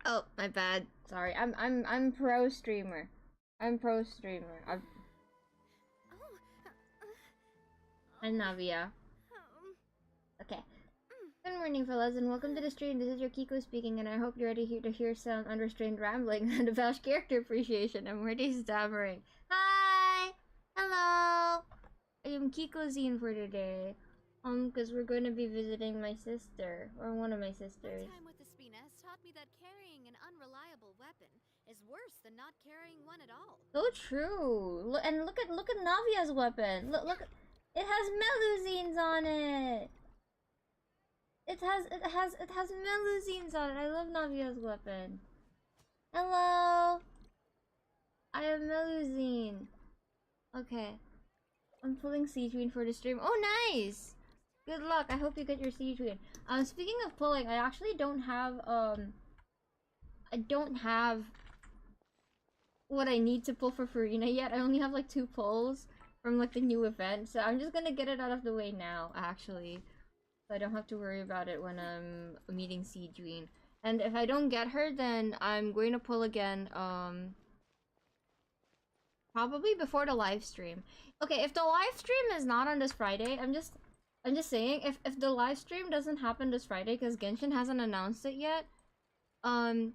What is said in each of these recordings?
Oh, my bad. Sorry. I'm pro streamer. I'm pro streamer. I'm Navia. Okay. Good morning, fellas, and welcome to the stream. This is your Kiko speaking, and I hope you're ready here to hear some unrestrained rambling and about character appreciation. I'm already stammering. Hi! Hello! I am Kiko Zine for today. Because we're going to be visiting my sister, or one of my sisters. My time with the Spina has taught me that carrying an unreliable weapon is worse than not carrying one at all. So true. And look at Navia's weapon. Look, it has melusines on it. It has melusines on it. I love Navia's weapon. Hello. I have melusine. Okay. I'm pulling Sigewinne for the stream. Oh, nice. Good luck. I hope you get your Sigewinne. Speaking of pulling, I actually don't have I don't have what I need to pull for Farina yet. I only have like 2 pulls from like the new event, so I'm just gonna get it out of the way now, actually. So I don't have to worry about it when I'm meeting Sigewinne. And if I don't get her, then I'm going to pull again, probably before the live stream. Okay, if the live stream is not on this Friday, I'm just saying, if the live stream doesn't happen this Friday, because Genshin hasn't announced it yet, I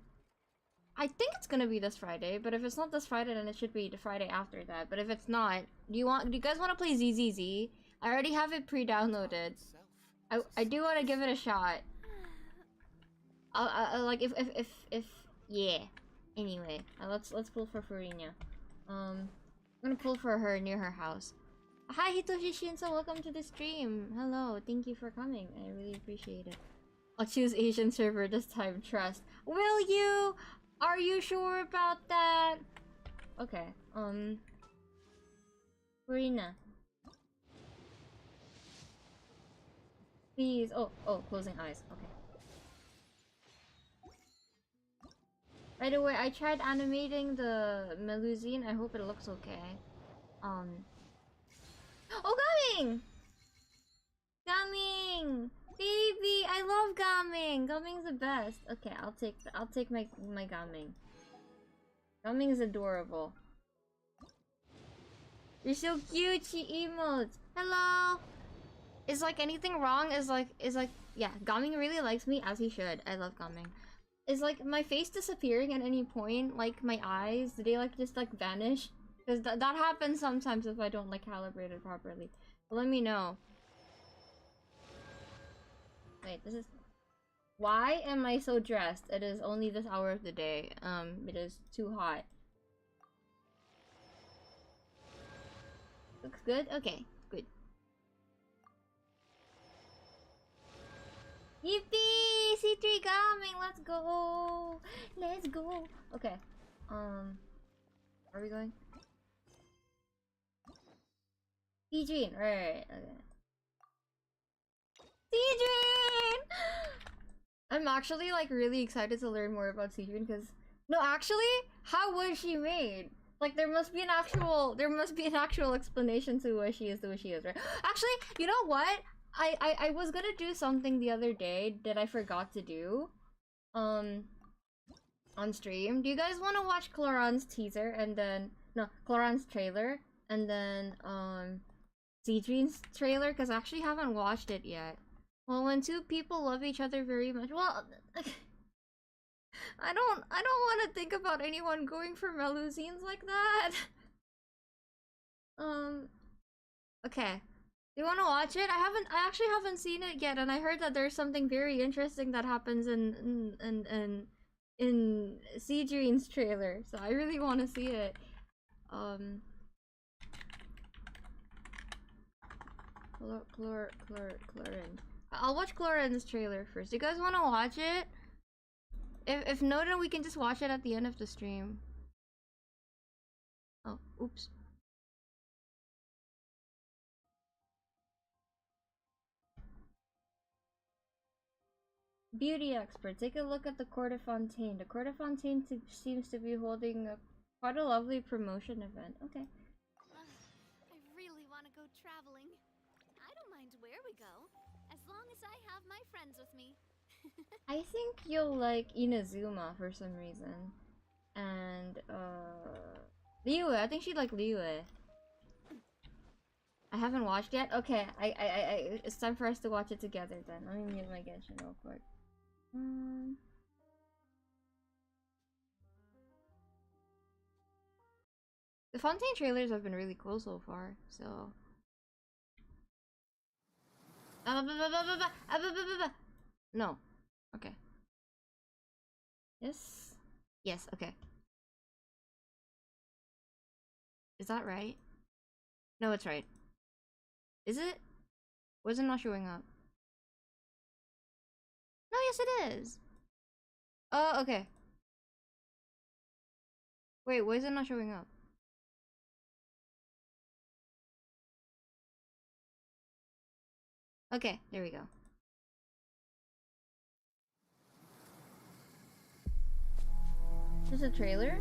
think it's gonna be this Friday, but if it's not this Friday, then it should be the Friday after that. But if it's not, do you guys want to play ZZZ? I already have it pre-downloaded. I do want to give it a shot. Like if yeah. Anyway, let's pull for Farina. I'm gonna pull for her near her house. Hi Hitoshi Shinso, welcome to the stream. Hello, thank you for coming. I really appreciate it. I'll choose Asian server this time. Trust. Will you? Are you sure about that? Okay, Farina. Please. Oh, closing eyes. Okay. By the way, I tried animating the melusine. I hope it looks okay. Oh, Gaming! Gaming! Baby, I love Gaming! Gaming's the best. Okay, I'll take my Gaming. Gaming is adorable. You're so cute, she emotes. Hello! Is like anything wrong? Is like yeah, Gaming really likes me, as he should. I love Gaming. Is like my face disappearing at any point? Like my eyes, do they like just like vanish? Because that happens sometimes if I don't like calibrate it properly. But let me know. Wait, this is... Why am I so dressed? It is only this hour of the day. It is too hot. Looks good? Okay, good. Yippee! C3 coming! Let's go! Let's go! Okay. Where are we going? Sigewinne! Right, okay. Sigewinne! I'm actually like really excited to learn more about Sigewinne because no, actually, how was she made? Like there must be an actual explanation to why she is the way she is, right? Actually, you know what? I was gonna do something the other day that I forgot to do. On stream. Do you guys want to watch Cloran's teaser and then Cloran's trailer and then Sigewinne's trailer? Because I actually haven't watched it yet. Well, when 2 people love each other very much, well, I don't want to think about anyone going for melusines like that. Okay. Do you want to watch it? I actually haven't seen it yet, and I heard that there's something very interesting that happens in Sigewinne's trailer, so I really want to see it. Clorin. I'll watch Clorin's trailer first. Do you guys want to watch it? If no, then we can just watch it at the end of the stream. Oh, oops. Beauty expert, take a look at the Court of Fontaine. The Court of Fontaine seems to be holding quite a lovely promotion event. Okay. I really want to go traveling. I don't mind where we go, as long as I have my friends with me. I think you'll like Inazuma for some reason. And, Liyue. I think she'd like Liyue. I haven't watched yet? Okay, it's time for us to watch it together then. Let me mute my Genshin real quick. The Fontaine trailers have been really cool so far, so... No. Okay. Yes? Yes, okay. Is that right? No, it's right. Is it? Why is it not showing up? No, yes it is! Oh, okay. Wait, why is it not showing up? Okay, there we go. Is this a trailer?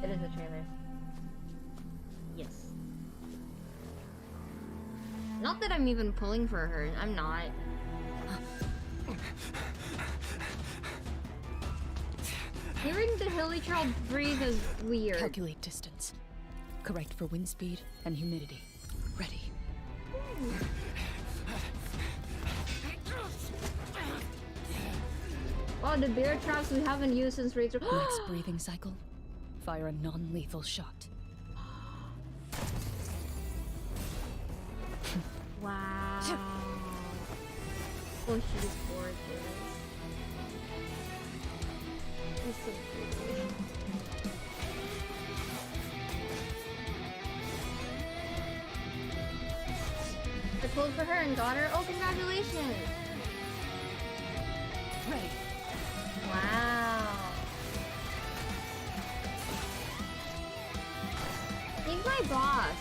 It is a trailer. Yes. Not that I'm even pulling for her. I'm not. Hearing the hilly child breathe is weird. Calculate distance. Correct for wind speed and humidity. Ready. Oh, the bear traps we haven't used since Rachel. Next breathing cycle. Fire a non-lethal shot. Wow. Oh, she's gorgeous. She's so pretty. I pulled for her and got her. Oh, congratulations! Ready. Wow. He's my boss.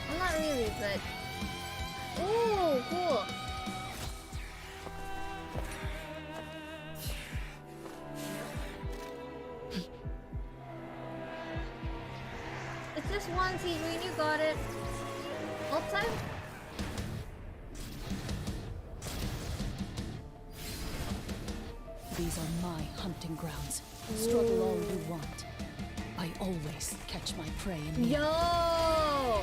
Well, not really, but... Ooh, cool. It's just one, sigewinne, you got it. All time? These are my hunting grounds. Struggle all you want. I always catch my prey in the Yo!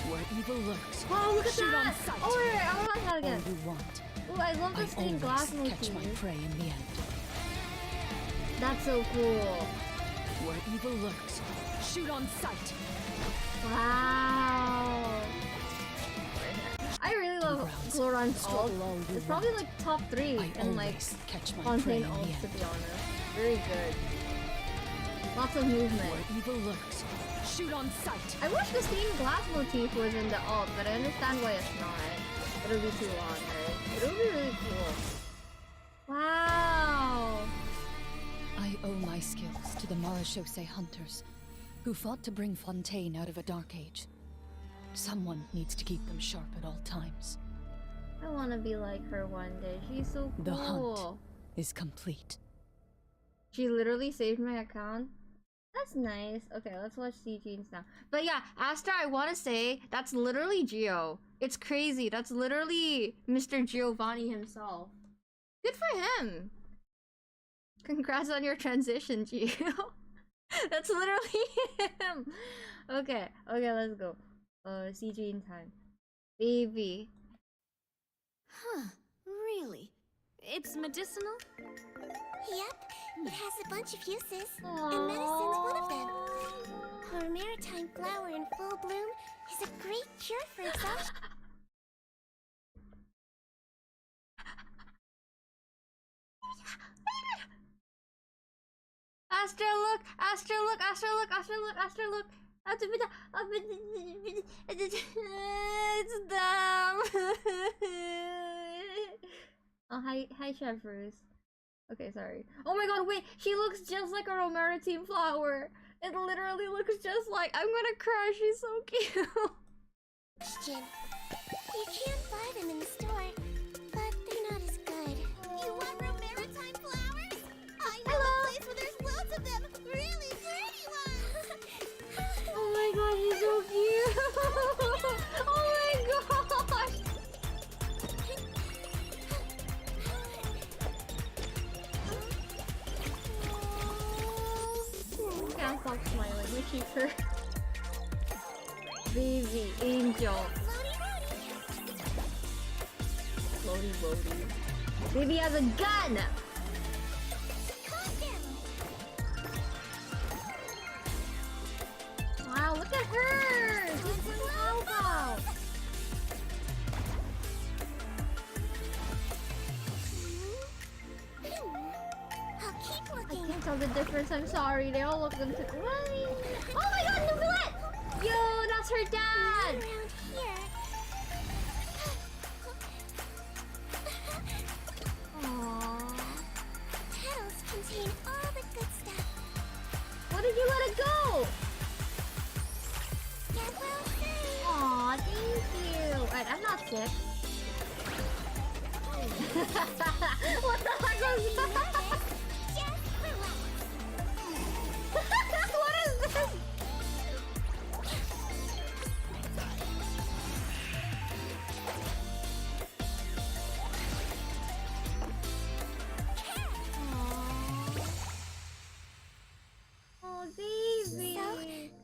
where evil lurks. Oh, look at Shoot that! on sight. Oh, wait, I want that All again. you want. Ooh, I love the I stained glass always catch my motif. prey in the end. That's so cool. Where evil lurks. Shoot on sight. Wow. I really love Gloron's ult. It's probably like top 3 I in like always catch my prey Fontaine in the ults, to end. be honest. Very good. Lots of movement. Where evil lurks. Shoot on sight. I wish the stained glass motif was in the ult, but I understand why it's not. It'll be too long, right? It'll be really cool. Wow. I owe my skills to the Marechaussee hunters, who fought to bring Fontaine out of a dark age. Someone needs to keep them sharp at all times. I want to be like her one day. She's so cool. The hunt is complete. She literally saved my account. That's nice. Okay, let's watch CG's now. But yeah, Astra, I want to say, that's literally Gio. It's crazy. That's literally Mr. Giovanni himself. Good for him. Congrats on your transition, Gio. That's literally him. Okay, let's go. CG in time. Baby. Huh, really? It's medicinal? Yep, it has a bunch of uses, Aww. and medicine's one of them. Our maritime flower in full bloom is a great cure for exhaustion. Astra, look! Astra, look! Astra, look! Astra, look! Astra, look! It's dumb. Oh, hi, Chef Bruce. Okay, sorry. Oh my god, wait! She looks just like a Romaritime flower. It literally looks just like. I'm gonna cry. She's so cute. You can't buy them in the store, but they're not as good. You want maritime flowers? I know a place where there's loads of them. Really pretty ones. Oh my god, she's so cute. Oh my gosh. can't stop smiling. We keep her. Baby, angel. Floaty Woody. Baby has a gun! Wow, look at her! She's doing pow-pow! I'll keep I looking. can't tell the difference, I'm sorry. They all look the same. Oh my god, Nubilet! Yo, that's her dad! Around here. Aww. Petals contain all the good stuff. What did you let it go? Get well soon. Aw, thank you. Alright, I'm not sick. What the heck was that? Just relax. What is this? Oh, baby. So,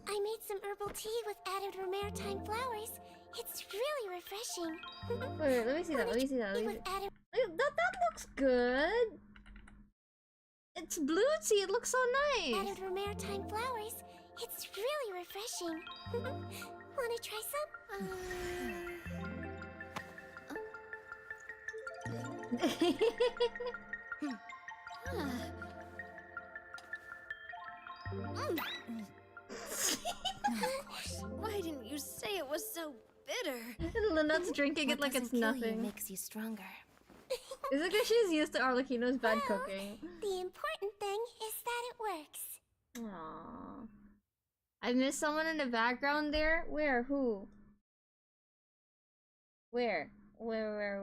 I made some herbal tea with added maritime flowers. It's really refreshing. Wait, let me see that. Let me see that. Let me With see. added That looks good. It's blue tea. It looks so nice. added maritime flowers. It's really refreshing. Wanna try some? Why didn't you say it was so bitter? Lynette's drinking it like it's nothing. Makes you stronger. Is it because she's used to Arlecchino's bad cooking? The important thing is that it works. Aww. I missed someone in the background there? Where? Who? Where? Where? Where?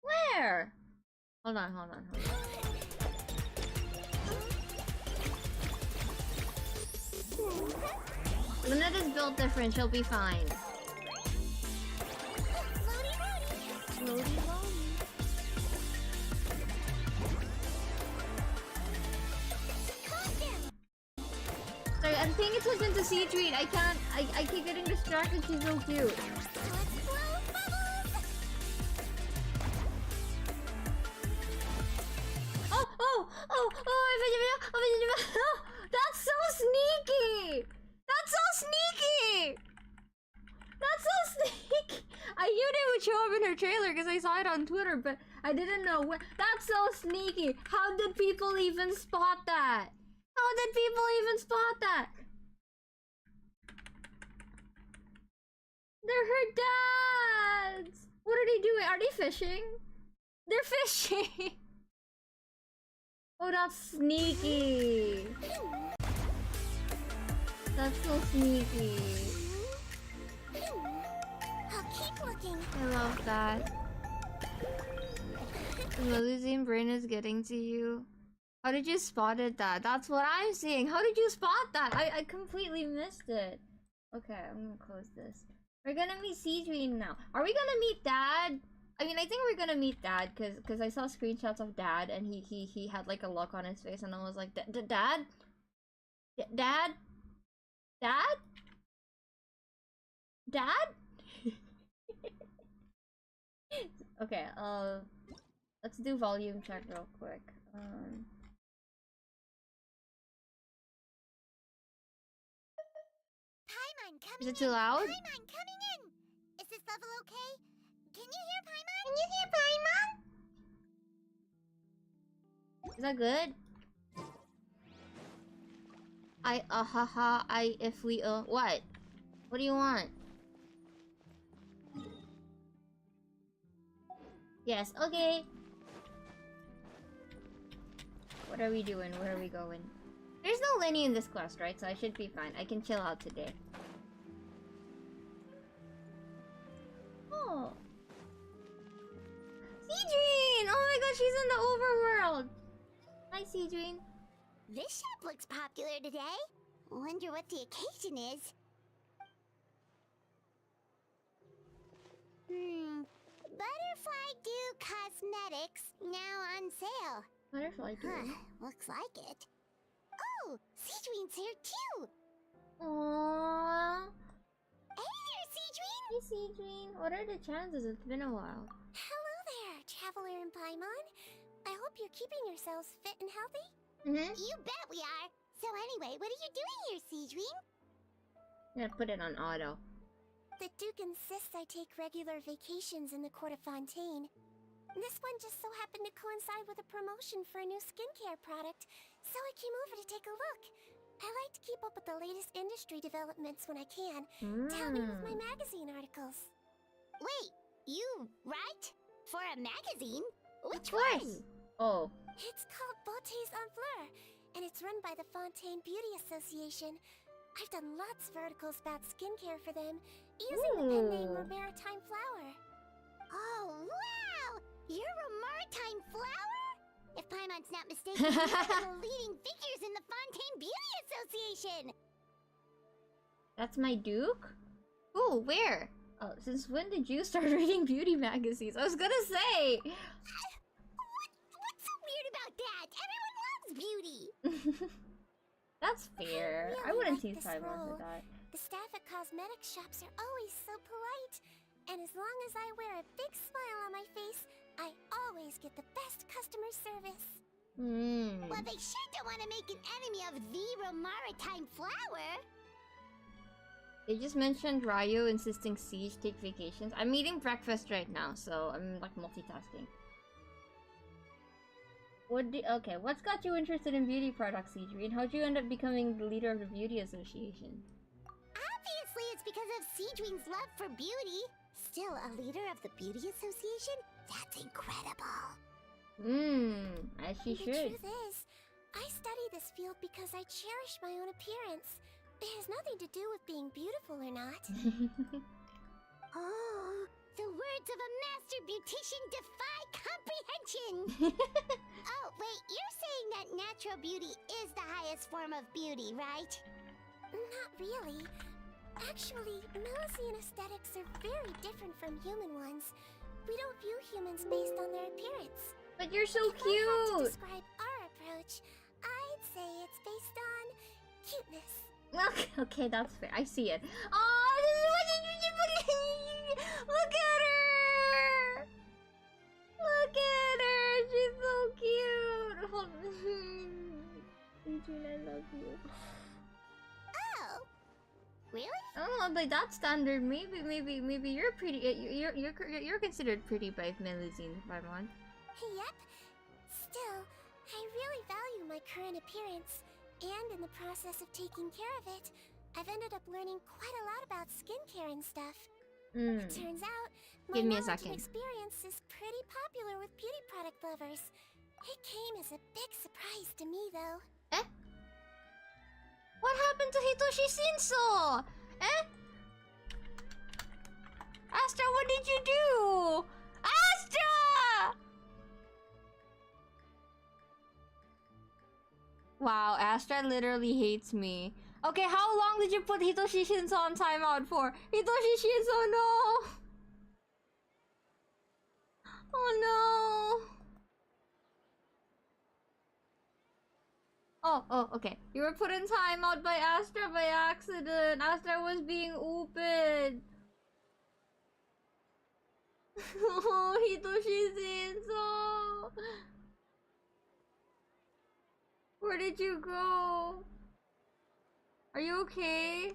Where? Hold on. Lynette is built different, she'll be fine. Floaty Sorry, I'm paying attention to Seedreed. I keep getting distracted, she's so cute. Oh, that's so sneaky! That's so sneaky! That's so sneaky! I knew they would show up in her trailer because I saw it on Twitter, but I didn't know where. That's so sneaky! How did people even spot that? How did people even spot that? They're her dads! What are they doing? Are they fishing? They're fishing! Oh, that's sneaky! That's so sneaky. I'll keep looking. I love that. The Melusine brain is getting to you. How did you spot it that? That's what I'm seeing. How did you spot that? I completely missed it. Okay, I'm gonna close this. We're gonna meet Seedream now. Are we gonna meet Dad? I mean, I think we're gonna meet Dad because I saw screenshots of Dad and he had like a look on his face and I was like, Dad? Dad? Dad? Dad? Okay, let's do volume check real quick. Paimon coming Is it too loud? Paimon coming in. Is this level okay? Can you hear Paimon? Can you hear Paimon? Is that good? If we, what? What do you want? Yes, okay. What are we doing? Where are we going? There's no Lenny in this quest, right? So I should be fine. I can chill out today. Oh. Seedream! Oh my god, she's in the overworld! Hi, Seedream. This shop looks popular today. Wonder what the occasion is. Butterfly Dew Cosmetics now on sale. Butterfly Dew. Looks like it. Oh, Sigewinne's here too. Aww. Hey there, Sigewinne. Hey, Sigewinne. What are the chances? It's been a while. Hello there, Traveler and Paimon. I hope you're keeping yourselves fit and healthy. Mm-hmm. You bet we are. So anyway, what are you doing here, Sigewinne? I'm gonna put it on auto. The Duke insists I take regular vacations in the court of Fontaine. This one just so happened to coincide with a promotion for a new skincare product, so I came over to take a look. I like to keep up with the latest industry developments when I can, to help me with my magazine articles. Wait, you write? For a magazine? Which one? Oh. It's called Beautés en Fleur, and it's run by the Fontaine Beauty Association. I've done lots of articles about skincare for them, using the pen name Maritime Flower. Oh, wow! You're a Maritime Flower? If Paimon's not mistaken, you're one of the leading figures in the Fontaine Beauty Association! That's my Duke? Ooh, where? Oh, since when did you start reading beauty magazines? I was gonna say! What's so weird about that? Everyone loves beauty! That's fair. really I wouldn't like tease this Paimon for role. that. The staff at cosmetic shops are always so polite. And as long as I wear a big smile on my face, I always get the best customer service. Well, they sure don't want to make an enemy of the Maritime Flower. They just mentioned Ryo insisting Siege take vacations. I'm eating breakfast right now, so I'm like multitasking. Okay, what's got you interested in beauty products, Sigewinne? How'd you end up becoming the leader of the beauty association? Obviously, it's because of Sigewinne's love for beauty. Still a leader of the beauty association? That's incredible. As she The should. truth is, I study this field because I cherish my own appearance. It has nothing to do with being beautiful or not. Oh, the words of a master beautician defy comprehension! Oh, wait, you're saying that natural beauty is the highest form of beauty, right? Not really. Actually, Melusine aesthetics are very different from human ones. We don't view humans based on their appearance. But you're so If I had to cute! describe our approach, I'd say it's based on cuteness. Okay, that's fair. I see it. Oh, look at her! Look at her! She's so cute! Sigewinne, I love you. Oh, really? Oh, by that standard, maybe you're pretty. You're considered pretty by Melusine, Paimon. Yep. Still, I really value my current appearance, and in the process of taking care of it, I've ended up learning quite a lot about skincare and stuff. It turns out, my Give me a knowledge second. and experience is pretty popular with beauty product lovers. It came as a big surprise to me, though. Eh? What happened to Hitoshi Shinso? Eh? Astra, what did you do? Astra! Wow, Astra literally hates me. Okay, how long did you put Hitoshi Shinso on timeout for? Hitoshi Shinso, no! Oh no! Oh, okay. You were put in timeout by Astra by accident. Astra was being open. Oh, Hitoshi Shinso. Where did you go? Are you okay?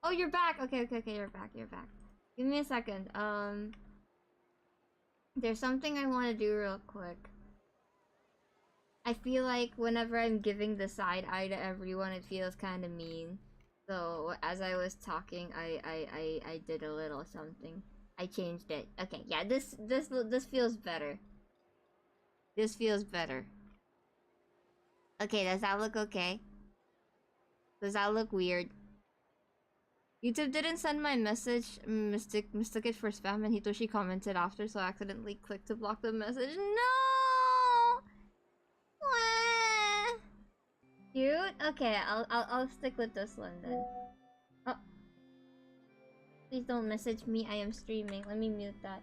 Oh, you're back. Okay, you're back. Give me a second. There's something I want to do real quick. I feel like whenever I'm giving the side eye to everyone, it feels kind of mean. So as I was talking, I did a little something. I changed it. Okay, yeah, this feels better. This feels better. Okay, does that look okay? Does that look weird? YouTube didn't send my message. Mistook it for spam, and Hitoshi commented after, so I accidentally clicked to block the message. No. Wah. Cute. Okay, I'll stick with this one then. Oh. Please don't message me. I am streaming. Let me mute that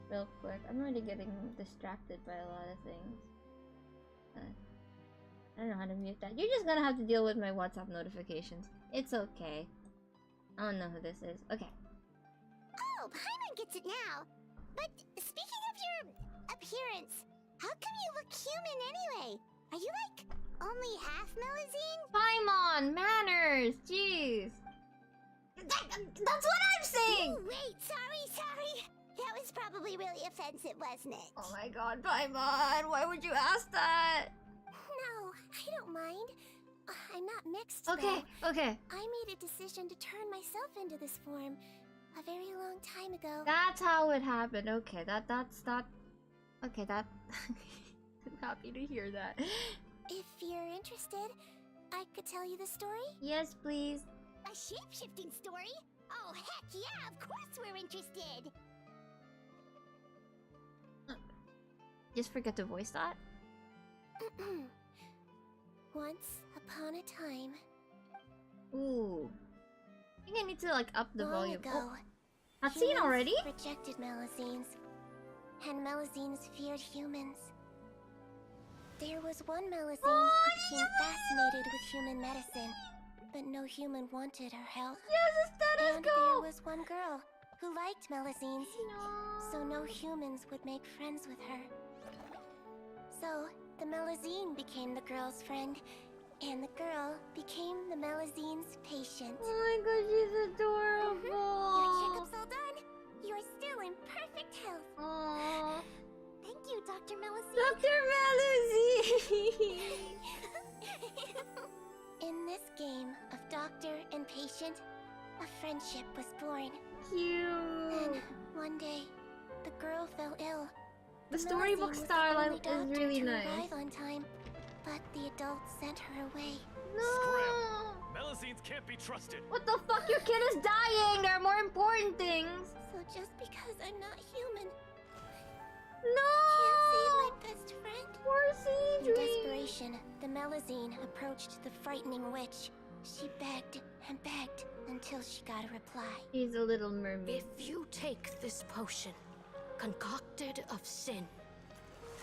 real quick. I'm already getting distracted by a lot of things. I don't know how to mute that. You're just gonna have to deal with my WhatsApp notifications. It's okay. I don't know who this is. Okay. Oh, Paimon gets it now. But speaking of your appearance, how come you look human anyway? Are you like only half Melusine? Paimon! Manners! Jeez! That's what I'm saying! Oh, wait, sorry. That was probably really offensive, wasn't it? Oh my god, Paimon! Why would you ask that? No, I don't mind. I'm not mixed, Okay, okay. I made a decision to turn myself into this form a very long time ago. That's how it happened. Okay, that's not... Okay, that... I'm happy to hear that. If you're interested, I could tell you the story. Yes, please. A shape-shifting story? Oh, heck yeah, of course we're interested! Just forget to voice that? Once upon a time, Ooh. I think I need to like up the long volume. ago, Oh, I've seen humans already? rejected Melusines, and Melusines feared humans. There was one Melusine who became fascinated with human medicine, but no human wanted her help. Yes, a And there stethoscope! was one girl who liked Melusines, so no humans would make friends with her. So, the Melusine became the girl's friend, and the girl became the Melusine's patient. Oh my god, she's adorable! Your checkup's all done. You are still in perfect health. Aww. Thank you, Dr. Melusine. Dr. Melusine! In this game of doctor and patient, a friendship was born. Cute! Then, one day, the girl fell ill. The Melusine storybook was the style only is doctor really to nice. arrive on time, but the adults sent her away. No! Melusines can't be trusted. What the fuck? Your kid is dying! There are more important things! So just because I'm not human, No! can't save my best friend. Poor In Cedric! desperation, the Melusine approached the frightening witch. She begged and begged until she got a reply. She's a little mermaid. If you take this potion, concocted of sin,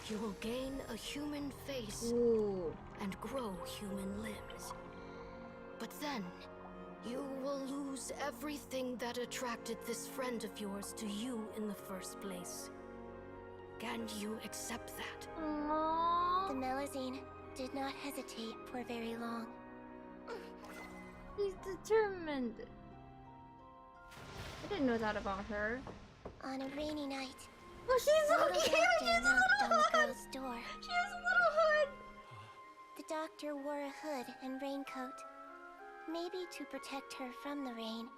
you will gain a human face Ooh. and grow human limbs. But then, you will lose everything that attracted this friend of yours to you in the first place. Can you accept that? Aww. The Melusine did not hesitate for very long. He's determined. I didn't know that about her. On a rainy night, Oh, she's the so little cute! doctor She's a knocked on little the hood! girl's door. She has a little hood! The doctor wore a hood and raincoat, maybe to protect her from the rain,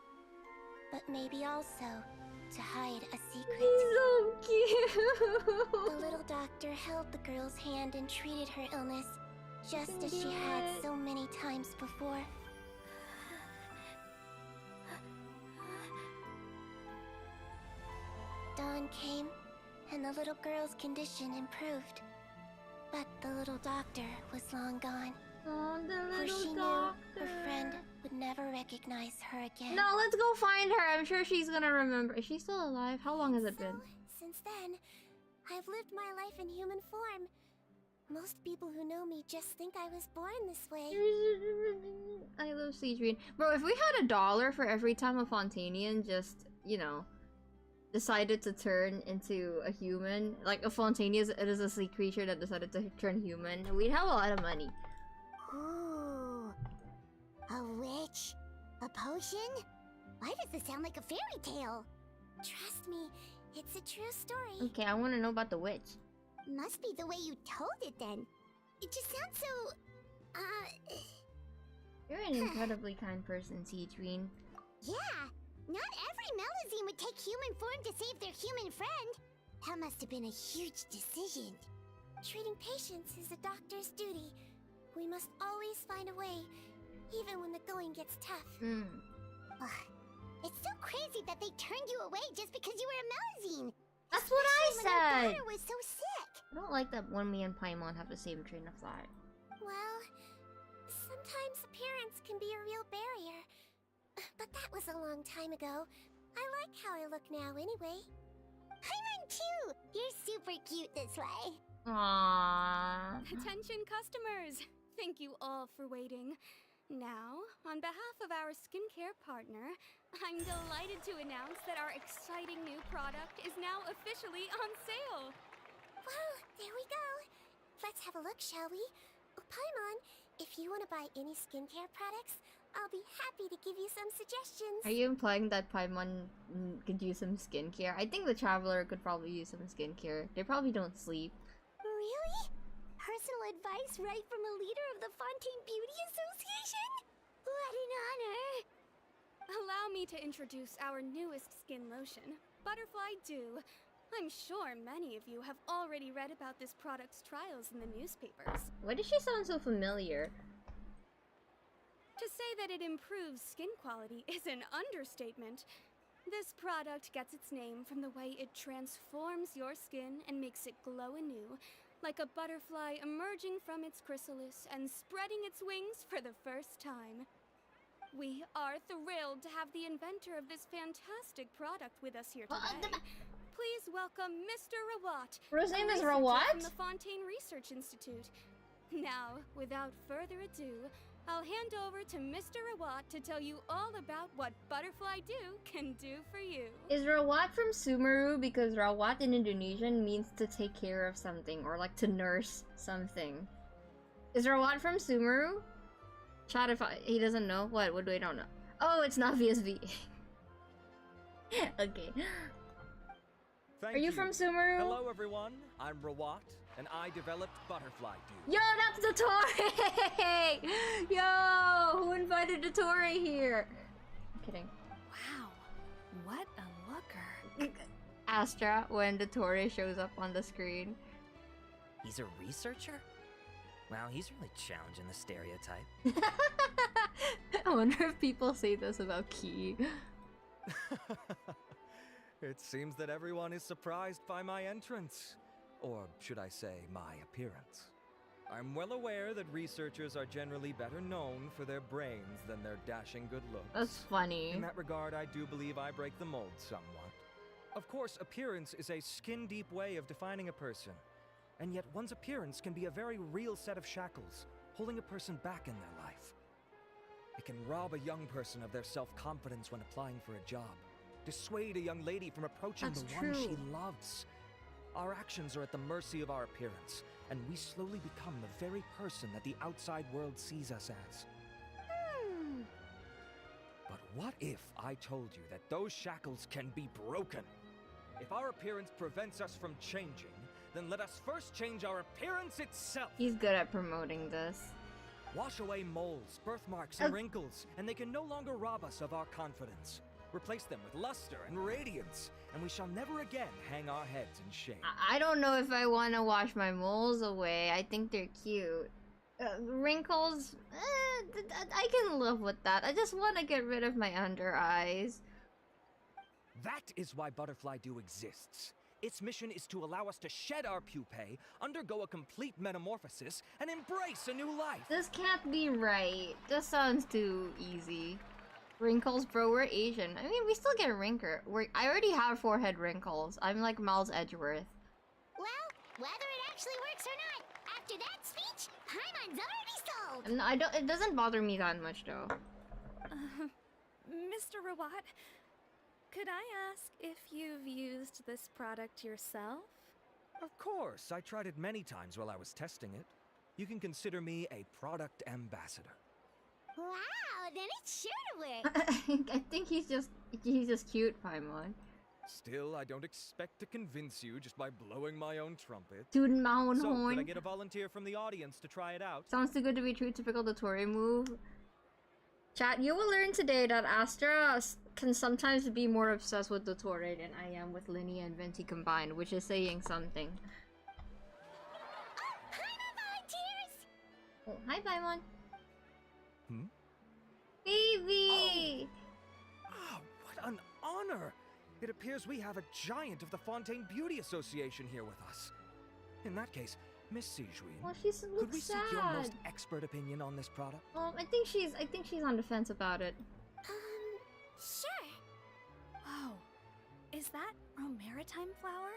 but maybe also to hide a secret. He's so cute! The little doctor held the girl's hand and treated her illness, just as she had so many times before. Dawn came, and the little girl's condition improved. But the little doctor was long gone, Oh, the for little she doctor. knew her friend would never recognize her again. No, let's go find her. I'm sure she's gonna remember. Is she still alive? How long has it been? Since then, I've lived my life in human form. Most people who know me just think I was born this way. I love Sigewinne. Bro, if we had $1 for every time a Fontanian just, you know, decided to turn into a human, like a Fontania is a sea creature that decided to turn human, we'd have a lot of money. Ooh, a witch? A potion? Why does this sound like a fairy tale? Trust me, it's a true story. Okay, I want to know about the witch. Must be the way you told it then. It just sounds so... You're an incredibly kind person, Sigewinne. Yeah, not every Melusine would take human form to save their human friend. That must have been a huge decision. Treating patients is a doctor's duty. We must always find a way, even when the going gets tough. Hmm. Ugh, it's so crazy that they turned you away just because you were a Melusine. That's what I Especially when said! your daughter was so sick. I don't like that when me and Paimon have the same train of thought. Well, sometimes appearance can be a real barrier. But that was a long time ago. I like how I look now anyway. Paimon too! You're super cute this way. Aww. Attention customers! Thank you all for waiting. Now, on behalf of our skincare partner, I'm delighted to announce that our exciting new product is now officially on sale. Well, there we go. Let's have a look, shall we? Oh, Paimon, if you want to buy any skincare products, I'll be happy to give you some suggestions. Are you implying that Paimon could use some skincare? I think the Traveler could probably use some skincare. They probably don't sleep. Really? Personal advice right from a leader of the Fontaine Beauty Association? What an honor! Allow me to introduce our newest skin lotion, Butterfly Dew. I'm sure many of you have already read about this product's trials in the newspapers. Why does she sound so familiar? To say that it improves skin quality is an understatement. This product gets its name from the way it transforms your skin and makes it glow anew, like a butterfly emerging from its chrysalis and spreading its wings for the first time. We are thrilled to have the inventor of this fantastic product with us here today. Please welcome Mr. Rawat. His name is a researcher Rawat? from the Fontaine Research Institute. Now, without further ado, I'll hand over to Mr. Rawat to tell you all about what Butterfly Dew can do for you. Is Rawat from Sumeru? Because Rawat in Indonesian means to take care of something or like to nurse something. Is Rawat from Sumeru? Chat if he doesn't know. What do I don't know? Oh, it's not VSV. Okay. Thank Are you from Sumeru? Hello everyone, I'm Rawat, and I developed Butterfly Dew. Yo, that's Dottore! Yo, who invited Dottore here? I'm kidding. Wow, what a looker. Astra when Dottore shows up on the screen. He's a researcher? Wow, he's really challenging the stereotype. I wonder if people say this about Key. It seems that everyone is surprised by my entrance. Or should I say, my appearance. I'm well aware that researchers are generally better known for their brains than their dashing good looks. That's funny. In that regard, I do believe I break the mold somewhat. Of course, appearance is a skin-deep way of defining a person. And yet one's appearance can be a very real set of shackles, holding a person back in their life. It can rob a young person of their self-confidence when applying for a job, dissuade a young lady from approaching That's the true. one she loves. Our actions are at the mercy of our appearance, and we slowly become the very person that the outside world sees us as. But what if I told you that those shackles can be broken? If our appearance prevents us from changing, then let us first change our appearance itself. He's good at promoting this. Wash away moles, birthmarks, and wrinkles, and they can no longer rob us of our confidence. Replace them with luster and radiance, and we shall never again hang our heads in shame. I don't know if I want to wash my moles away. I think they're cute. Wrinkles, I can live with that. I just want to get rid of my under eyes. That is why Butterfly Dew exists. Its mission is to allow us to shed our pupae, undergo a complete metamorphosis, and embrace a new life. This can't be right. This sounds too easy. Wrinkles, bro, we're Asian. I mean, we still get I already have forehead wrinkles. I'm like Miles Edgeworth. Well, whether it actually works or not, after that speech, Paimon's already sold. And it doesn't bother me that much though. Mr. Rawat, could I ask if you've used this product yourself? Of course, I tried it many times while I was testing it. You can consider me a product ambassador. Wow, then it's sure to work. I think he's just cute, Paimon. Still, I don't expect to convince you just by blowing my own trumpet. Dude, Mound So, horn. could I get a volunteer from the audience to try it out? Sounds too good to be true. Typical Dottore move. Chat, you will learn today that Astra can sometimes be more obsessed with Dottore than I am with Linny and Venti combined, which is saying something. Oh, Paimon volunteers! Oh, hi, Paimon. Hmm? Baby! Ah, what an honor! It appears we have a giant of the Fontaine Beauty Association here with us. In that case, Miss Sigewinne, Well, she could looks we seek sad. your most expert opinion on this product? I think she's on the fence about it. Sure. Oh, Is that Romaritime flower?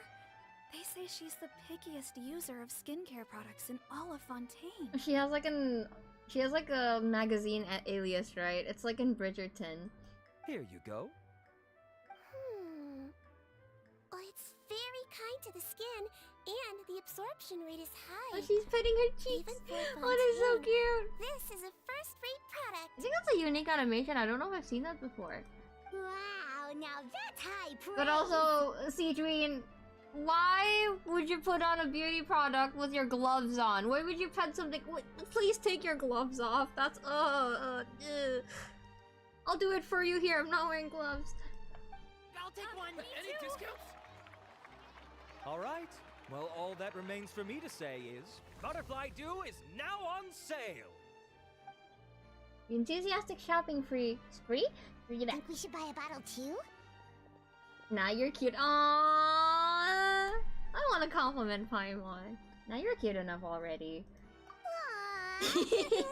They say she's the pickiest user of skincare products in all of Fontaine. She has like a magazine alias, right? It's like in Bridgerton. Here you go. Well, it's very kind to the skin, and the absorption rate is high. Oh, she's petting her cheeks. Even for Oh, that's so Fontaine, cute. This is a first-rate product. I think that's a unique animation. I don't know if I've seen that before. Wow, now that's high praise. But also, sigewinne, why would you put on a beauty product with your gloves on? Why would you pet something? Wait, please take your gloves off. That's I'll do it for you here. I'm not wearing gloves. I'll take one. Any discounts? All right. Well, all that remains for me to say is, Butterfly Dew is now on sale. Enthusiastic shopping spree. Read it. Think we should buy a bottle too? Now you're cute. Aww. I want to compliment Paimon. Now you're cute enough already. Aww, really?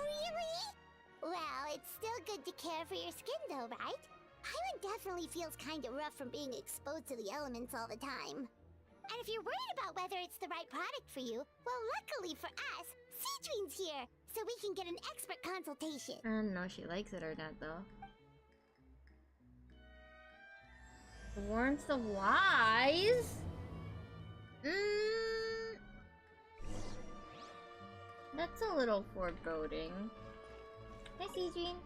Well, it's still good to care for your skin though, right? Paimon definitely feels kinda rough from being exposed to the elements all the time. And if you're worried about whether it's the right product for you, well, luckily for us, sigewinne's here, so we can get an expert consultation. I don't know if she likes it or not, though. Warns the wise? That's a little foreboding. Hi, sigewinne.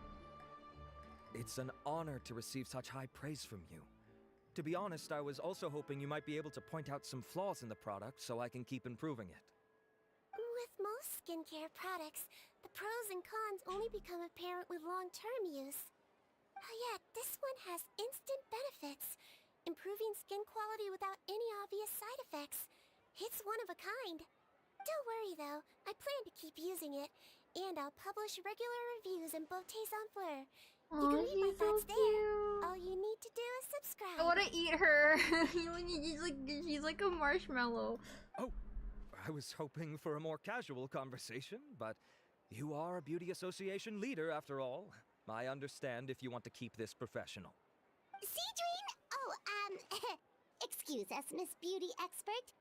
It's an honor to receive such high praise from you. To be honest, I was also hoping you might be able to point out some flaws in the product so I can keep improving it. With most skincare products, the pros and cons only become apparent with long-term use. Oh yeah, this one has instant benefits, improving skin quality without any obvious side effects. It's one of a kind. Don't worry though, I plan to keep using it, and I'll publish regular reviews in Beauté Sans Fleur. You can read my she's so thoughts there. cute. All you need to do is subscribe. I want to eat her. she's like a marshmallow. Oh, I was hoping for a more casual conversation, but you are a beauty association leader after all. I understand if you want to keep this professional. sigewinne? Oh, excuse us, Miss Beauty Expert.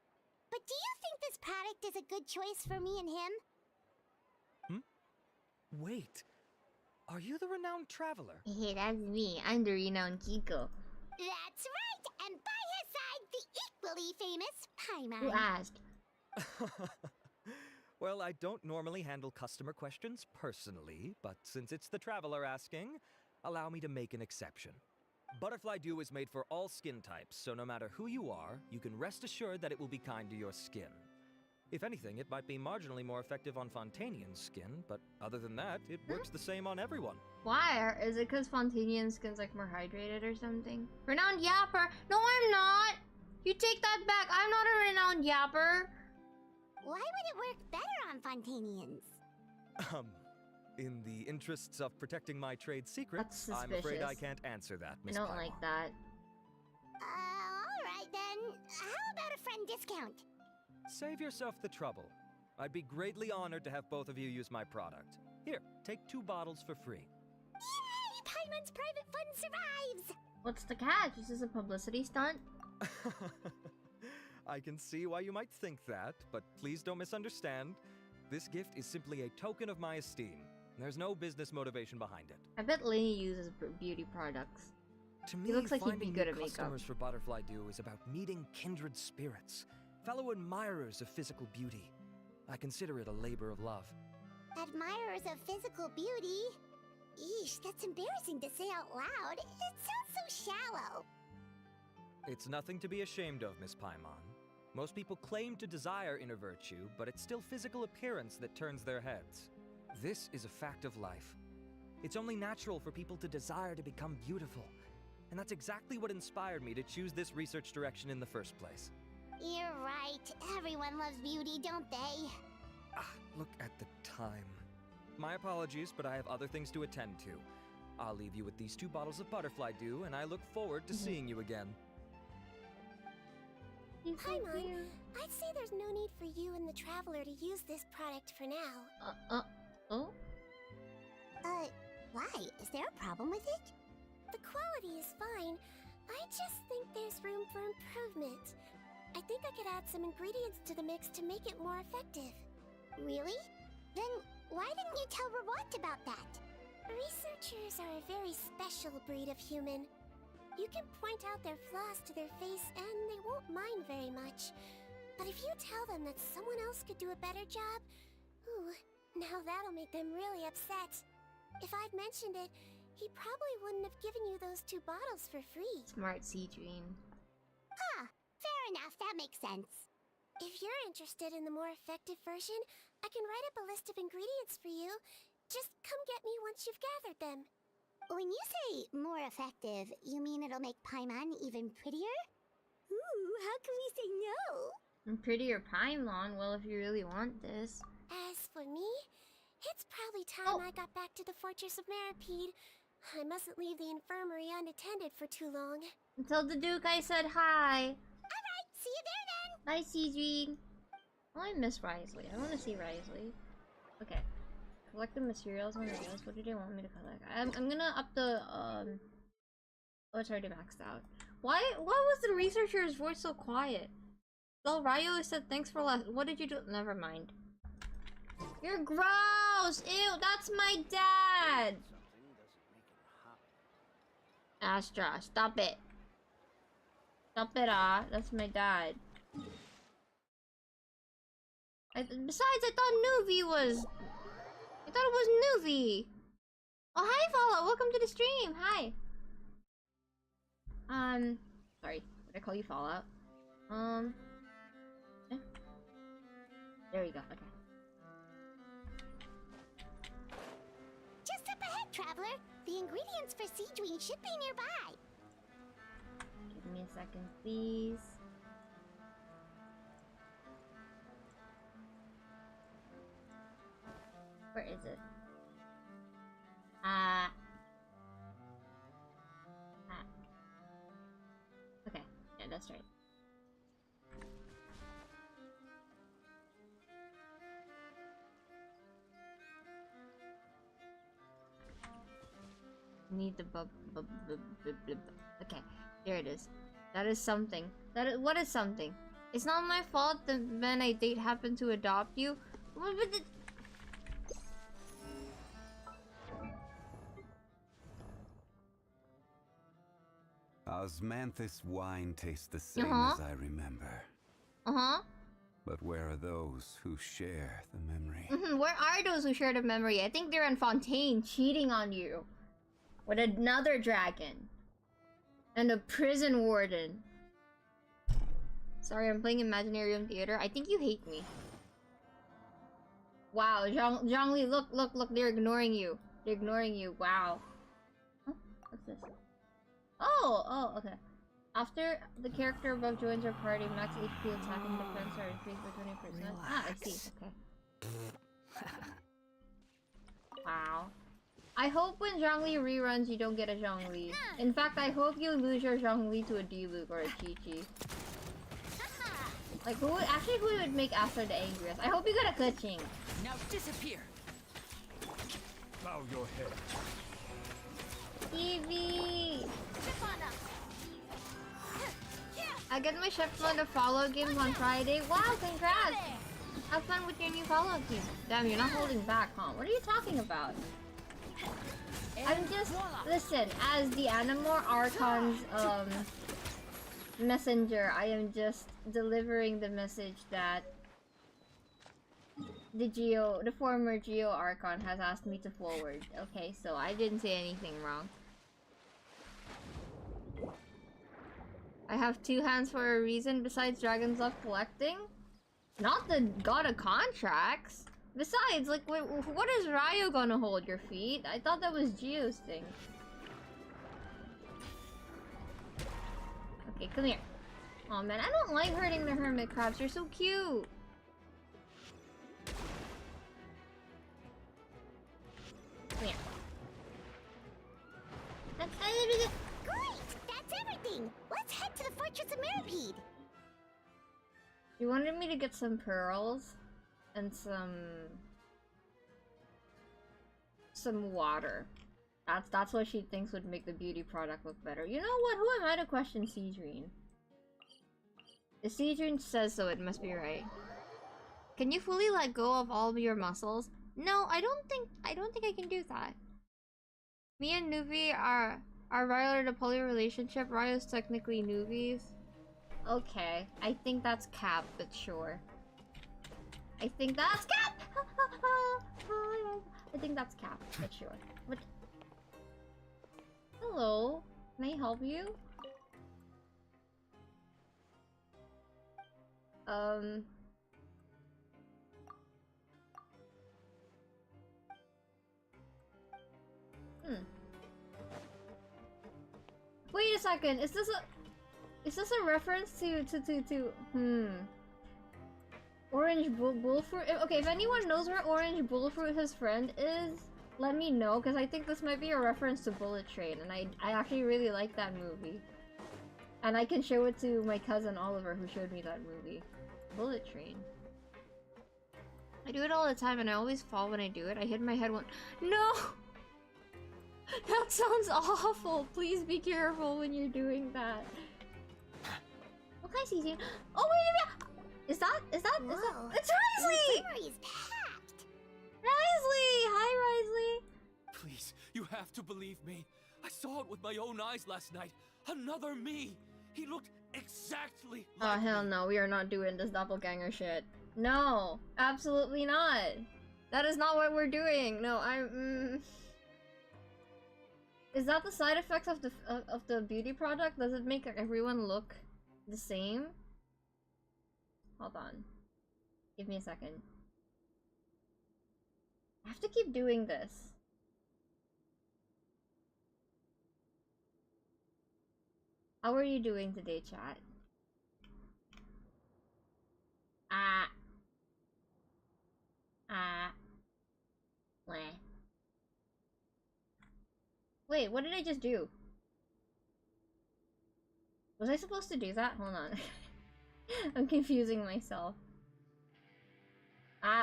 But do you think this product is a good choice for me and him? Wait, are you the renowned traveler? Hey, that's me. I'm the renowned Kiko. That's right, and by his side, the equally famous Paimon. Who asked? Well, I don't normally handle customer questions personally, but since it's the traveler asking, allow me to make an exception. Butterfly Dew is made for all skin types, so no matter who you are, you can rest assured that it will be kind to your skin. If anything, it might be marginally more effective on Fontainian's skin, but other than that, it works the same on everyone. Why? Is it because Fontainian skin's like more hydrated or something? Renowned yapper? No, I'm not! You take that back. I'm not a renowned yapper. Why would it work better on Fontainians? In the interests of protecting my trade secrets, That's I'm afraid I suspicious. can't answer that, I Miss don't Paimon. like that. Alright then. How about a friend discount? Save yourself the trouble. I'd be greatly honored to have both of you use my product. Here, take 2 bottles for free. Yay! Paimon's private fund survives! What's the catch? Is this a publicity stunt? I can see why you might think that, but please don't misunderstand. This gift is simply a token of my esteem. There's no business motivation behind it. I bet Lainey uses beauty products. To me, looks like he'd be finding good new at makeup. customers for Butterfly Dew is about meeting kindred spirits, fellow admirers of physical beauty. I consider it a labor of love. Admirers of physical beauty? Eesh, that's embarrassing to say out loud. It sounds so shallow. It's nothing to be ashamed of, Miss Paimon. Most people claim to desire inner virtue, but it's still physical appearance that turns their heads. This is a fact of life. It's only natural for people to desire to become beautiful. And that's exactly what inspired me to choose this research direction in the first place. You're right. Everyone loves beauty, don't they? Look at the time. My apologies, but I have other things to attend to. I'll leave you with these 2 bottles of Butterfly Dew, and I look forward to seeing you again. Paimon, I'd say there's no need for you and the Traveler to use this product for now. Oh? Why? Is there a problem with it? The quality is fine. I just think there's room for improvement. I think I could add some ingredients to the mix to make it more effective. Really? Then why didn't you tell Rawat about that? Researchers are a very special breed of human. You can point out their flaws to their face and they won't mind very much. But if you tell them that someone else could do a better job, ooh, now that'll make them really upset. If I'd mentioned it, he probably wouldn't have given you those 2 bottles for free. Smart sigewinne. Ah, fair enough, that makes sense. If you're interested in the more effective version, I can write up a list of ingredients for you. Just come get me once you've gathered them. When you say more effective, you mean it'll make Paimon even prettier? Ooh, how can we say no? And prettier Paimon, well, if you really want this. As for me, it's probably time I got back to the Fortress of Maripede. I mustn't leave the infirmary unattended for too long. Until the Duke, I said hi. Alright, see you there then! Bye, sigewinne. Oh, I miss Risley. I want to see Risley. Okay. Collect the materials on the list. What do they want me to collect? I'm gonna up the, oh, it's already maxed out. Why was the researcher's voice so quiet? Well, Ryo said thanks for last. What did you do? Never mind. You're gross! Ew, that's my dad! Astra, stop it. Stop it, that's my dad. Besides, I thought Nuvi was... I thought it was Nuvi! Oh, hi, Fallout! Welcome to the stream! Hi! Sorry. Did I call you Fallout? There we go, okay. Just up ahead, traveler. The ingredients for sigewinne should be nearby. Give me a second, please. Where is it? Okay, yeah, that's right. Need the okay, here it is. That is something. What is something? It's not my fault the men I date happen to adopt you. Osmanthus wine tastes the same as I remember. But where are those who share the memory? Where are those who share the memory? I think they're in Fontaine cheating on you. With another dragon. And a prison warden. Sorry, I'm playing Imaginarium Theater. I think you hate me. Wow, Zhongli, look, they're ignoring you. They're ignoring you, wow. Huh? What's this? Oh, okay. After the character above joins our party, max HP attack and defense are increased by 20%. Relax. Ah, I see, okay. Wow. I hope when Zhongli reruns, you don't get a Zhongli. In fact, I hope you lose your Zhongli to a Diluc or a Chi-Chi. Like, who would make Astra the angriest? I hope you get a Keqing. Now disappear! Bow your head. Evie! I get my Shepmon to follow games on Friday. Wow, congrats! Have fun with your new follow team. Damn, you're not holding back, huh? What are you talking about? I'm just... Listen, as the Animor Archon's, messenger, I am just delivering the message that the former Geo Archon has asked me to forward. Okay, so I didn't say anything wrong. I have 2 hands for a reason besides Dragon's Love collecting? Not the God of Contracts! Besides, like, what is Ryo gonna hold? Your feet? I thought that was Geo's thing. Okay, come here. Oh man, I don't like hurting the hermit crabs. You're so cute. Come here. Great! That's everything! Let's head to the Fortress of Maripede! You wanted me to get some pearls and some water. That's what she thinks would make the beauty product look better. You know what? Who am I to question sigewinne? If sigewinne says so, it must be right. Can you fully let go of all of your muscles? No, I don't think I can do that. Me and Nuvi are regular to poly relationship. Ryo's technically Nuvi's. Okay, I think that's cap, but sure. I think that's cap. I think that's cap, but sure. But hello, can I help you? Wait a second. Is this a reference to Orange Bullfruit? Okay, if anyone knows where Orange Bullfruit, his friend, is, let me know, because I think this might be a reference to Bullet Train, and I actually really like that movie. And I can show it to my cousin Oliver, who showed me that movie. Bullet Train. I do it all the time, and I always fall when I do it. I hit my head one. No! That sounds awful. Please be careful when you're doing that. Okay, Cece. Oh wait a minute. Is that? It's Risley! Is packed. Risley! Hi, Risley. Please, you have to believe me. I saw it with my own eyes last night. Another me. He looked exactly like Oh hell me. no, we are not doing this doppelganger shit. No, absolutely not. That is not what we're doing. No, Is that the side effects of the beauty product? Does it make everyone look the same? Hold on. Give me a second. I have to keep doing this. How are you doing today, chat? Meh. Wait, what did I just do? Was I supposed to do that? Hold on. I'm confusing myself.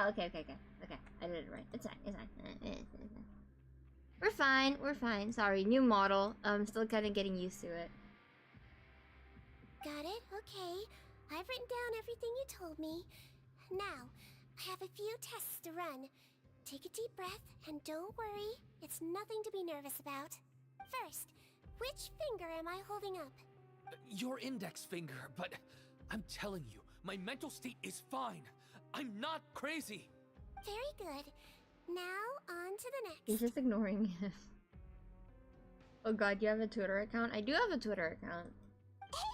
Okay. I did it right. It's fine. We're fine. Sorry, new model. Still kind of getting used to it. Got it? Okay. I've written down everything you told me. Now, I have a few tests to run. Take a deep breath, and don't worry. It's nothing to be nervous about. First, which finger am I holding up? Your index finger, but I'm telling you, my mental state is fine. I'm not crazy. Very good. Now, on to the next. He's just ignoring him. Oh god, you have a Twitter account? I do have a Twitter account. Hey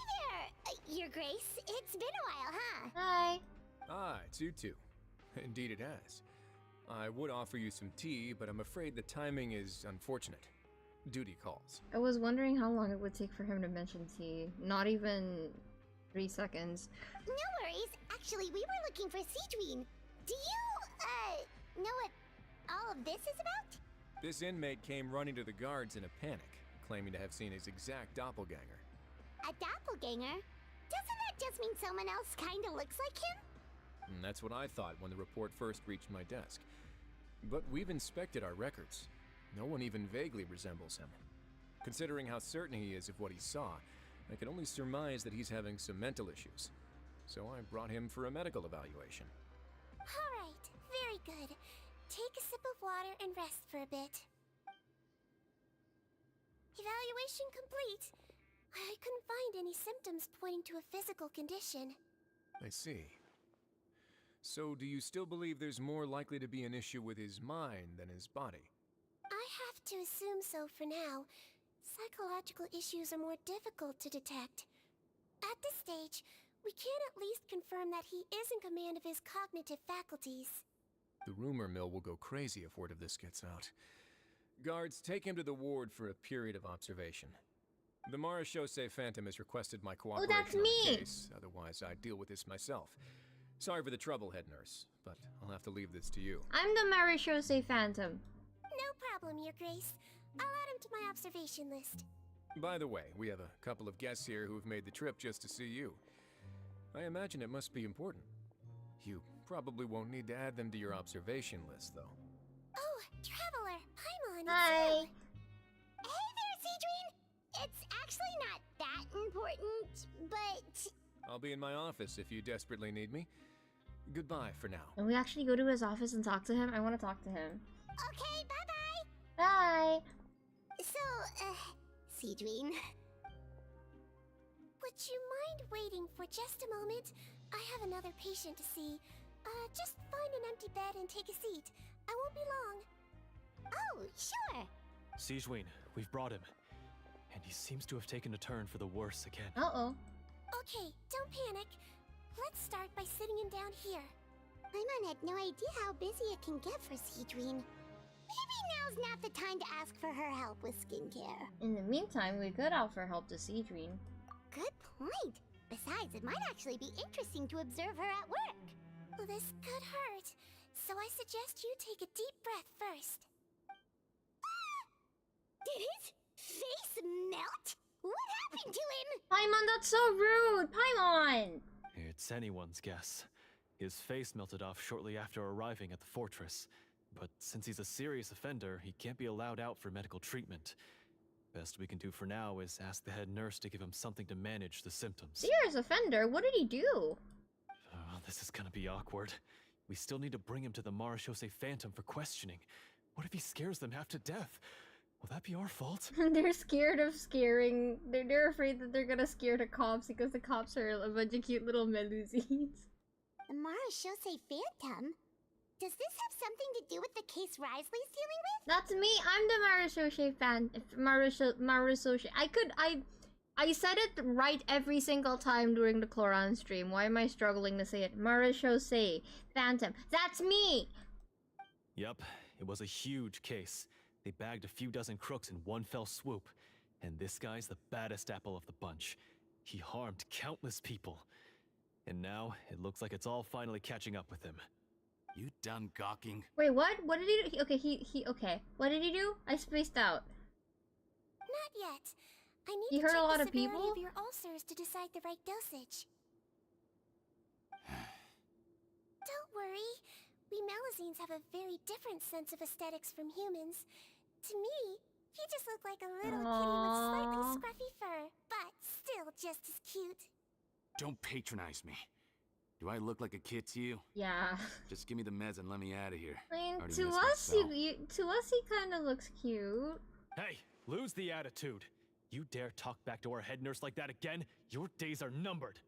there, Your Grace. It's been a while, huh? Hi. Ah, it's you two. Indeed it has. I would offer you some tea, but I'm afraid the timing is unfortunate. Duty calls. I was wondering how long it would take for him to mention tea. Not even 3 seconds. No worries. Actually, we were looking for sigewinne. Do you, know what all of this is about? This inmate came running to the guards in a panic, claiming to have seen his exact doppelganger. A doppelganger? Doesn't that just mean someone else kinda looks like him? And that's what I thought when the report first reached my desk. But we've inspected our records. No one even vaguely resembles him. Considering how certain he is of what he saw, I can only surmise that he's having some mental issues. So I brought him for a medical evaluation. Alright, very good. Take a sip of water and rest for a bit. Evaluation complete. I couldn't find any symptoms pointing to a physical condition. I see. So do you still believe there's more likely to be an issue with his mind than his body? I have to assume so for now. Psychological issues are more difficult to detect. At this stage, we can at least confirm that he is in command of his cognitive faculties. The rumor mill will go crazy if word of this gets out. Guards, take him to the ward for a period of observation. The Marechaussee Phantom has requested my cooperation that's on the me! case, otherwise I'd deal with this myself. Sorry for the trouble, head nurse, but I'll have to leave this to you. I'm the Marechaussee Phantom. No problem, Your Grace. I'll add him to my observation list. By the way, we have a couple of guests here who've made the trip just to see you. I imagine it must be important. You probably won't need to add them to your observation list, though. Oh, Traveler, Paimon, Hi. I'll be in my office if you desperately need me. Goodbye for now. And we actually go to his office and talk to him? I want to talk to him. Okay, bye-bye! Bye! So, sigewinne. Would you mind waiting for just a moment? I have another patient to see. Just find an empty bed and take a seat. I won't be long. Oh, sure! Sigewinne, we've brought him. And he seems to have taken a turn for the worse again. Uh-oh. Okay, don't panic. Let's start by sitting him down here. Paimon had no idea how busy it can get for sigewinne. Maybe now's not the time to ask for her help with skincare. In the meantime, we could offer help to sigewinne. Good point. Besides, it might actually be interesting to observe her at work. Well, this could hurt, so I suggest you take a deep breath first. Did his face melt? What happened to him? Paimon, that's so rude! Paimon! It's anyone's guess. His face melted off shortly after arriving at the fortress. But since he's a serious offender, he can't be allowed out for medical treatment. Best we can do for now is ask the head nurse to give him something to manage the symptoms. Serious offender? What did he do? This is gonna be awkward. We still need to bring him to the Marechaussee Phantom for questioning. What if he scares them half to death? Will that be our fault? They're scared of scaring... They're afraid that they're gonna scare the cops because the cops are a bunch of cute little Melusines. The Marechaussee Phantom? Does this have something to do with the case Risley's dealing with? That's me! I'm the Marechaussee... I said it right every single time during the Chloran stream. Why am I struggling to say it? Marechaussee Phantom. That's me! Yup, it was a huge case. They bagged a few dozen crooks in one fell swoop. And this guy's the baddest apple of the bunch. He harmed countless people. And now, it looks like it's all finally catching up with him. You done gawking? Wait, what? What did he do? Okay, what did he do? I spaced out. Not yet. I need He to hurt check a lot the of severity people? of your ulcers to decide the right dosage. Don't worry. We Melusines have a very different sense of aesthetics from humans. To me, he just looked like a little kitty with slightly Aww. scruffy fur, but still just as cute. Don't patronize me. Do I look like a kid to you? Yeah. Just give me the meds and let me out of here. I mean, Already to missed my us, spell. to us, he kind of looks cute. Hey, lose the attitude. You dare talk back to our head nurse like that again? Your days are numbered.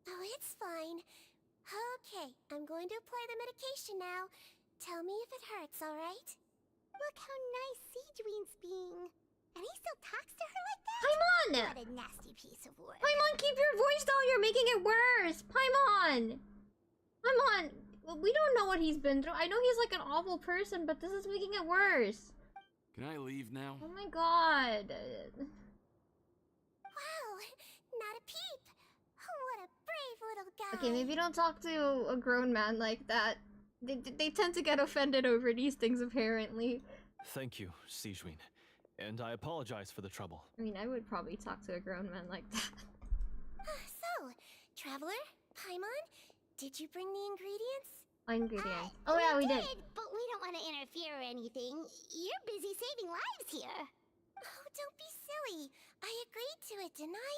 Oh, it's fine. Okay, I'm going to apply the medication now. Tell me if it hurts, alright? Look how nice sigewinne's being. And he still talks to her like that? Paimon! What a nasty piece of work. Paimon, keep your voice down! You're making it worse! Paimon! Paimon! We don't know what he's been through. I know he's like an awful person, but this is making it worse. Can I leave now? Oh my god. Wow, not a peep. What a brave little guy. Okay, maybe don't talk to a grown man like that. They tend to get offended over these things, apparently. Thank you, sigewinne. And I apologize for the trouble. I mean, I would probably talk to a grown man like that. So, Traveler, Paimon, did you bring the ingredients? Ingredients. Oh yeah, we did. But we don't want to interfere or anything. You're busy saving lives here. Oh, don't be silly. I agreed to it, didn't I?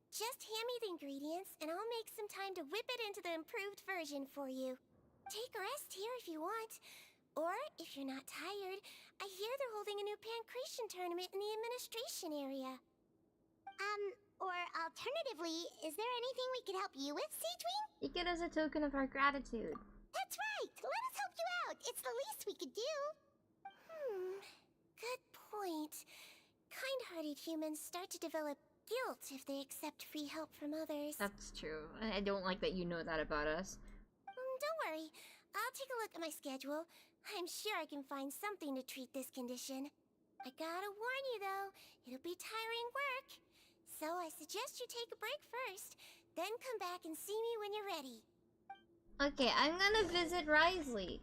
Just hand me the ingredients, and I'll make some time to whip it into the improved version for you. Take a rest here if you want. Or, if you're not tired, I hear they're holding a new pancreation tournament in the administration area. Or alternatively, is there anything we could help you with, sigewinne? Take it as a token of our gratitude. That's right! Let us help you out! It's the least we could do! Good point. Kind-hearted humans start to develop guilt if they accept free help from others. That's true. I don't like that you know that about us. Don't worry. I'll take a look at my schedule. I'm sure I can find something to treat this condition. I gotta warn you though, it'll be tiring work. So I suggest you take a break first, then come back and see me when you're ready. Okay, I'm gonna visit Risley.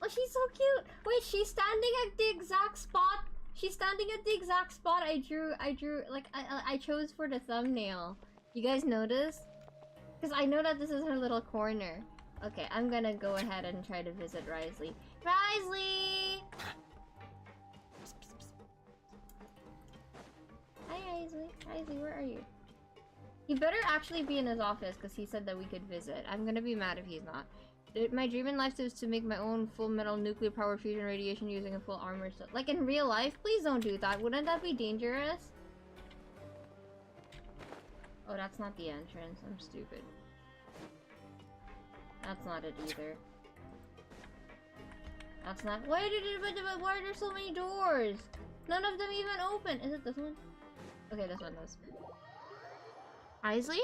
Oh, she's so cute! Wait, she's standing at the exact spot. She's standing at the exact spot I drew, like, I chose for the thumbnail. You guys notice? Because I know that this is her little corner. Okay, I'm gonna go ahead and try to visit Risley. Risley! Hi, Risley. Risley, where are you? He better actually be in his office because he said that we could visit. I'm gonna be mad if he's not. My dream in life is to make my own full metal nuclear power fusion radiation using a full armor set. Like in real life? Please don't do that. Wouldn't that be dangerous? Oh, that's not the entrance. I'm stupid. That's not it either. That's not. Why are there so many doors? None of them even open. Is it this one? Okay, this one does. Isley?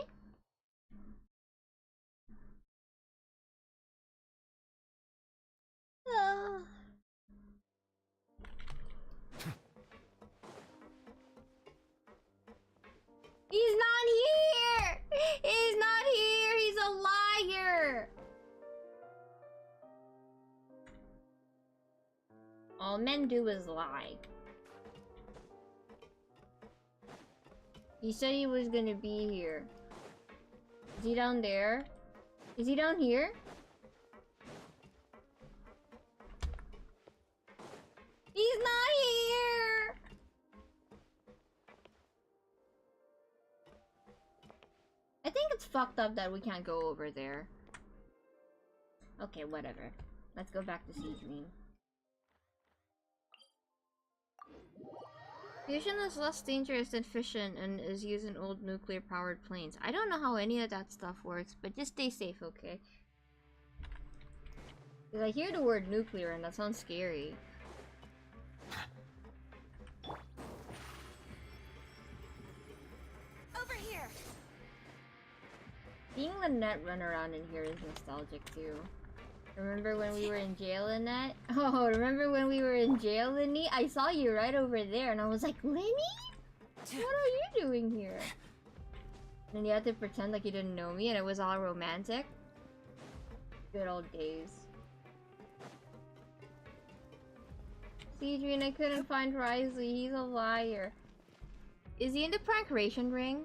He's not here! He's not here! He's a liar! All men do is lie. He said he was gonna be here. Is he down there? Is he down here? He's not here! I think it's fucked up that we can't go over there. Okay, whatever. Let's go back to sigewinne. Fusion is less dangerous than fission and is used in old nuclear powered planes. I don't know how any of that stuff works, but just stay safe, okay? Because I hear the word nuclear and that sounds scary. Over here. Seeing Lynette run around in here is nostalgic too. Remember when we were in jail, Lynette? Oh, remember when we were in jail, Linny? I saw you right over there and I was like, Linny? What are you doing here? And you had to pretend like you didn't know me and it was all romantic. Good old days. sigewinne, I couldn't find Risley. He's a liar. Is he in the prankration ring?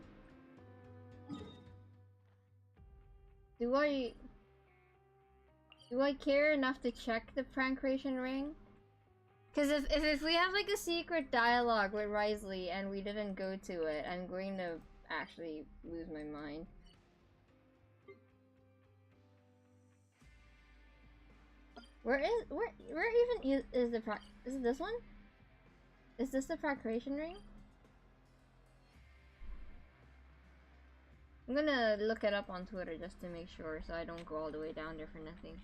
Do I care enough to check the prankration ring? Cause if we have like a secret dialogue with Risley and we didn't go to it, I'm going to actually lose my mind. Where even is the is it this one? Is this the prankration ring? I'm gonna look it up on Twitter just to make sure so I don't go all the way down there for nothing.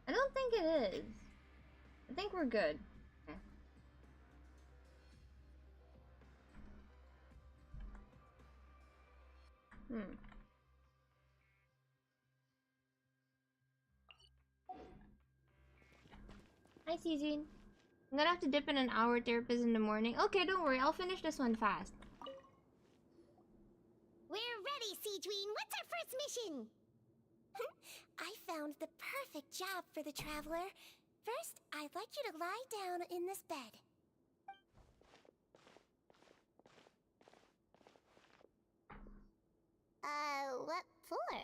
I don't think it is. I think we're good. Okay. Hi, sigewinne. I'm gonna have to dip in an hour therapist in the morning. Okay, don't worry. I'll finish this one fast. We're ready, sigewinne. What's our first mission? I found the perfect job for the traveler. First, I'd like you to lie down in this bed. What for?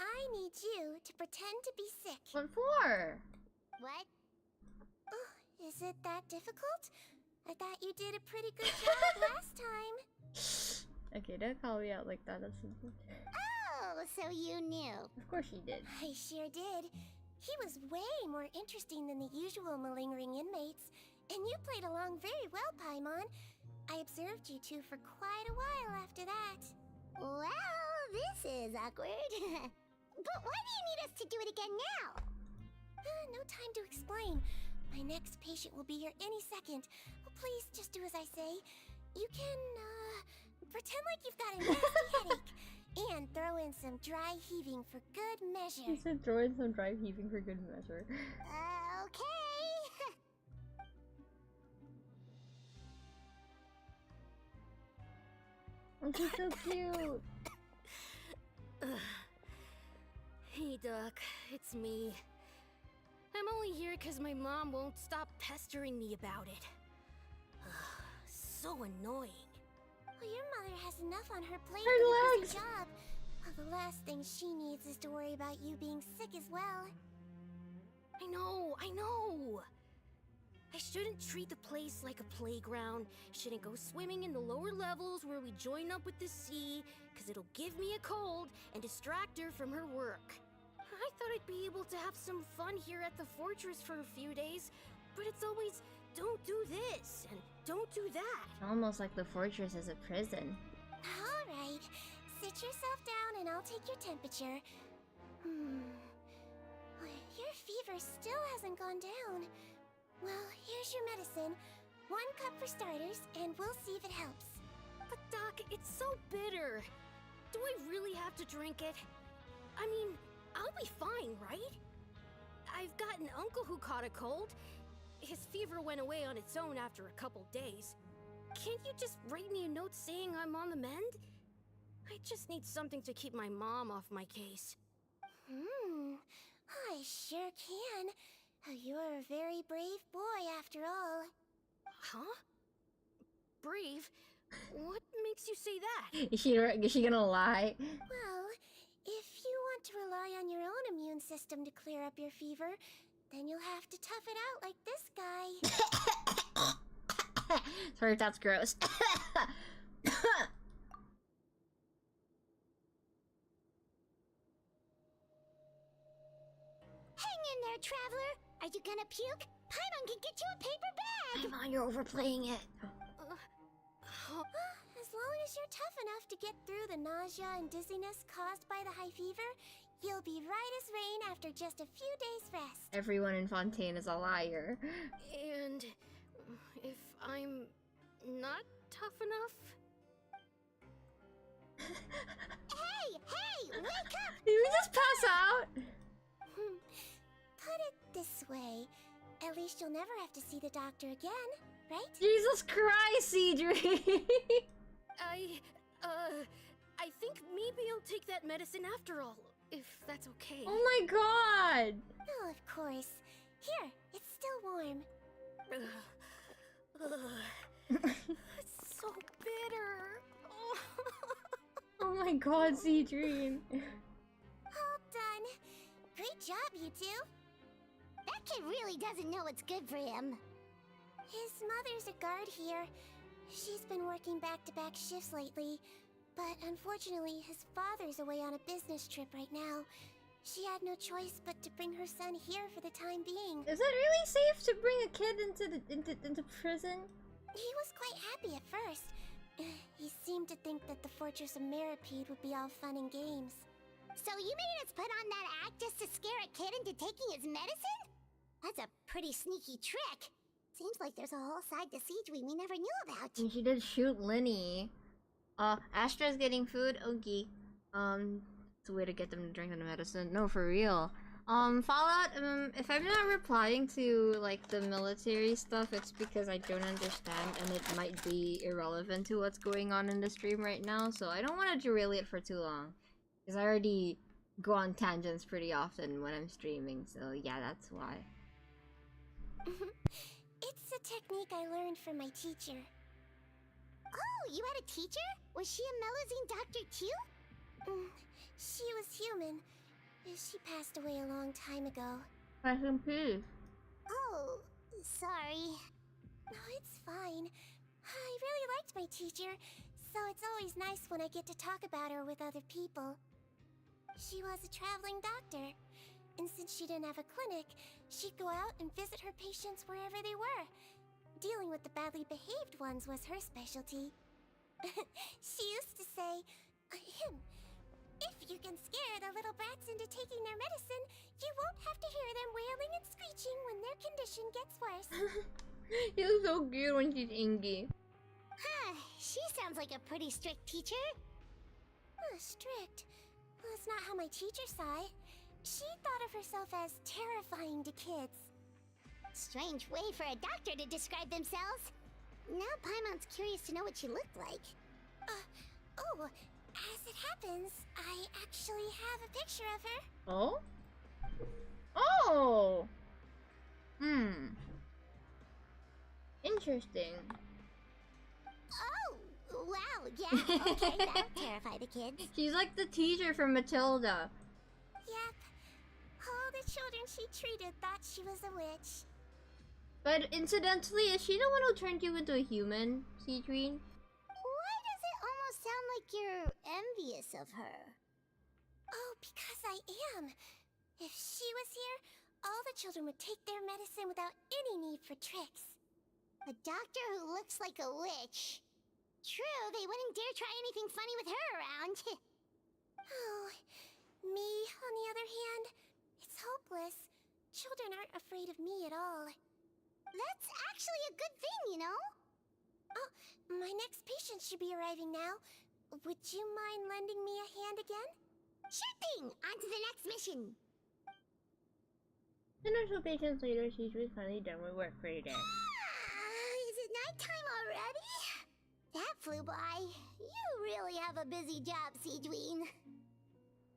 I need you to pretend to be sick. What for? What? Oh, is it that difficult? I thought you did a pretty good job last time. Okay, don't call me out like that. That's simple. Oh, so you knew. Of course she did. I sure did. He was way more interesting than the usual malingering inmates. And you played along very well, Paimon. I observed you two for quite a while after that. Well, this is awkward. But why do you need us to do it again now? No time to explain. My next patient will be here any second. Oh, please, just do as I say. You can, pretend like you've got a nasty headache. And throw in some dry heaving for good measure. He said throw in some dry heaving for good measure. Okay. Oh, she's so cute. Hey, Doc. It's me. I'm only here because my mom won't stop pestering me about it. So annoying. Well, your mother has enough on her plate Her with a legs. busy job. Well, the last thing she needs is to worry about you being sick as well. I know! I shouldn't treat the place like a playground, shouldn't go swimming in the lower levels where we join up with the sea, because it'll give me a cold and distract her from her work. I thought I'd be able to have some fun here at the fortress for a few days, but it's always, don't do this, and don't do that. Almost like the fortress is a prison. Alright, sit yourself down and I'll take your temperature. Your fever still hasn't gone down. Well, here's your medicine. 1 cup for starters, and we'll see if it helps. But Doc, it's so bitter. Do I really have to drink it? I mean, I'll be fine, right? I've got an uncle who caught a cold. His fever went away on its own after a couple days. Can't you just write me a note saying I'm on the mend? I just need something to keep my mom off my case. I sure can. You're a very brave boy, after all. Huh? Brave? What makes you say that? Is she gonna lie? Well, if you want to rely on your own immune system to clear up your fever, then you'll have to tough it out like this guy. Sorry if that's gross. Hang in there, traveler. Are you gonna puke? Paimon can get you a paper bag. Come on, you're overplaying it. As long as you're tough enough to get through the nausea and dizziness caused by the high fever, you'll be right as rain after just a few days' rest. Everyone in Fontaine is a liar. And if I'm not tough enough? Hey! Wake up! Did we just pass out? Put it this way. At least you'll never have to see the doctor again, right? Jesus Christ, Cedric! I think maybe I'll take that medicine after all, if that's okay. Oh my god! Oh, of course. Here, it's still warm. It's so bitter. Oh my god, Cedric. All done. Great job, you two. That kid really doesn't know what's good for him. His mother's a guard here. She's been working back-to-back shifts lately, but unfortunately his father's away on a business trip right now. She had no choice but to bring her son here for the time being. Is it really safe to bring a kid into prison? He was quite happy at first. He seemed to think that the Fortress of Meripede would be all fun and games. So you made us put on that act just to scare a kid into taking his medicine? That's a pretty sneaky trick. Seems like there's a whole side to sigewinne we never knew about. And she did shoot Linny. Astra's getting food? Okay. It's a way to get them to drink the medicine. No, for real. Fallout, if I'm not replying to, like, the military stuff, it's because I don't understand and it might be irrelevant to what's going on in the stream right now, so I don't want to derail it for too long. Because I already go on tangents pretty often when I'm streaming, so yeah, that's why. It's a technique I learned from my teacher. Oh, you had a teacher? Was she a Melusine doctor too? She was human. She passed away a long time ago. Rest in peace. Oh, sorry. No, it's fine. I really liked my teacher, so it's always nice when I get to talk about her with other people. She was a traveling doctor, and since she didn't have a clinic, she'd go out and visit her patients wherever they were. Dealing with the badly behaved ones was her specialty. She used to say, if you can scare the little brats into taking their medicine, you won't have to hear them wailing and screeching when their condition gets worse. You're so cute when she's Ingy. She sounds like a pretty strict teacher. Strict? Well, that's not how my teacher saw it. She thought of herself as terrifying to kids. Strange way for a doctor to describe themselves. Now Paimon's curious to know what she looked like. As it happens, I actually have a picture of her. Oh? Oh! Interesting. Oh! Wow, yeah, okay, that'll terrify the kids. She's like the teacher from Matilda. Yep. All the children she treated thought she was a witch. But incidentally, is she the one who turned you into a human, sigewinne? Why does it almost sound like you're envious of her? Oh, because I am. If she was here, all the children would take their medicine without any need for tricks. A doctor who looks like a witch. True, they wouldn't dare try anything funny with her around. Oh, me, on the other hand, it's hopeless. Children aren't afraid of me at all. That's actually a good thing, you know? Oh, my next patient should be arriving now. Would you mind lending me a hand again? Sure thing! On to the next mission! And or 2 patients later, sigewinne's finally done with work for today. Is it nighttime already? That flew by. You really have a busy job, sigewinne.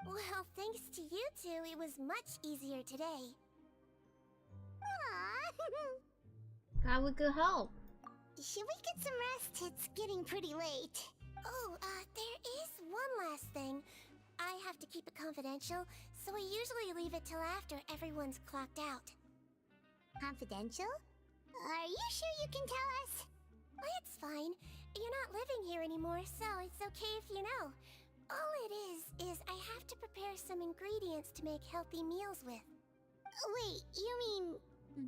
Well, thanks to you two, it was much easier today. Aww. Glad we could help. Should we get some rest? It's getting pretty late. Oh, there is one last thing. I have to keep it confidential, so I usually leave it till after everyone's clocked out. Confidential? Are you sure you can tell us? Well, it's fine. You're not living here anymore, so it's okay if you know. All it is I have to prepare some ingredients to make healthy meals with. Wait, you mean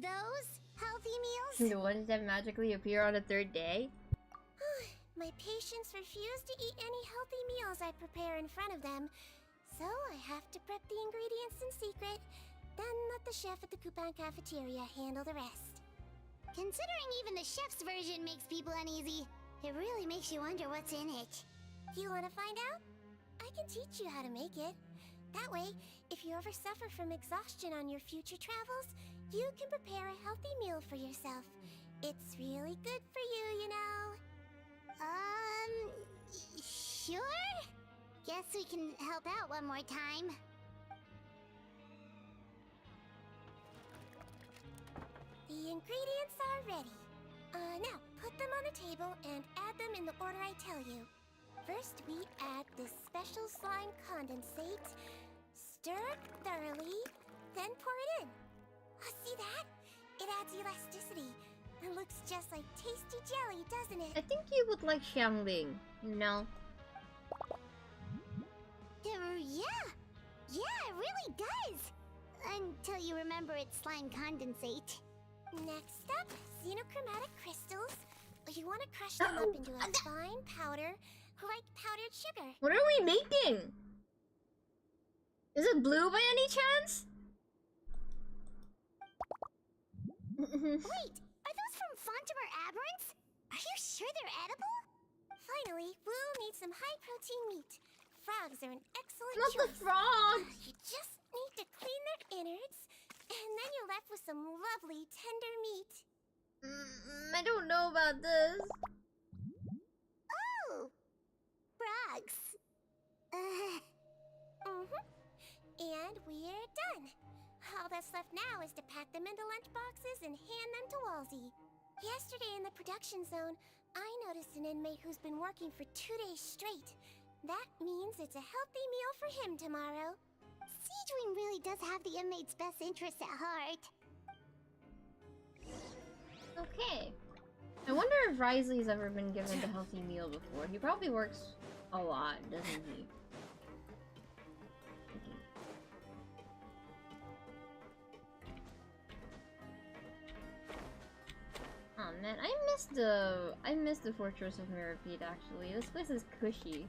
those healthy meals? The ones that magically appear on the 3rd day? My patients refuse to eat any healthy meals I prepare in front of them, so I have to prep the ingredients in secret, then let the chef at the coupon cafeteria handle the rest. Considering even the chef's version makes people uneasy, it really makes you wonder what's in it. You want to find out? I can teach you how to make it. That way, if you ever suffer from exhaustion on your future travels, you can prepare a healthy meal for yourself. It's really good for you, you know. Sure? Guess we can help out one more time. The ingredients are ready. Now, put them on the table and add them in the order I tell you. First, we add this special slime condensate, stir it thoroughly, then pour it in. See that? It adds elasticity. It looks just like tasty jelly, doesn't it? I think you would like Xiangling, you know? Yeah, it really does! Until you remember it's slime condensate. Next up, xenochromatic crystals. You want to crush them up into a fine powder, like powdered sugar. What are we making? Is it blue by any chance? Wait, are those from Fontimer aberrants? Are you sure they're edible? Finally, we'll need some high-protein meat. Frogs are an excellent choice. Not the frogs! You just need to clean their innards, and then you're left with some lovely, tender meat. I don't know about this. Oh! Frogs. And we're done. All that's left now is to pack them into lunch boxes and hand them to Walsey. Yesterday in the production zone, I noticed an inmate who's been working for 2 days straight. That means it's a healthy meal for him tomorrow. sigewinne really does have the inmate's best interests at heart. Okay. I wonder if Risley's ever been given a healthy meal before. He probably works a lot, doesn't he? Oh man, I miss the Fortress of Mirapede actually. This place is cushy.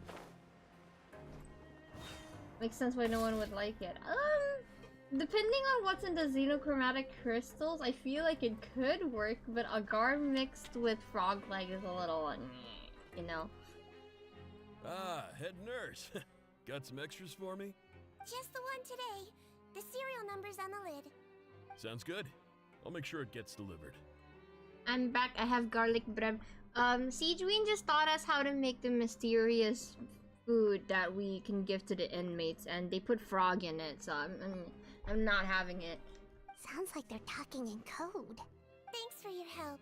Makes sense why no one would like it. Depending on what's in the xenochromatic crystals, I feel like it could work, but agar mixed with frog leg is a little, you know. Ah, head nurse. Got some extras for me? Just the one today. The serial number's on the lid. Sounds good. I'll make sure it gets delivered. I'm back. I have garlic bread. sigewinne just taught us how to make the mysterious food that we can give to the inmates, and they put frog in it, so I'm not having it. Sounds like they're talking in code. Thanks for your help.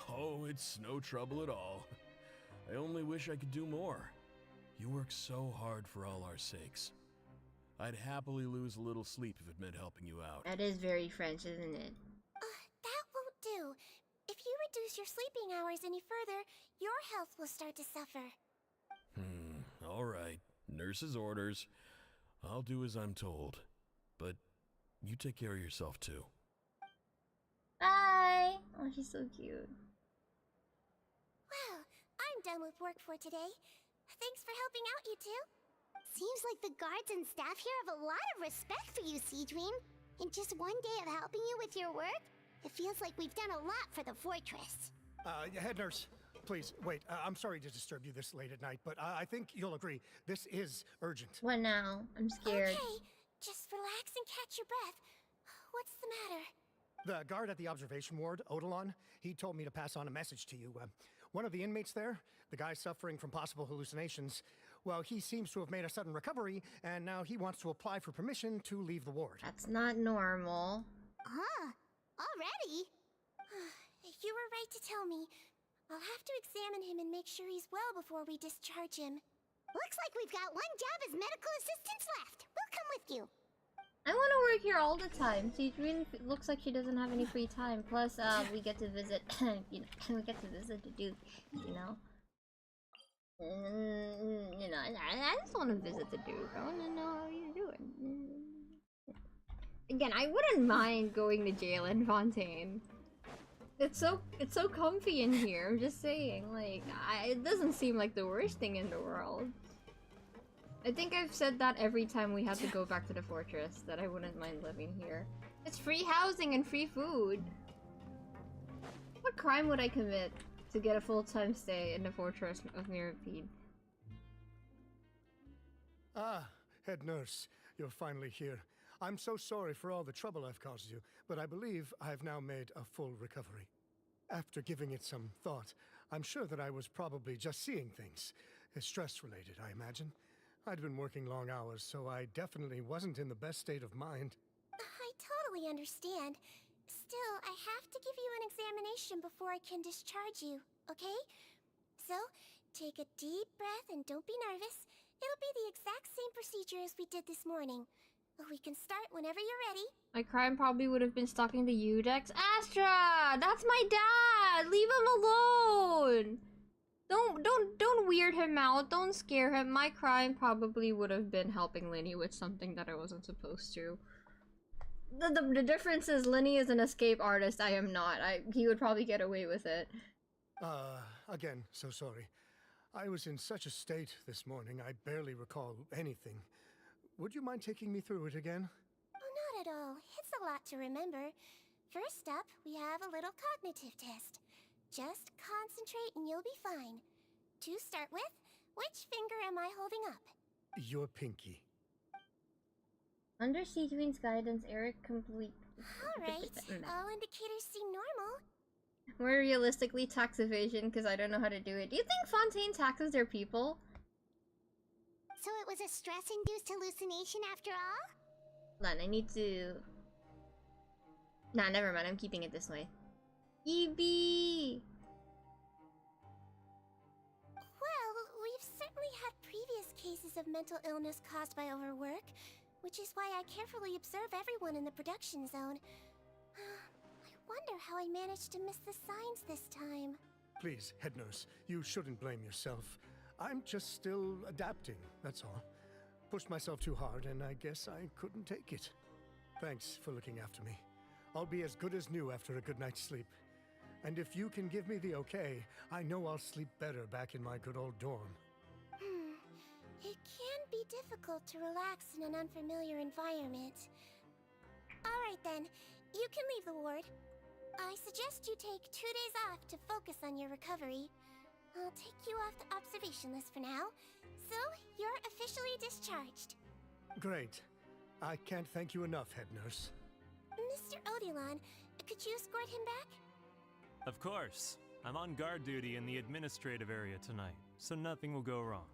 Oh, it's no trouble at all. I only wish I could do more. You work so hard for all our sakes. I'd happily lose a little sleep if it meant helping you out. That is very French, isn't it? That won't do. If you reduce your sleeping hours any further, your health will start to suffer. All right. Nurse's orders. I'll do as I'm told. But you take care of yourself too. Bye! Oh, she's so cute. Well, I'm done with work for today. Thanks for helping out, you two. Seems like the guards and staff here have a lot of respect for you, sigewinne. In just one day of helping you with your work, it feels like we've done a lot for the fortress. Head nurse, please, wait. I'm sorry to disturb you this late at night, but I think you'll agree, this is urgent. What now? I'm scared. Okay, just relax and catch your breath. What's the matter? The guard at the observation ward, Odilon, he told me to pass on a message to you. One of the inmates there, the guy suffering from possible hallucinations, well, he seems to have made a sudden recovery, and now he wants to apply for permission to leave the ward. That's not normal. Huh? Already? You were right to tell me. I'll have to examine him and make sure he's well before we discharge him. Looks like we've got one job as medical assistants left. We'll come with you. I want to work here all the time. sigewinne looks like she doesn't have any free time. Plus, we get to visit, we get to visit the Duke, you know? I just want to visit the Duke. I want to know how he's doing. Again, I wouldn't mind going to jail in Fontaine. It's so comfy in here. I'm just saying, like, it doesn't seem like the worst thing in the world. I think I've said that every time we had to go back to the fortress, that I wouldn't mind living here. It's free housing and free food. What crime would I commit to get a full-time stay in the fortress of Mirapede? Ah, head nurse, you're finally here. I'm so sorry for all the trouble I've caused you, but I believe I've now made a full recovery. After giving it some thought, I'm sure that I was probably just seeing things. Stress-related, I imagine. I'd been working long hours, so I definitely wasn't in the best state of mind. I totally understand. Still, I have to give you an examination before I can discharge you, okay? So, take a deep breath and don't be nervous. It'll be the exact same procedure as we did this morning. We can start whenever you're ready. My crime probably would have been stalking the Udex. Astra! That's my dad! Leave him alone! Don't weird him out. Don't scare him. My crime probably would have been helping Linny with something that I wasn't supposed to. The difference is Linny is an escape artist. I am not. He would probably get away with it. Again, so sorry. I was in such a state this morning, I barely recall anything. Would you mind taking me through it again? Oh, not at all. It's a lot to remember. First up, we have a little cognitive test. Just concentrate and you'll be fine. To start with, which finger am I holding up? Your pinky. Under sigewinne's guidance, Eric complete. Alright, all indicators seem normal. More realistically, tax evasion, because I don't know how to do it. Do you think Fontaine taxes their people? So it was a stress-induced hallucination after all? Hold on, I need to... Nah, never mind, I'm keeping it this way. EB! Well, we've certainly had previous cases of mental illness caused by overwork, which is why I carefully observe everyone in the production zone. I wonder how I managed to miss the signs this time. Please, head nurse, you shouldn't blame yourself. I'm just still adapting, that's all. Pushed myself too hard, and I guess I couldn't take it. Thanks for looking after me. I'll be as good as new after a good night's sleep. And if you can give me the okay, I know I'll sleep better back in my good old dorm. It can be difficult to relax in an unfamiliar environment. Alright then, you can leave the ward. I suggest you take 2 days off to focus on your recovery. I'll take you off the observation list for now, so you're officially discharged. Great. I can't thank you enough, head nurse. Mr. Odilon, could you escort him back? Of course. I'm on guard duty in the administrative area tonight, so nothing will go wrong.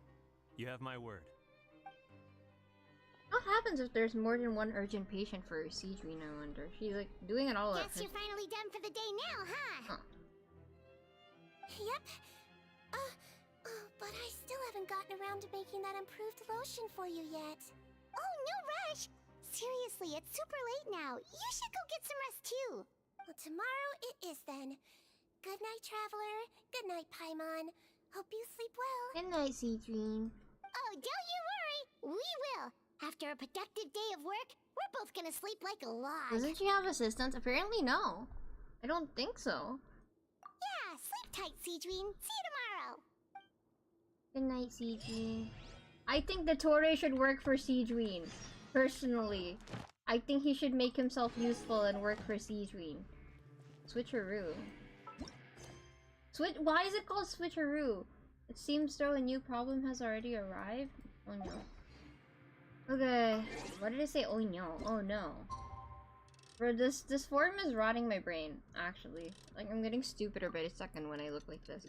You have my word. What happens if there's more than one urgent patient for sigewinne, I wonder? She's like doing it all at Guess you're finally done for the day now, huh? Yep. But I still haven't gotten around to making that improved lotion for you yet. Oh, no rush! Seriously, it's super late now. You should go get some rest too. Well, tomorrow it is then. Good night, Traveler. Good night, Paimon. Hope you sleep well. Good night, sigewinne. Oh, don't you worry. We will. After a productive day of work, we're both gonna sleep like a log. Doesn't she have assistants? Apparently no. I don't think so. Yeah, sleep tight, sigewinne. See you tomorrow. Good night, sigewinne. I think the Torre should work for sigewinne. Personally. I think he should make himself useful and work for sigewinne. Switcheroo. Why is it called switcheroo? It seems though a new problem has already arrived. Oh no. Okay. What did I say? Oh no. Oh no. Bro, this form is rotting my brain, actually. Like, I'm getting stupider by the second when I look like this.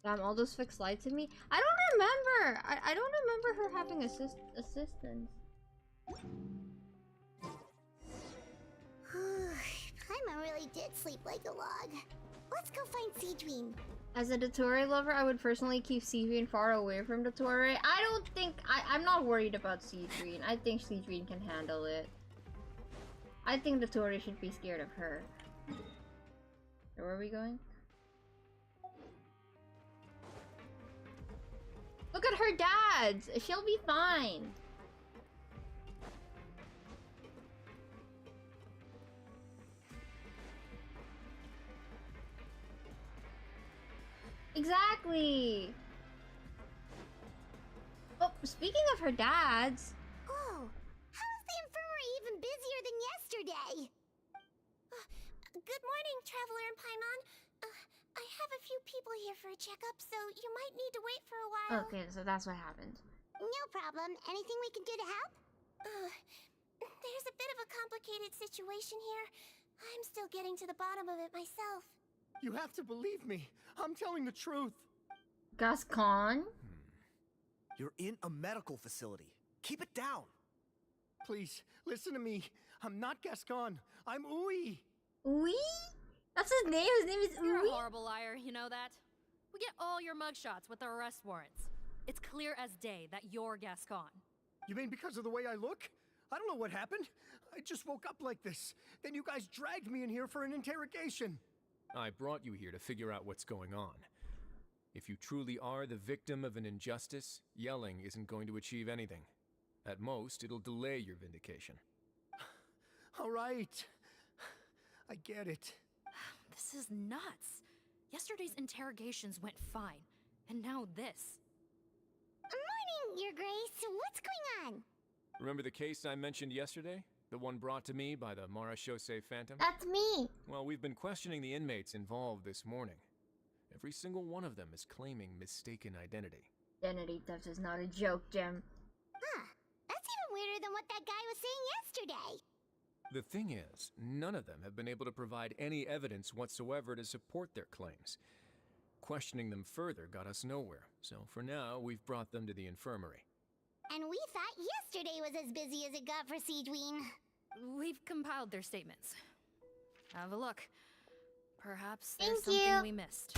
Damn, all those fixed lied to me. I don't remember! I don't remember her having assistance. Paimon really did sleep like a log. Let's go find sigewinne. As a Dottore lover, I would personally keep sigewinne far away from Dottore. I don't think... I'm not worried about sigewinne. I think sigewinne can handle it. I think Dottore should be scared of her. So where are we going? Look at her dad's! She'll be fine. Exactly! Oh, speaking of her dad's... Oh, how is the infirmary even busier than yesterday? Good morning, Traveler and Paimon. I have a few people here for a checkup, so you might need to wait for a while. Okay, so that's what happened. No problem. Anything we can do to help? There's a bit of a complicated situation here. I'm still getting to the bottom of it myself. You have to believe me. I'm telling the truth. Gascon? You're in a medical facility. Keep it down. Please, listen to me. I'm not Gascon. I'm Uwe. Uwe? That's his name? His name is Uwe? You're a horrible liar, you know that? We get all your mugshots with the arrest warrants. It's clear as day that you're Gascon. You mean because of the way I look? I don't know what happened. I just woke up like this. Then you guys dragged me in here for an interrogation. I brought you here to figure out what's going on. If you truly are the victim of an injustice, yelling isn't going to achieve anything. At most, it'll delay your vindication. All right. I get it. This is nuts. Yesterday's interrogations went fine, and now this. Morning, Your Grace. What's going on? Remember the case I mentioned yesterday? The one brought to me by the Marechaussee Phantom? That's me! Well, we've been questioning the inmates involved this morning. Every single one of them is claiming mistaken identity. Identity theft is not a joke, Jim. Huh. That's even weirder than what that guy was saying yesterday. The thing is, none of them have been able to provide any evidence whatsoever to support their claims. Questioning them further got us nowhere, so for now, we've brought them to the infirmary. And we thought yesterday was as busy as it got for sigewinne. We've compiled their statements. Have a look. Perhaps Thank there's something you. we missed.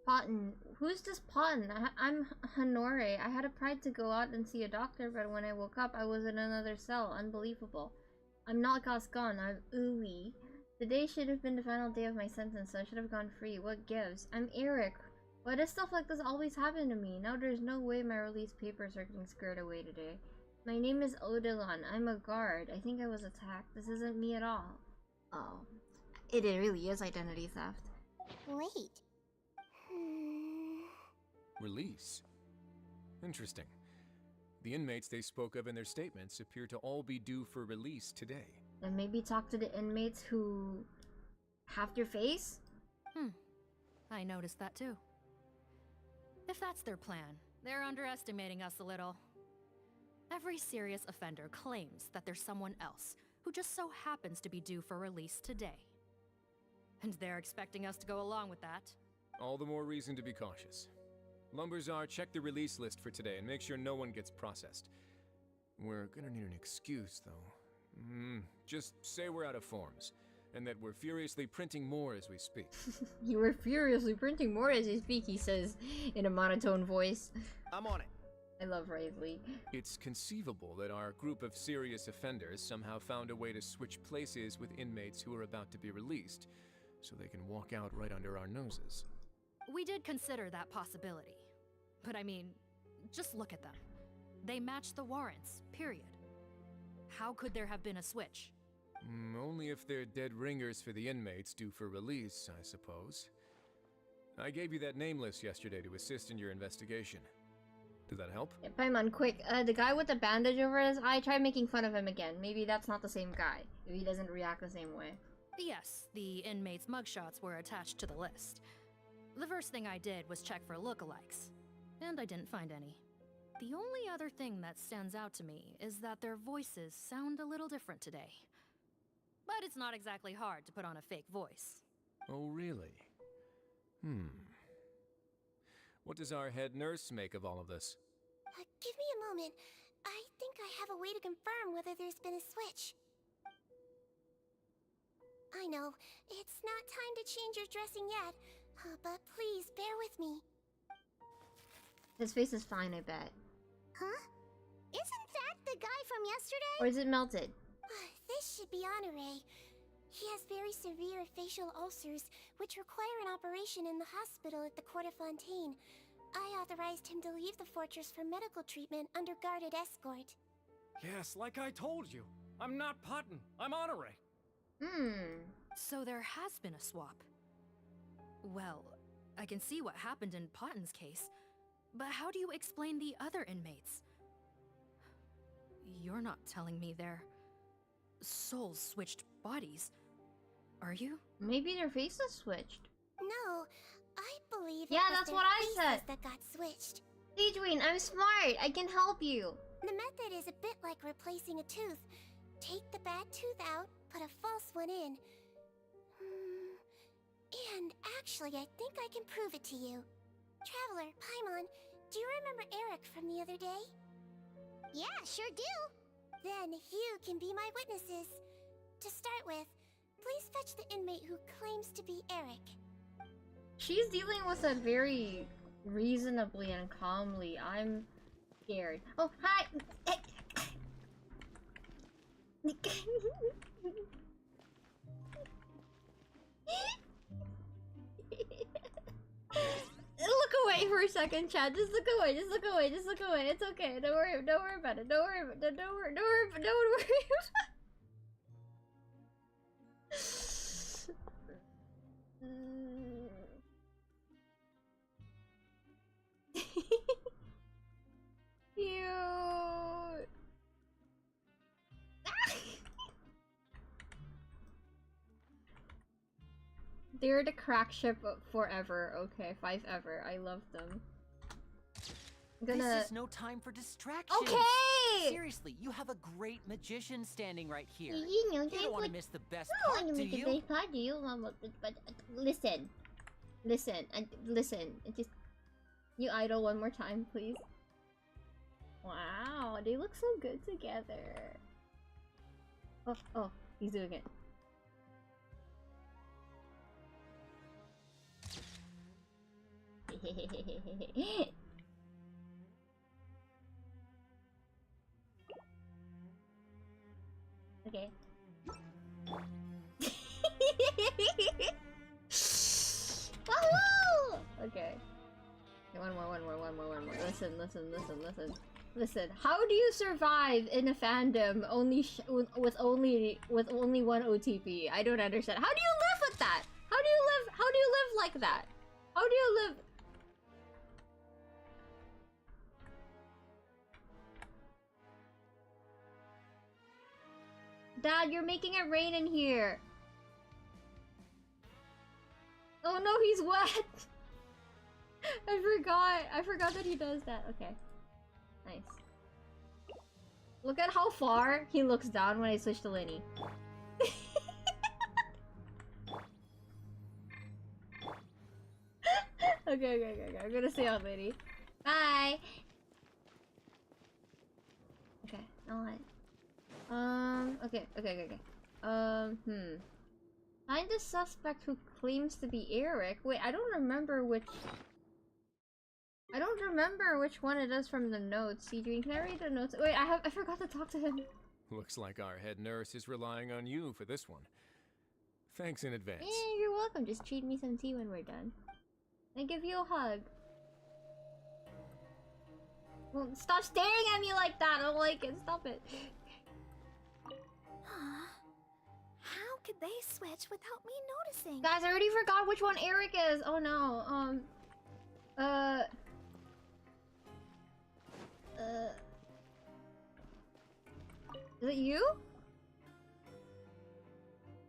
Potten. Who's this Potten? I'm Honore. I had a pride to go out and see a doctor, but when I woke up, I was in another cell. Unbelievable. I'm not Gascon. I'm Uwe. Today should have been the final day of my sentence, so I should have gone free. What gives? I'm Eric. Why does stuff like this always happen to me? Now there's no way my release papers are getting squared away today. My name is Odilon. I'm a guard. I think I was attacked. This isn't me at all. Oh. It really is identity theft. Wait. Release? Interesting. The inmates they spoke of in their statements appear to all be due for release today. And maybe talk to the inmates who have their face? I noticed that too. If that's their plan, they're underestimating us a little. Every serious offender claims that there's someone else who just so happens to be due for release today. And they're expecting us to go along with that. All the more reason to be cautious. Lumberzar, check the release list for today and make sure no one gets processed. We're gonna need an excuse, though. Just say we're out of forms, and that we're furiously printing more as we speak. You were furiously printing more as you speak, he says in a monotone voice. I'm on it. I love Rayleigh. It's conceivable that our group of serious offenders somehow found a way to switch places with inmates who are about to be released, so they can walk out right under our noses. We did consider that possibility. But I mean, just look at them. They match the warrants, period. How could there have been a switch? Only if they're dead ringers for the inmates due for release, I suppose. I gave you that name list yesterday to assist in your investigation. Did that help? Yeah, Paimon, quick. The guy with the bandage over his eye, try making fun of him again. Maybe that's not the same guy, if he doesn't react the same way. Yes, the inmates' mugshots were attached to the list. The first thing I did was check for lookalikes, and I didn't find any. The only other thing that stands out to me is that their voices sound a little different today. But it's not exactly hard to put on a fake voice. Oh, really? What does our head nurse make of all of this? Give me a moment. I think I have a way to confirm whether there's been a switch. I know, it's not time to change your dressing yet, but please bear with me. His face is fine, I bet. Huh? Isn't that the guy from yesterday? Or is it melted? This should be Honore. He has very severe facial ulcers, which require an operation in the hospital at the Court of Fontaine. I authorized him to leave the fortress for medical treatment under guarded escort. Yes, like I told you. I'm not Putton. I'm Honore. So there has been a swap. Well, I can see what happened in Potton's case, but how do you explain the other inmates? You're not telling me their souls switched bodies, are you? Maybe their faces switched. No, I believe yeah, it was that's their what I faces said. That got switched. Sigewinne, I'm smart. I can help you. The method is a bit like replacing a tooth. Take the bad tooth out, put a false one in. And actually, I think I can prove it to you. Traveler, Paimon, do you remember Eric from the other day? Yeah, sure do. Then you can be my witnesses. To start with, please fetch the inmate who claims to be Eric. She's dealing with it very reasonably and calmly. I'm scared. Oh, hi! Look away for a second, Chad. Just look away. Just look away. Just look away. It's okay. Don't worry. Don't worry about it. Don't worry. Don't worry. Don't worry. Don't worry. Cute. They're the crack ship forever. Okay, 5 ever. I love them. This is no time for distractions. Okay! Seriously, you have a great magician standing right here. You know, You don't want to miss the best I part, want do to make you? the best part, do you? But listen. Listen. Listen. Just... You idle one more time, please. Wow, they look so good together. Oh, he's doing it. Okay. Wahoo! Okay. One more. Listen. How do you survive in a fandom with only one OTP? I don't understand. How do you live with that? How do you live like that? How do you live? Dad, you're making it rain in here. Oh no, he's wet. I forgot that he does that. Okay. Nice. Look at how far he looks down when I switch to Lenny. Okay. I'm gonna stay on Lenny. Bye! Okay, now what? Okay. Find the suspect who claims to be Eric. Wait, I don't remember which I don't remember which one it is from the notes. Sigewinne, can I read the notes? Wait, I forgot to talk to him. Looks like our head nurse is relying on you for this one. Thanks in advance. Yeah, you're welcome. Just treat me some tea when we're done. I give you a hug. Well, stop staring at me like that. I don't like it. Stop it. How could they switch without me noticing? Guys, I already forgot which one Eric is. Oh no. Is it you?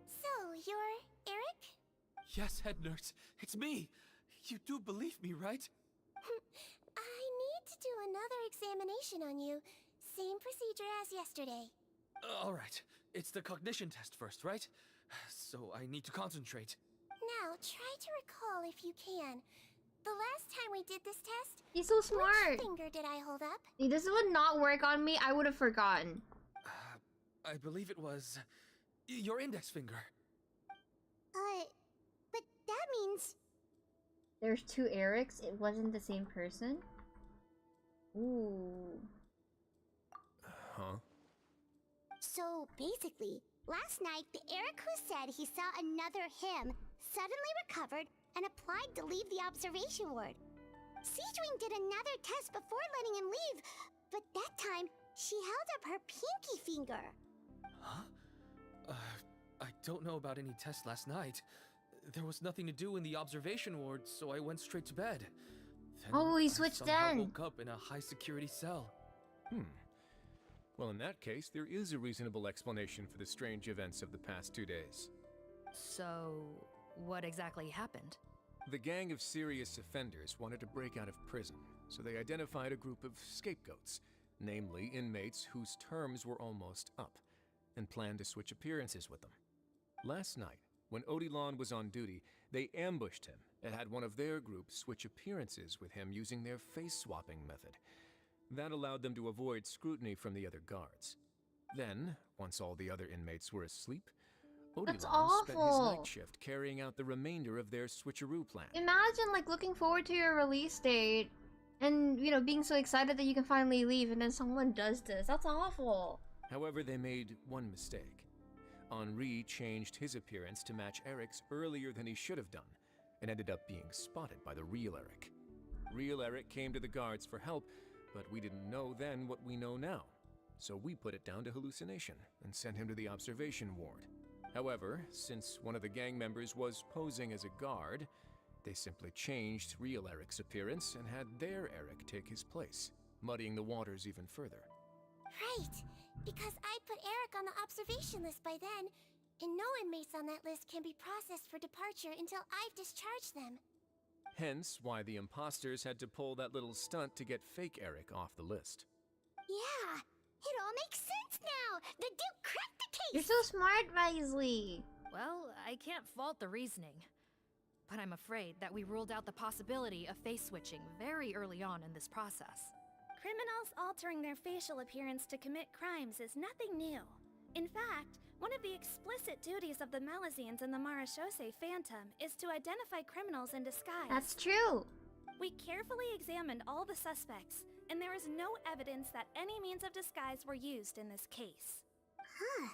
So, you're Eric? Yes, head nurse. It's me. You do believe me, right? I need to do another examination on you. Same procedure as yesterday. All right. It's the cognition test first, right? So I need to concentrate. Now, try to recall if you can. The last time we did this test... He's so smart! Which finger did I hold up? If this would not work on me, I would have forgotten. I believe it was your index finger. But that means... There's two Erics? It wasn't the same person? Ooh. Huh? So, basically, last night, the Eric who said he saw another him suddenly recovered and applied to leave the observation ward. Sigewinne did another test before letting him leave, but that time, she held up her pinky finger. Huh? I don't know about any tests last night. There was nothing to do in the observation ward, so I went straight to bed. Then Oh, he switched I then. woke up in a high-security cell. Well, in that case, there is a reasonable explanation for the strange events of the past 2 days. So, what exactly happened? The gang of serious offenders wanted to break out of prison, so they identified a group of scapegoats, namely inmates whose terms were almost up, and planned to switch appearances with them. Last night, when Odilon was on duty, they ambushed him and had one of their group switch appearances with him using their face-swapping method. That allowed them to avoid scrutiny from the other guards. Then, once all the other inmates were asleep, That's Odilon spent his awful. night shift carrying out the remainder of their switcheroo plan. Imagine, like, looking forward to your release date and, you know, being so excited that you can finally leave and then someone does this. That's awful. However, they made one mistake. Henri changed his appearance to match Eric's earlier than he should have done, and ended up being spotted by the real Eric. Real Eric came to the guards for help, but we didn't know then what we know now. So we put it down to hallucination and sent him to the observation ward. However, since one of the gang members was posing as a guard, they simply changed real Eric's appearance and had their Eric take his place, muddying the waters even further. Right, because I put Eric on the observation list by then, and no inmates on that list can be processed for departure until I've discharged them. Hence why the imposters had to pull that little stunt to get fake Eric off the list. Yeah, it all makes sense now! The Duke cracked the case! You're so smart, Wisely. Well, I can't fault the reasoning. But I'm afraid that we ruled out the possibility of face switching very early on in this process. Criminals altering their facial appearance to commit crimes is nothing new. In fact, one of the explicit duties of the Malazines and the Marechaussee Phantom is to identify criminals in disguise. That's true. We carefully examined all the suspects, and there is no evidence that any means of disguise were used in this case. Huh.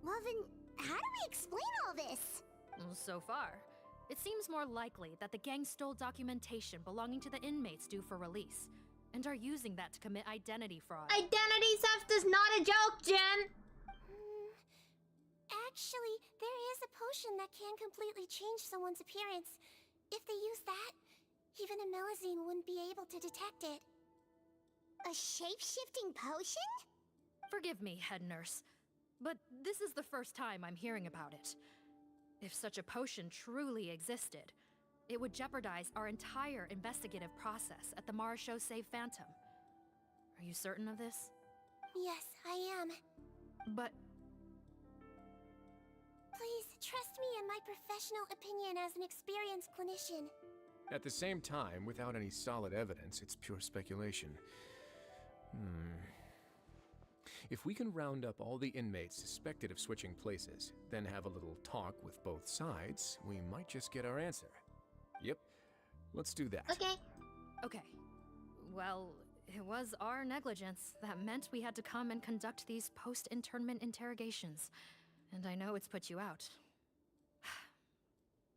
Well then, how do we explain all this? So far, it seems more likely that the gang stole documentation belonging to the inmates due for release, and are using that to commit identity fraud. Identity theft is not a joke, Jen! Actually, there is a potion that can completely change someone's appearance. If they use that, even a Malazine wouldn't be able to detect it. A shape-shifting potion? Forgive me, head nurse, but this is the first time I'm hearing about it. If such a potion truly existed, it would jeopardize our entire investigative process at the Marechaussee Phantom. Are you certain of this? Yes, I am. But please, trust me in my professional opinion as an experienced clinician. At the same time, without any solid evidence, it's pure speculation. If we can round up all the inmates suspected of switching places, then have a little talk with both sides, we might just get our answer. Yep, let's do that. Okay. Okay. Well, it was our negligence that meant we had to come and conduct these post-internment interrogations. And I know it's put you out.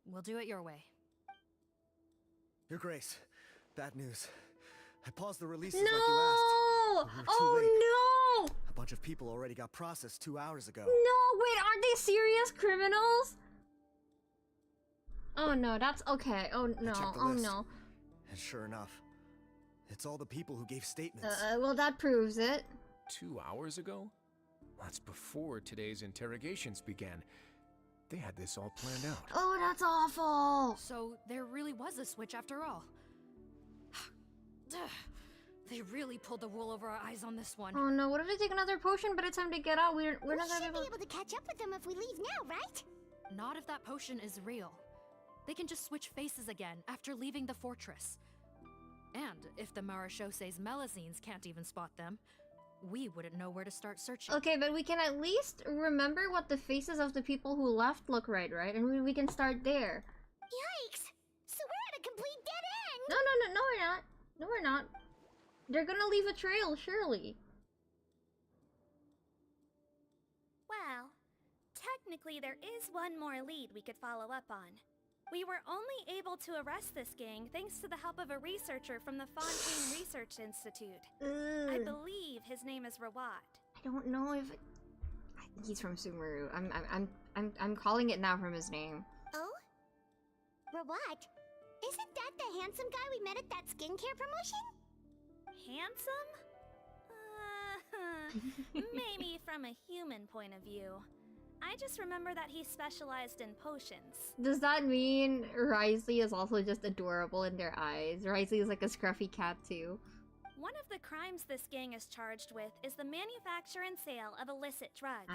We'll do it your way. Your Grace, bad news. I paused the releases like you asked. But we were too late. No! A bunch of people already got processed 2 hours ago. No, wait, aren't they serious criminals? Oh no, that's okay. Oh no, I checked the oh list, no. And sure enough, it's all the people who gave statements. Well, that proves it. 2 hours ago? That's before today's interrogations began. They had this all planned out. Oh, that's awful. So there really was a switch after all. They really pulled the wool over our eyes on this one. Oh no, what if they take another potion by the time they get out? We're not gonna be able to catch up with them if we leave now, right? Not if that potion is real. They can just switch faces again after leaving the fortress. And if the Marishose's Melazines can't even spot them, we wouldn't know where to start searching. Okay, but we can at least remember what the faces of the people who left look right? And we can start there. Yikes! So we're at a complete dead end! No, we're not. No, we're not. They're gonna leave a trail, surely. Well, technically there is one more lead we could follow up on. We were only able to arrest this gang thanks to the help of a researcher from the Fontaine Research Institute. I believe his name is Rawat. I don't know if he's from Sumeru. I'm calling it now from his name. Oh? Rawat? Isn't that the handsome guy we met at that skincare promotion? Handsome? Maybe from a human point of view. I just remember that he specialized in potions. Does that mean Risley is also just adorable in their eyes? Risley is like a scruffy cat too. One of the crimes this gang is charged with is the manufacture and sale of illicit drugs.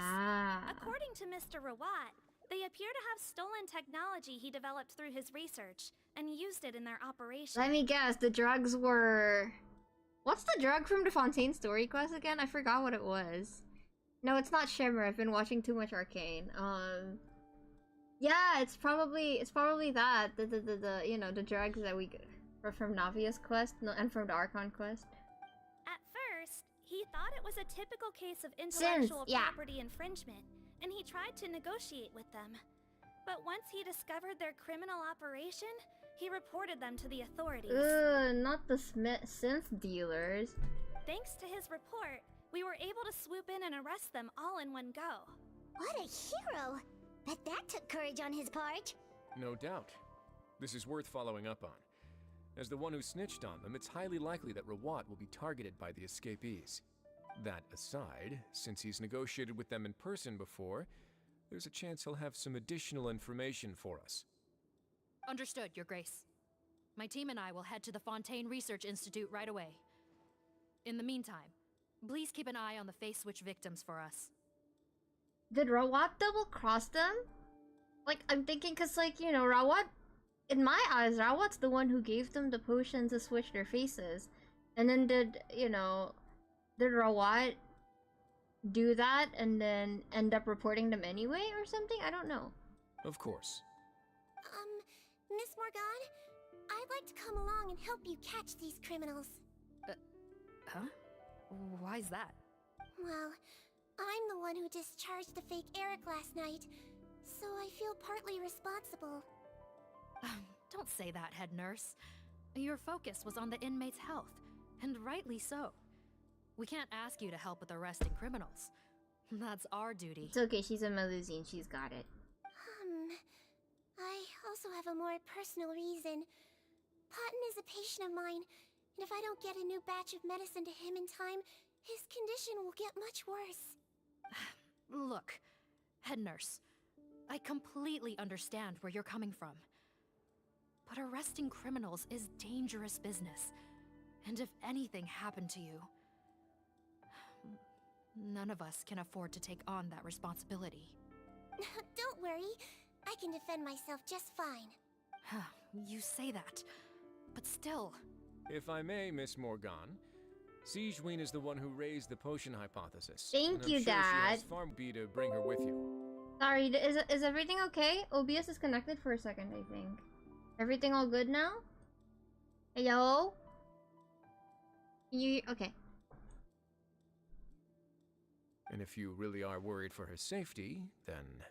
According to Mr. Rawat, they appear to have stolen technology he developed through his research and used it in their operation. Let me guess, the drugs were... What's the drug from the Fontaine story quest again? I forgot what it was. No, it's not Shimmer. I've been watching too much Arcane. Yeah, it's probably that. The you know, the drugs that we were from Navia's quest and from the Archon quest. At first, he thought it was a typical case of intellectual property infringement, and he tried to negotiate with them. But once he discovered their criminal operation, he reported them to the authorities. Ugh, not the synth dealers. Thanks to his report, we were able to swoop in and arrest them all in one go. What a hero! Bet that took courage on his part. No doubt. This is worth following up on. As the one who snitched on them, it's highly likely that Rawat will be targeted by the escapees. That aside, since he's negotiated with them in person before, there's a chance he'll have some additional information for us. Understood, Your Grace. My team and I will head to the Fontaine Research Institute right away. In the meantime, please keep an eye on the face switch victims for us. Did Rawat double-cross them? Like, I'm thinking, cause like, you know, Rawat... In my eyes, Rawat's the one who gave them the potion to switch their faces. And then did Rawat do that and then end up reporting them anyway or something? I don't know. Of course. Miss Morgan, I'd like to come along and help you catch these criminals. Huh? Why's that? Well, I'm the one who discharged the fake Eric last night, so I feel partly responsible. Don't say that, head nurse. Your focus was on the inmate's health, and rightly so. We can't ask you to help with arresting criminals. That's our duty. It's okay, she's a Melusine, she's got it. I also have a more personal reason. Potton is a patient of mine, and if I don't get a new batch of medicine to him in time, his condition will get much worse. Look, head nurse, I completely understand where you're coming from. But arresting criminals is dangerous business, and if anything happened to you, none of us can afford to take on that responsibility. Don't worry, I can defend myself just fine. You say that, but still... If I may, Miss Morgan, Sigewinne is the one who raised the potion hypothesis. Thank you, sure Dad. She has far be to bring her with you. Sorry, is everything okay? OBS is connected for a second, I think. Everything all good now? Hello? Okay. And if you really are worried for her safety, then...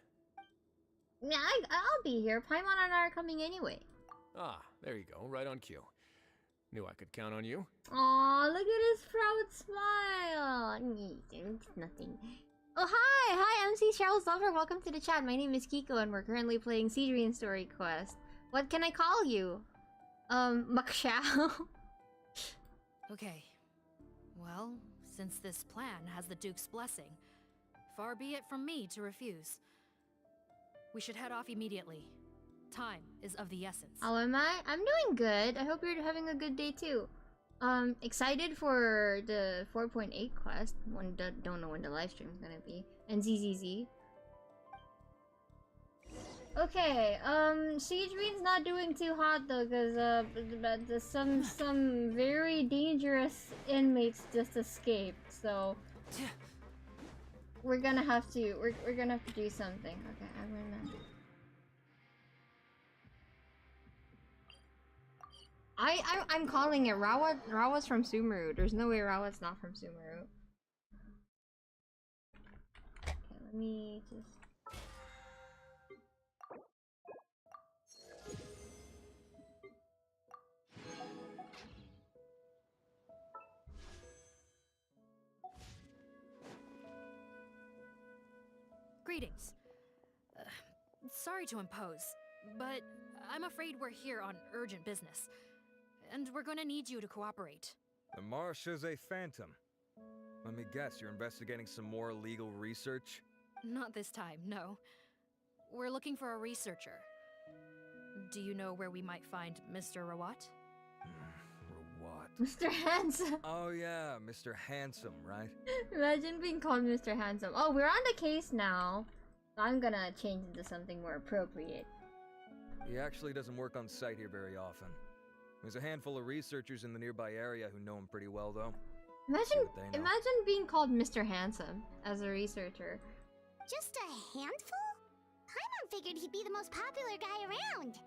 Yeah, I'll be here. Paimon and I are coming anyway. Ah, there you go, right on cue. Knew I could count on you. Aw, look at his proud smile. It's nothing. Oh, hi! Hi, MC Cheryl's Lover. Welcome to the chat. My name is Kiko and we're currently playing Sigewinne Story Quest. What can I call you? Makshao? Okay. Well, since this plan has the Duke's blessing, far be it from me to refuse. We should head off immediately. Time is of the essence. How am I? I'm doing good. I hope you're having a good day too. Excited for the 4.8 quest. Don't know when the live stream is gonna be. And ZZZ. Okay, Sigewinne's not doing too hot though, cause some very dangerous inmates just escaped. So we're gonna have to we're gonna have to do something. Okay, I'm calling it. Rawa's from Sumeru. There's no way Rawa's not from Sumeru. Okay, let me just... Greetings. Sorry to impose, but I'm afraid we're here on urgent business. And we're gonna need you to cooperate. The Marechaussee Phantom. Let me guess, you're investigating some more legal research? Not this time, no. We're looking for a researcher. Do you know where we might find Mr. Rawat? Rawat. Mr. Handsome. Oh yeah, Mr. Handsome, right? Imagine being called Mr. Handsome. Oh, we're on the case now. I'm gonna change into something more appropriate. He actually doesn't work on site here very often. There's a handful of researchers in the nearby area who know him pretty well, though. Imagine being called Mr. Handsome as a researcher. Just a handful? Paimon figured he'd be the most popular guy around.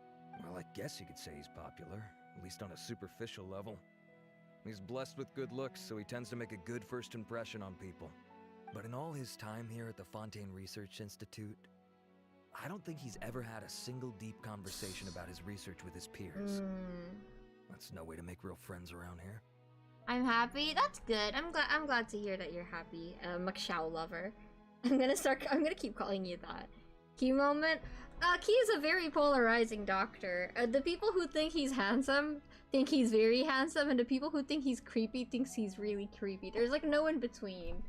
Well, I guess you could say he's popular, at least on a superficial level. He's blessed with good looks, so he tends to make a good first impression on people. But in all his time here at the Fontaine Research Institute, I don't think he's ever had a single deep conversation about his research with his peers. That's no way to make real friends around here. I'm happy. That's good. I'm glad to hear that you're happy, Makshao lover. I'm gonna keep calling you that. Key moment. Key is a very polarizing doctor. The people who think he's handsome think he's very handsome, and the people who think he's creepy thinks he's really creepy. There's like no in between.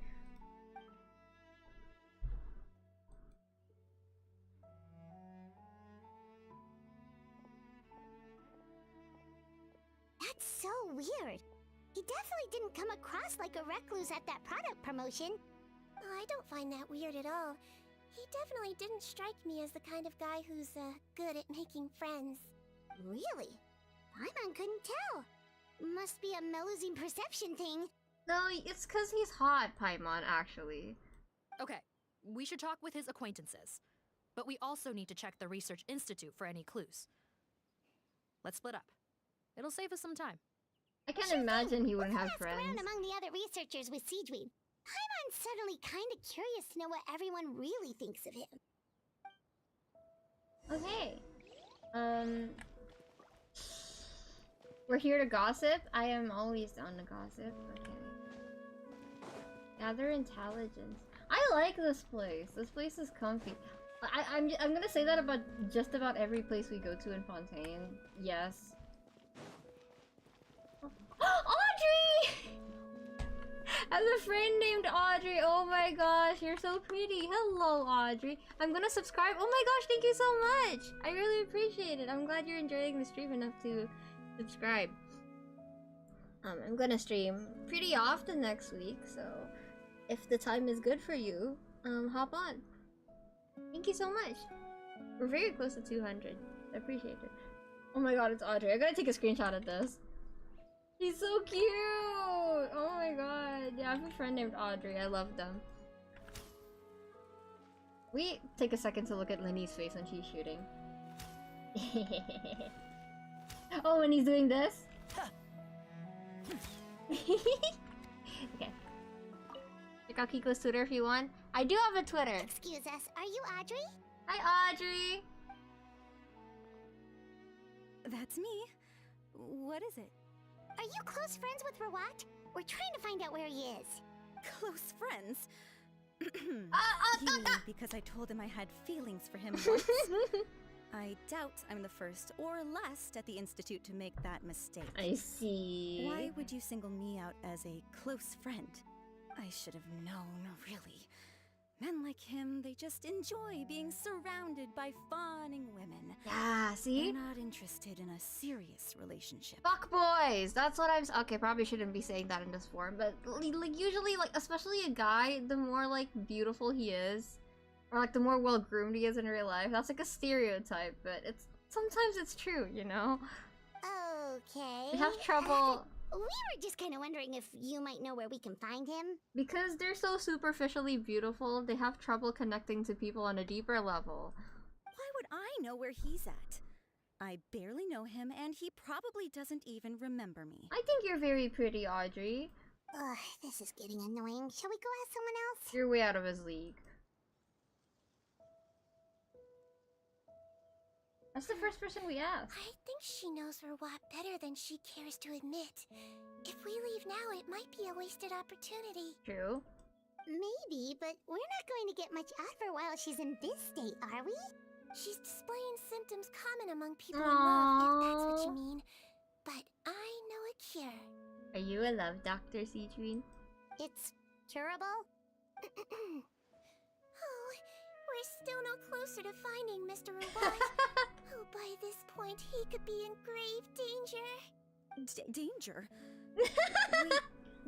That's so weird. He definitely didn't come across like a recluse at that product promotion. Oh, I don't find that weird at all. He definitely didn't strike me as the kind of guy who's, good at making friends. Really? Paimon couldn't tell. Must be a Melusine perception thing. No, it's cause he's hot, Paimon, actually. Okay, we should talk with his acquaintances. But we also need to check the Research Institute for any clues. Let's split up. It'll save us some time. I can't imagine he wouldn't have Ask friends. around among the other researchers with Sigewinne. Paimon's suddenly kind of curious to know what everyone really thinks of him. Okay. We're here to gossip? I am always down to gossip. Okay. Gather intelligence. I like this place. This place is comfy. I'm gonna say that about just about every place we go to in Fontaine. Yes. Audrey! I have a friend named Audrey. Oh my gosh, you're so pretty. Hello, Audrey. I'm gonna subscribe. Oh my gosh, thank you so much. I really appreciate it. I'm glad you're enjoying the stream enough to subscribe. I'm gonna stream pretty often next week, so if the time is good for you, hop on. Thank you so much. We're very close to 200. I appreciate it. Oh my god, it's Audrey. I gotta take a screenshot of this. He's so cute! Oh my god. Yeah, I have a friend named Audrey. I love them. We take a second to look at Linny's face when she's shooting. Oh, and he's doing this? Okay. Check out Kiko's Twitter if you want. I do have a Twitter. Excuse us, are you Audrey? Hi, Audrey. That's me. What is it? Are you close friends with Rawat? We're trying to find out where he is. Close friends? You mean because I told him I had feelings for him once? I doubt I'm the first or last at the Institute to make that mistake. I see. Why would you single me out as a close friend? I should have known, really. Men like him, they just enjoy being surrounded by fawning women. Yeah, see? They're not interested in a serious relationship. Fuck boys! That's what I'm okay, probably shouldn't be saying that in this form, but like usually, like, especially a guy, the more like beautiful he is, or like the more well-groomed he is in real life, that's like a stereotype, but sometimes it's true, you know? Okay. They have trouble... We were just kind of wondering if you might know where we can find him. Because they're so superficially beautiful, they have trouble connecting to people on a deeper level. Why would I know where he's at? I barely know him, and he probably doesn't even remember me. I think you're very pretty, Audrey. Ugh, this is getting annoying. Shall we go ask someone else? You're way out of his league. That's the first person we asked. I think she knows Rawat better than she cares to admit. If we leave now, it might be a wasted opportunity. True. Maybe, but we're not going to get much out of her while she's in this state, are we? She's displaying symptoms common among people in love, if that's what you mean. But I know a cure. Are you a love doctor, Sigewinne? It's curable? Oh, we're still no closer to finding Mr. Rawat. Oh, by this point, he could be in grave danger. Danger? Wait,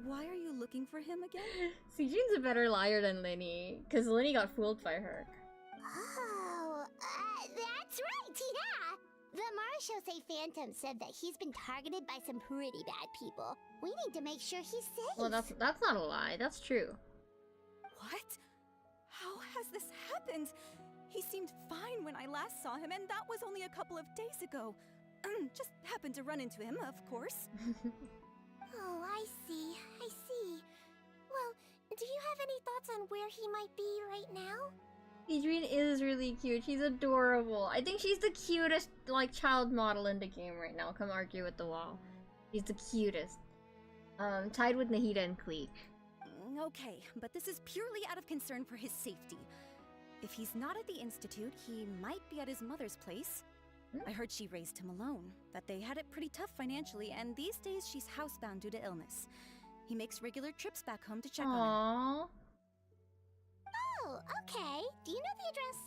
why are you looking for him again? Sigewinne's a better liar than Linny, because Linny got fooled by her. Oh, that's right, yeah! The Marashosei Phantom said that he's been targeted by some pretty bad people. We need to make sure he's safe. Well, that's not a lie. That's true. What? How has this happened? He seemed fine when I last saw him, and that was only a couple of days ago. Just happened to run into him, of course. Oh, I see. Well, do you have any thoughts on where he might be right now? Sigewinne is really cute. She's adorable. I think she's the cutest, like, child model in the game right now. Come argue with the wall. She's the cutest. Tied with Nahida and Cleek. Okay, but this is purely out of concern for his safety. If he's not at the Institute, he might be at his mother's place. I heard she raised him alone, that they had it pretty tough financially, and these days she's housebound due to illness. He makes regular trips back home to check on her. Oh, okay. Do you know the address?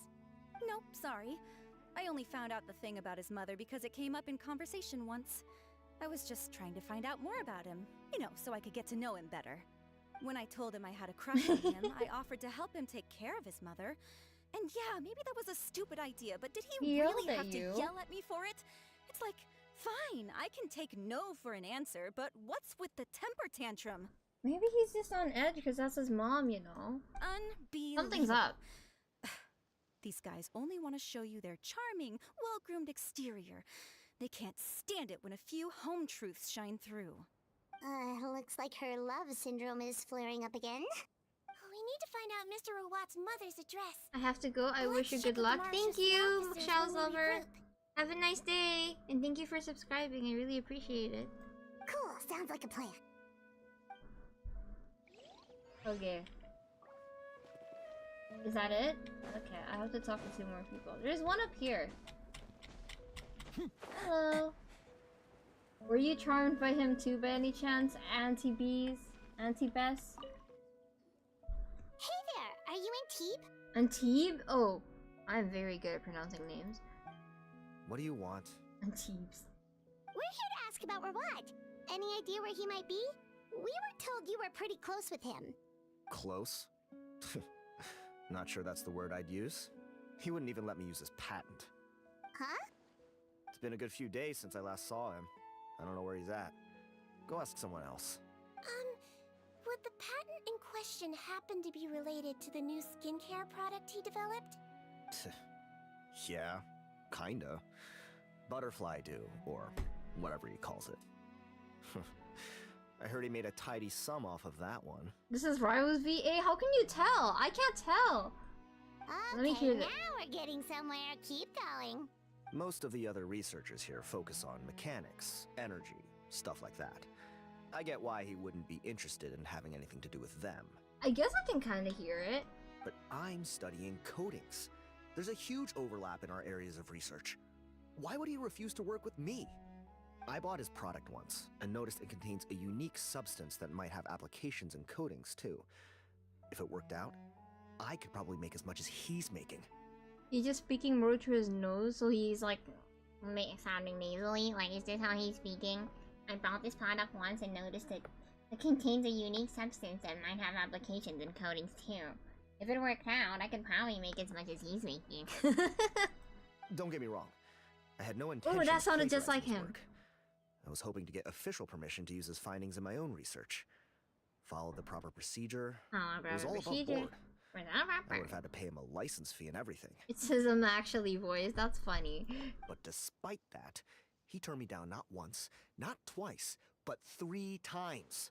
Nope, sorry. I only found out the thing about his mother because it came up in conversation once. I was just trying to find out more about him, you know, so I could get to know him better. When I told him I had a crush on him, I offered to help him take care of his mother. And yeah, maybe that was a stupid idea, but did he really have to yell at me for it? It's like, fine, I can take no for an answer, but what's with the temper tantrum? Maybe he's just on edge because that's his mom, you know? Unbelievable. Something's up. These guys only want to show you their charming, well-groomed exterior. They can't stand it when a few home truths shine through. Looks like her love syndrome is flaring up again. We need to find out Mr. Rawat's mother's address. I have to go. I wish you good luck. Thank you, Michelle's lover. Have a nice day. And thank you for subscribing. I really appreciate it. Cool. Sounds like a plan. Okay. Is that it? Okay, I have to talk to 2 more people. There's one up here. Hello. Were you charmed by him too by any chance, Auntie Bees? Auntie Bess? Hey there, are you Antibes? Antibes? Oh, I'm very good at pronouncing names. What do you want? Antibes. We're here to ask about Rawat. Any idea where he might be? We were told you were pretty close with him. Close? Not sure that's the word I'd use. He wouldn't even let me use his patent. Huh? It's been a good few days since I last saw him. I don't know where he's at. Go ask someone else. Would the patent in question happen to be related to the new skincare product he developed? Yeah, kinda. Butterfly dew, or whatever he calls it. I heard he made a tidy sum off of that one. This is Rivals VA? How can you tell? I can't tell. Let me hear now this. we're getting somewhere. Keep going. Most of the other researchers here focus on mechanics, energy, stuff like that. I get why he wouldn't be interested in having anything to do with them. I guess I can kind of hear it. But I'm studying coatings. There's a huge overlap in our areas of research. Why would he refuse to work with me? I bought his product once and noticed it contains a unique substance that might have applications in coatings too. If it worked out, I could probably make as much as he's making. He's just speaking more through his nose, so he's like sounding nasally. Like, is this how he's speaking? I bought this product once and noticed it contains a unique substance that might have applications in coatings too. If it worked out, I could probably make as much as he's making. Don't get me wrong. I had no intention Oh, that of sounded just like plagiarizing his him. work. I was hoping to get official permission to use his findings in my own research. Followed the proper procedure. It was all above board. I would have had to pay him a license fee and everything. It's his actually voice. That's funny. But despite that, he turned me down not once, not twice, but 3 times.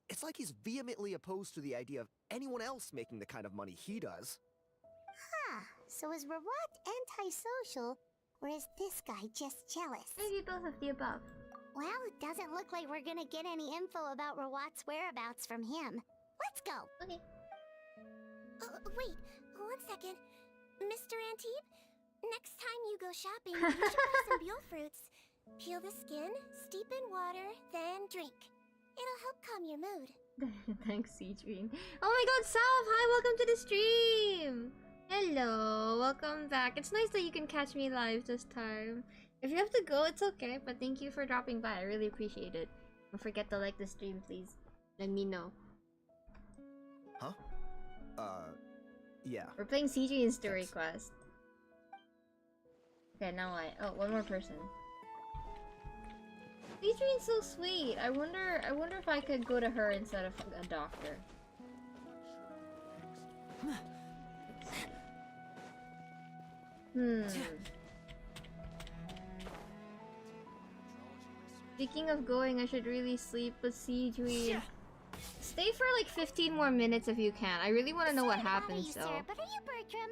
It's like he's vehemently opposed to the idea of anyone else making the kind of money he does. Huh. So is Rawat antisocial, or is this guy just jealous? Maybe both of the above. Well, it doesn't look like we're gonna get any info about Rawat's whereabouts from him. Let's go. Okay. Wait, 1 second. Mr. Antibes, next time you go shopping, you should buy some Buell fruits. Peel the skin, steep in water, then drink. It'll help calm your mood. Thanks, Sigewinne. Oh my god, Salve! Hi, welcome to the stream! Hello, welcome back. It's nice that you can catch me live this time. If you have to go, it's okay, but thank you for dropping by. I really appreciate it. Don't forget to like the stream, please. Let me know. Huh? Yeah. We're playing Sigewinne's story quest. Okay, now what? Oh, one more person. Sigewinne's so sweet. I wonder if I could go to her instead of a doctor. Speaking of going, I should really sleep, but Sigewinne, stay for like 15 more minutes if you can. I really want to know what happens, though. But are you Bertram?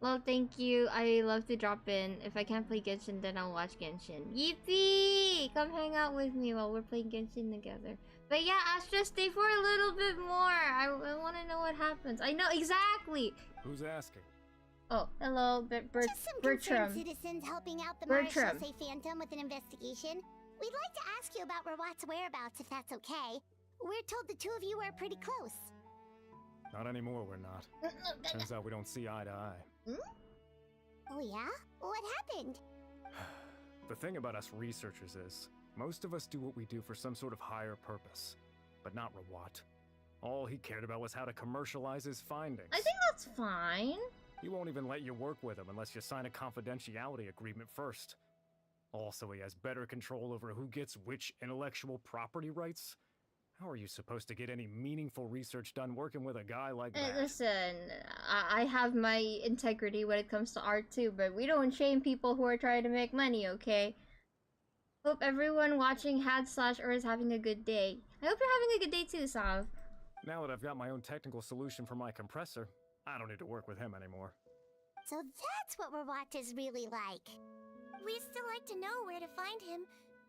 Well, thank you. I love to drop in. If I can't play Genshin, then I'll watch Genshin. Yippee! Come hang out with me while we're playing Genshin together. But yeah, Astra, stay for a little bit more. I want to know what happens. I know, exactly! Who's asking? Oh, hello, Just some Bertram. concerned citizens helping out the Bertram. Marshall Phantom with an investigation. We'd like to ask you about Rawat's whereabouts, if that's okay. We're told the two of you are pretty close. Not anymore, we're not. Turns out we don't see eye to eye. Oh yeah? What happened? The thing about us researchers is, most of us do what we do for some sort of higher purpose. But not Rawat. All he cared about was how to commercialize his findings. I think that's fine. He won't even let you work with him unless you sign a confidentiality agreement first. Also, he has better control over who gets which intellectual property rights. How are you supposed to get any meaningful research done working with a guy like that? Listen, I have my integrity when it comes to art too, but we don't shame people who are trying to make money, okay? Hope everyone watching had/or is having a good day. I hope you're having a good day too, Sav. Now that I've got my own technical solution for my compressor, I don't need to work with him anymore. So that's what Rawat is really like. We'd still like to know where to find him.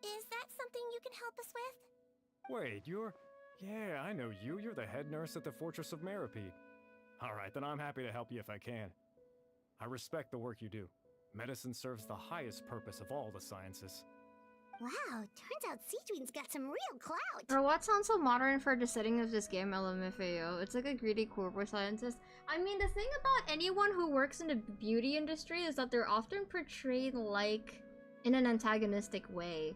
Is that something you can help us with? Wait, Yeah, I know you. You're the head nurse at the Fortress of Meripede. Alright, then I'm happy to help you if I can. I respect the work you do. Medicine serves the highest purpose of all the sciences. Wow, turns out Sigewinne's got some real clout. Or what sounds so modern for the setting of this game, LMFAO? It's like a greedy corporate scientist. I mean, the thing about anyone who works in the beauty industry is that they're often portrayed like in an antagonistic way.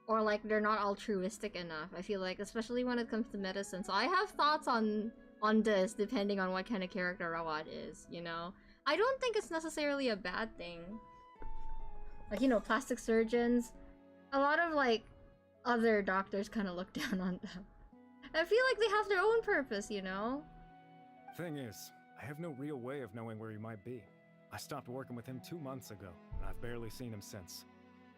Or like they're not altruistic enough, I feel like, especially when it comes to medicine. So I have thoughts on this depending on what kind of character Rawat is, you know? I don't think it's necessarily a bad thing. Like, you know, plastic surgeons, a lot of like other doctors kind of look down on them. I feel like they have their own purpose, you know? Thing is, I have no real way of knowing where he might be. I stopped working with him 2 months ago, and I've barely seen him since.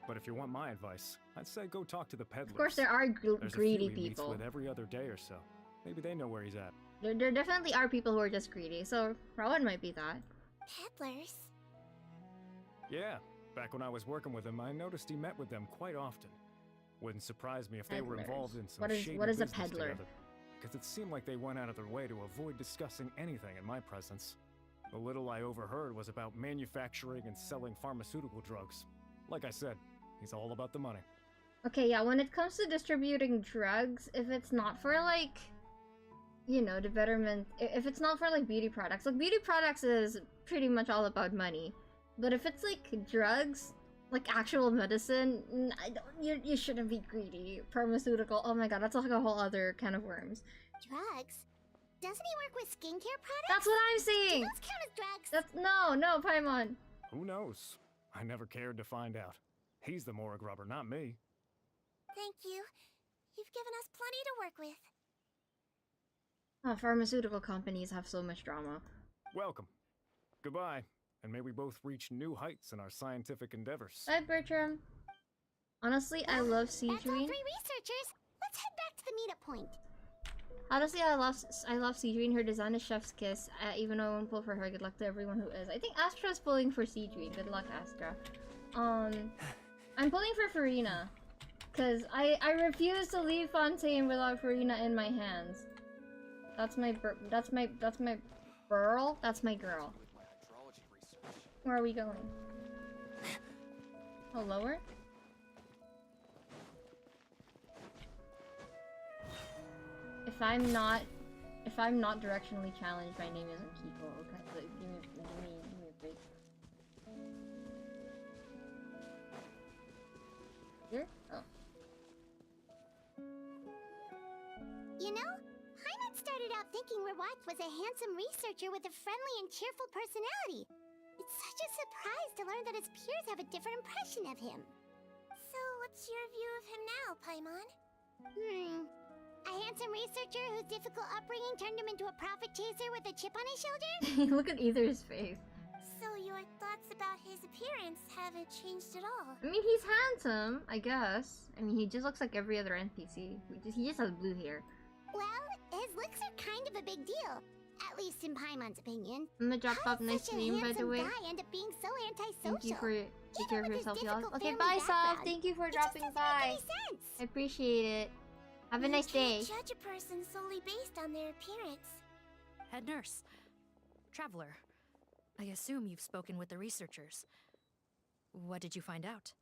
But if you want my advice, I'd say go talk to the peddlers. Of course, there are There's greedy a few he meets people. with every other day or so. Maybe they know where he's at. There definitely are people who are just greedy, so Rowan might be that. Peddlers? Yeah, back when I was working with him, I noticed he met with them quite often. Wouldn't surprise me if they were involved in some shady what is a business peddler? together. Because it seemed like they went out of their way to avoid discussing anything in my presence. The little I overheard was about manufacturing and selling pharmaceutical drugs. Like I said, he's all about the money. Okay, yeah, when it comes to distributing drugs, if it's not for, like, you know, the betterment... If it's not for, like, beauty products... Like, beauty products is pretty much all about money. But if it's, like, drugs, like actual medicine, you shouldn't be greedy. Pharmaceutical, oh my god, that's like a whole other can of worms. Drugs? Doesn't he work with skincare products? That's what I'm saying! Do those count as drugs? That's... No, Paimon. Who knows? I never cared to find out. He's the morgue rubber, not me. Thank you. You've given us plenty to work with. Oh, pharmaceutical companies have so much drama. Welcome. Goodbye, and may we both reach new heights in our scientific endeavors. Bye, Bertram. Honestly, I love That's all Sigewinne. 3 researchers. Let's head back to the meetup point. Honestly, I love Sigewinne. Her design is chef's kiss. Even though I won't pull for her, good luck to everyone who is. I think Astra's pulling for Sigewinne. Good luck, Astra. I'm pulling for Farina. Cause I refuse to leave Fontaine without Farina in my hands. That's my girl. That's my girl. Where are we going? Oh, lower? If I'm not directionally challenged, my name isn't Kiko. Okay, so give me a break. Here? Oh. You know, Hyman started out thinking Rawat was a handsome researcher with a friendly and cheerful personality. It's such a surprise to learn that his peers have a different impression of him. So, what's your view of him now, Paimon? A handsome researcher whose difficult upbringing turned him into a profit chaser with a chip on his shoulder? Look at Ether's face. So your thoughts about his appearance haven't changed at all? I mean, he's handsome, I guess. I mean, he just looks like every other NPC. He just has blue hair. Well, his looks are kind of a big deal. At least in Paimon's opinion. I'm gonna drop off nice stream, by the way. Guy end up being so antisocial? Thank you for taking care of yourself, y'all. Okay, family bye, Sal. background. Thank you for It dropping just by. doesn't make any sense. I appreciate it. Have a nice day. You can't judge a person solely based on their appearance. Head nurse. Traveler. I assume you've spoken with the researchers. What did you find out?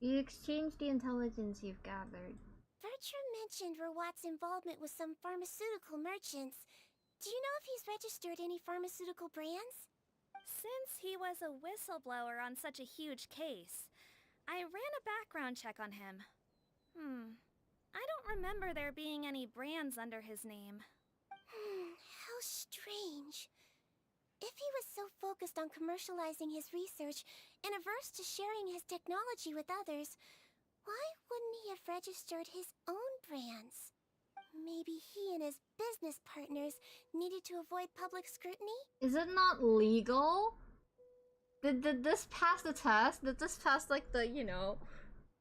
You exchanged the intelligence you've gathered. Bertram mentioned Rawat's involvement with some pharmaceutical merchants. Do you know if he's registered any pharmaceutical brands? Since he was a whistleblower on such a huge case, I ran a background check on him. I don't remember there being any brands under his name. How strange. If he was so focused on commercializing his research and averse to sharing his technology with others, why wouldn't he have registered his own brands? Maybe he and his business partners needed to avoid public scrutiny? Is it not legal? Did this pass the test? Did this pass, like, the, you know,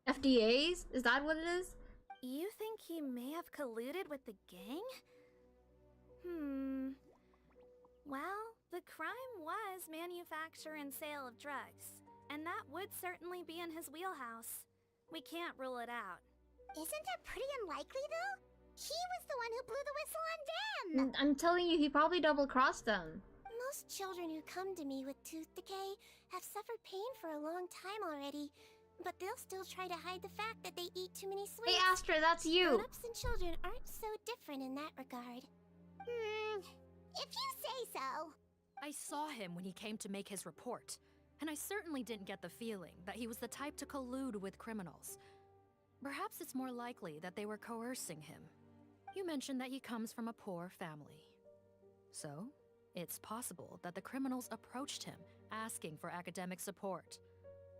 FDA's? Is that what it is? You think he may have colluded with the gang? Well, the crime was manufacture and sale of drugs, and that would certainly be in his wheelhouse. We can't rule it out. Isn't that pretty unlikely, though? He was the one who blew the whistle on them! I'm telling you, he probably double-crossed them. Most children who come to me with tooth decay have suffered pain for a long time already, but they'll still try to hide the fact that they eat too many sweets. Hey, Astra, that's you! Grown-ups and children aren't so different in that regard. If you say so. I saw him when he came to make his report, and I certainly didn't get the feeling that he was the type to collude with criminals. Perhaps it's more likely that they were coercing him. You mentioned that he comes from a poor family. So, it's possible that the criminals approached him, asking for academic support,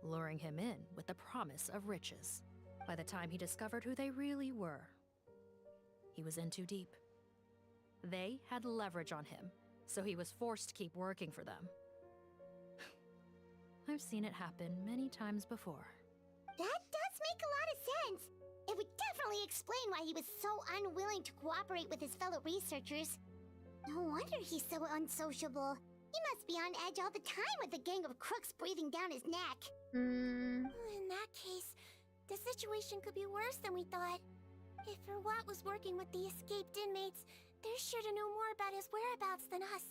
luring him in with the promise of riches. By the time he discovered who they really were, he was in too deep. They had leverage on him, so he was forced to keep working for them. I've seen it happen many times before. make a lot of sense. It would definitely explain why he was so unwilling to cooperate with his fellow researchers. No wonder he's so unsociable. He must be on edge all the time with a gang of crooks breathing down his neck. In that case, the situation could be worse than we thought. If Rawat was working with the escaped inmates, they're sure to know more about his whereabouts than us.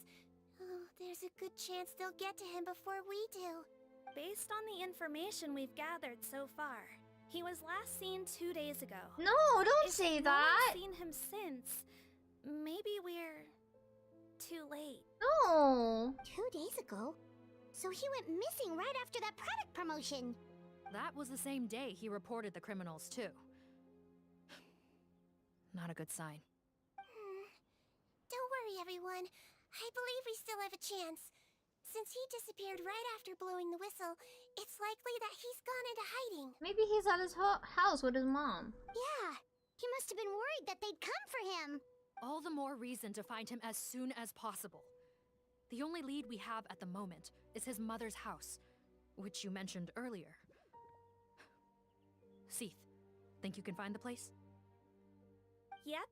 Oh, there's a good chance they'll get to him before we do. Based on the information we've gathered so far, he was last seen 2 days ago. No, don't say that! If no one's seen him since, maybe we're too late. No! 2 days ago? So he went missing right after that product promotion. That was the same day he reported the criminals, too. Not a good sign. Don't worry, everyone. I believe we still have a chance. Since he disappeared right after blowing the whistle, it's likely that he's gone into hiding. Maybe he's at his house with his mom. Yeah, he must have been worried that they'd come for him. All the more reason to find him as soon as possible. The only lead we have at the moment is his mother's house, which you mentioned earlier. Seath, think you can find the place? Yep.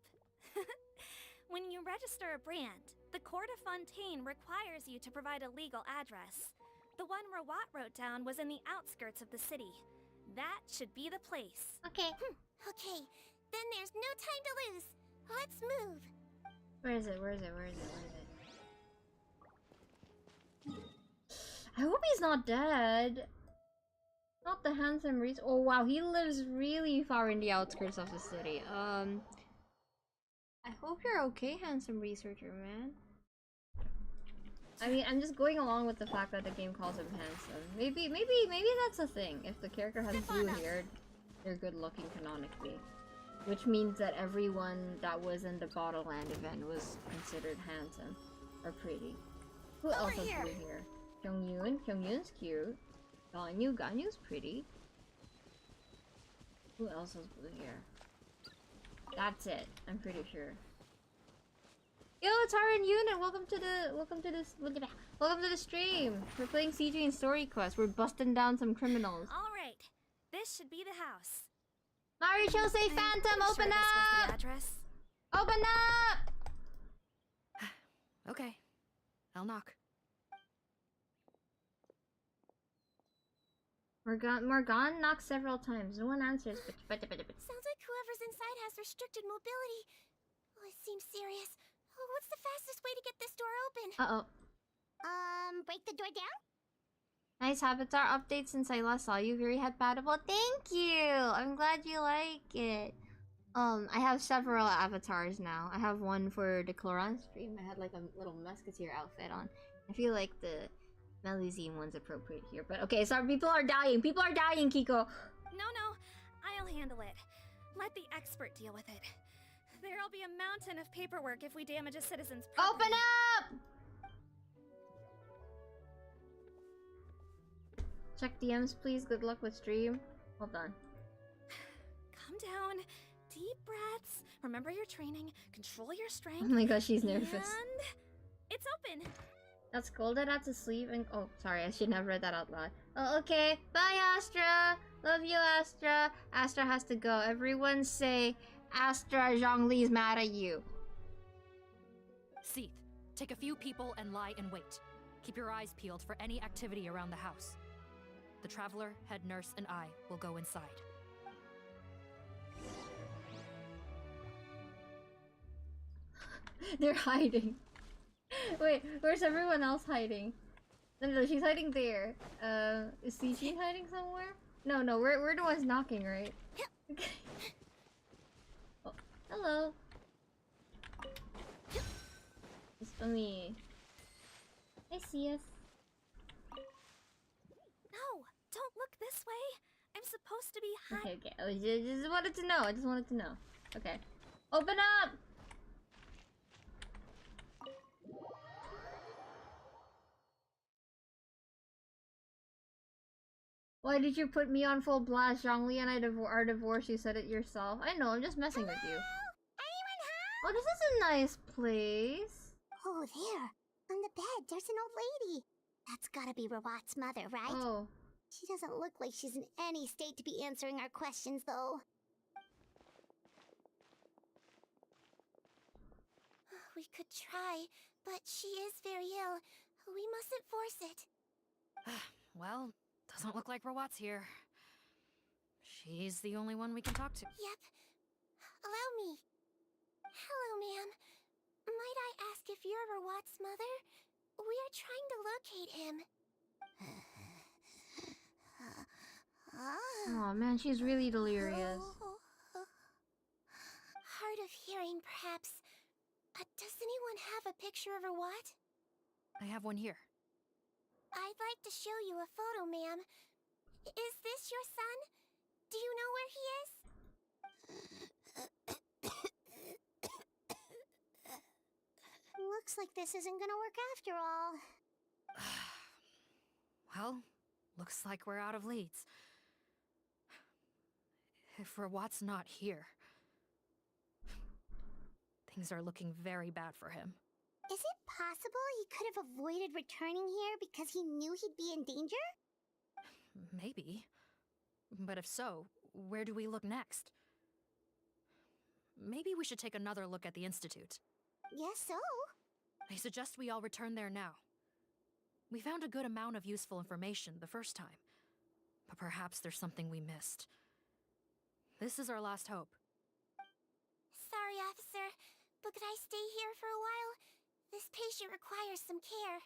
When you register a brand, the Court of Fontaine requires you to provide a legal address. The one Rawat wrote down was in the outskirts of the city. That should be the place. Okay. Okay, then there's no time to lose. Let's move. Where is it? Where is it? Where is it? Where is it? I hope he's not dead. Not the handsome Reese. Oh wow, he lives really far in the outskirts of the city. I hope you're okay, handsome researcher, man. I mean, I'm just going along with the fact that the game calls him handsome. Maybe that's a thing. If the character has blue hair, they're good looking canonically. Which means that everyone that was in the Bottleland event was considered handsome or pretty. Who else has blue hair? Kyungyun's cute. Ganyu's pretty. Who else has blue hair? That's it. I'm pretty sure. Yo, it's Haran Unit. Welcome to the stream. We're playing CG and Story Quest. We're busting down some criminals. All right, this should be the house. Marisho, say Phantom, open This was up! the address. Open up! Okay, I'll knock. Morgan knocks several times. No one answers. Sounds like whoever's inside has restricted mobility. Oh, it seems serious. Oh, what's the fastest way to get this door open? Break the door down? Nice avatar update since I last saw you. Very compatible. Thank you! I'm glad you like it. I have several avatars now. I have one for the Cloran stream. I had like a little musketeer outfit on. I feel like the Melusine one's appropriate here. But okay, sorry, people are dying. People are dying, Kiko. No, I'll handle it. Let the expert deal with it. There'll be a mountain of paperwork if we damage a citizen's property. Open up! Check DMs, please. Good luck with stream. Hold on. Calm down. Deep breaths. Remember your training. Control your strength. Oh my gosh, she's nervous. And it's open. Got scolded out to sleep and oh, sorry, I should have read that out loud. Oh, okay. Bye, Astra. Love you, Astra. Astra has to go. Everyone say, Astra, Zhongli's mad at you. Seath, take a few people and lie in wait. Keep your eyes peeled for any activity around the house. The Traveler, head nurse, and I will go inside. They're hiding. Wait, where's everyone else hiding? No, she's hiding there. Is Sijin hiding somewhere? No, we're the ones knocking, right? Okay. Oh, hello. It's for me. I see us. No, don't look this way. I'm supposed to be hiding. Okay. I just wanted to know. I just wanted to know. Okay. Open up! Why did you put me on full blast, Zhongli, and our divorce? You said it yourself. I know, I'm just messing with you. Anyone home? Oh, this is a nice place. Oh, there. On the bed, there's an old lady. That's gotta be Rawat's mother, right? Oh. She doesn't look like she's in any state to be answering our questions, though. We could try, but she is very ill. We mustn't force it. Well, doesn't look like Rawat's here. She's the only one we can talk to. Yep. Allow me. Hello, ma'am. Might I ask if you're Rawat's mother? We are trying to locate him. Oh man, she's really delirious. Hard of hearing, perhaps. Does anyone have a picture of Rawat? I have one here. I'd like to show you a photo, ma'am. Is this your son? Do you know where he is? Looks like this isn't gonna work after all. Well, looks like we're out of leads. If Rawat's not here, things are looking very bad for him. Is it possible he could have avoided returning here because he knew he'd be in danger? Maybe. But if so, where do we look next? Maybe we should take another look at the Institute. Yes, so. I suggest we all return there now. We found a good amount of useful information the first time, but perhaps there's something we missed. This is our last hope. Sorry, officer, but could I stay here for a while? This patient requires some care.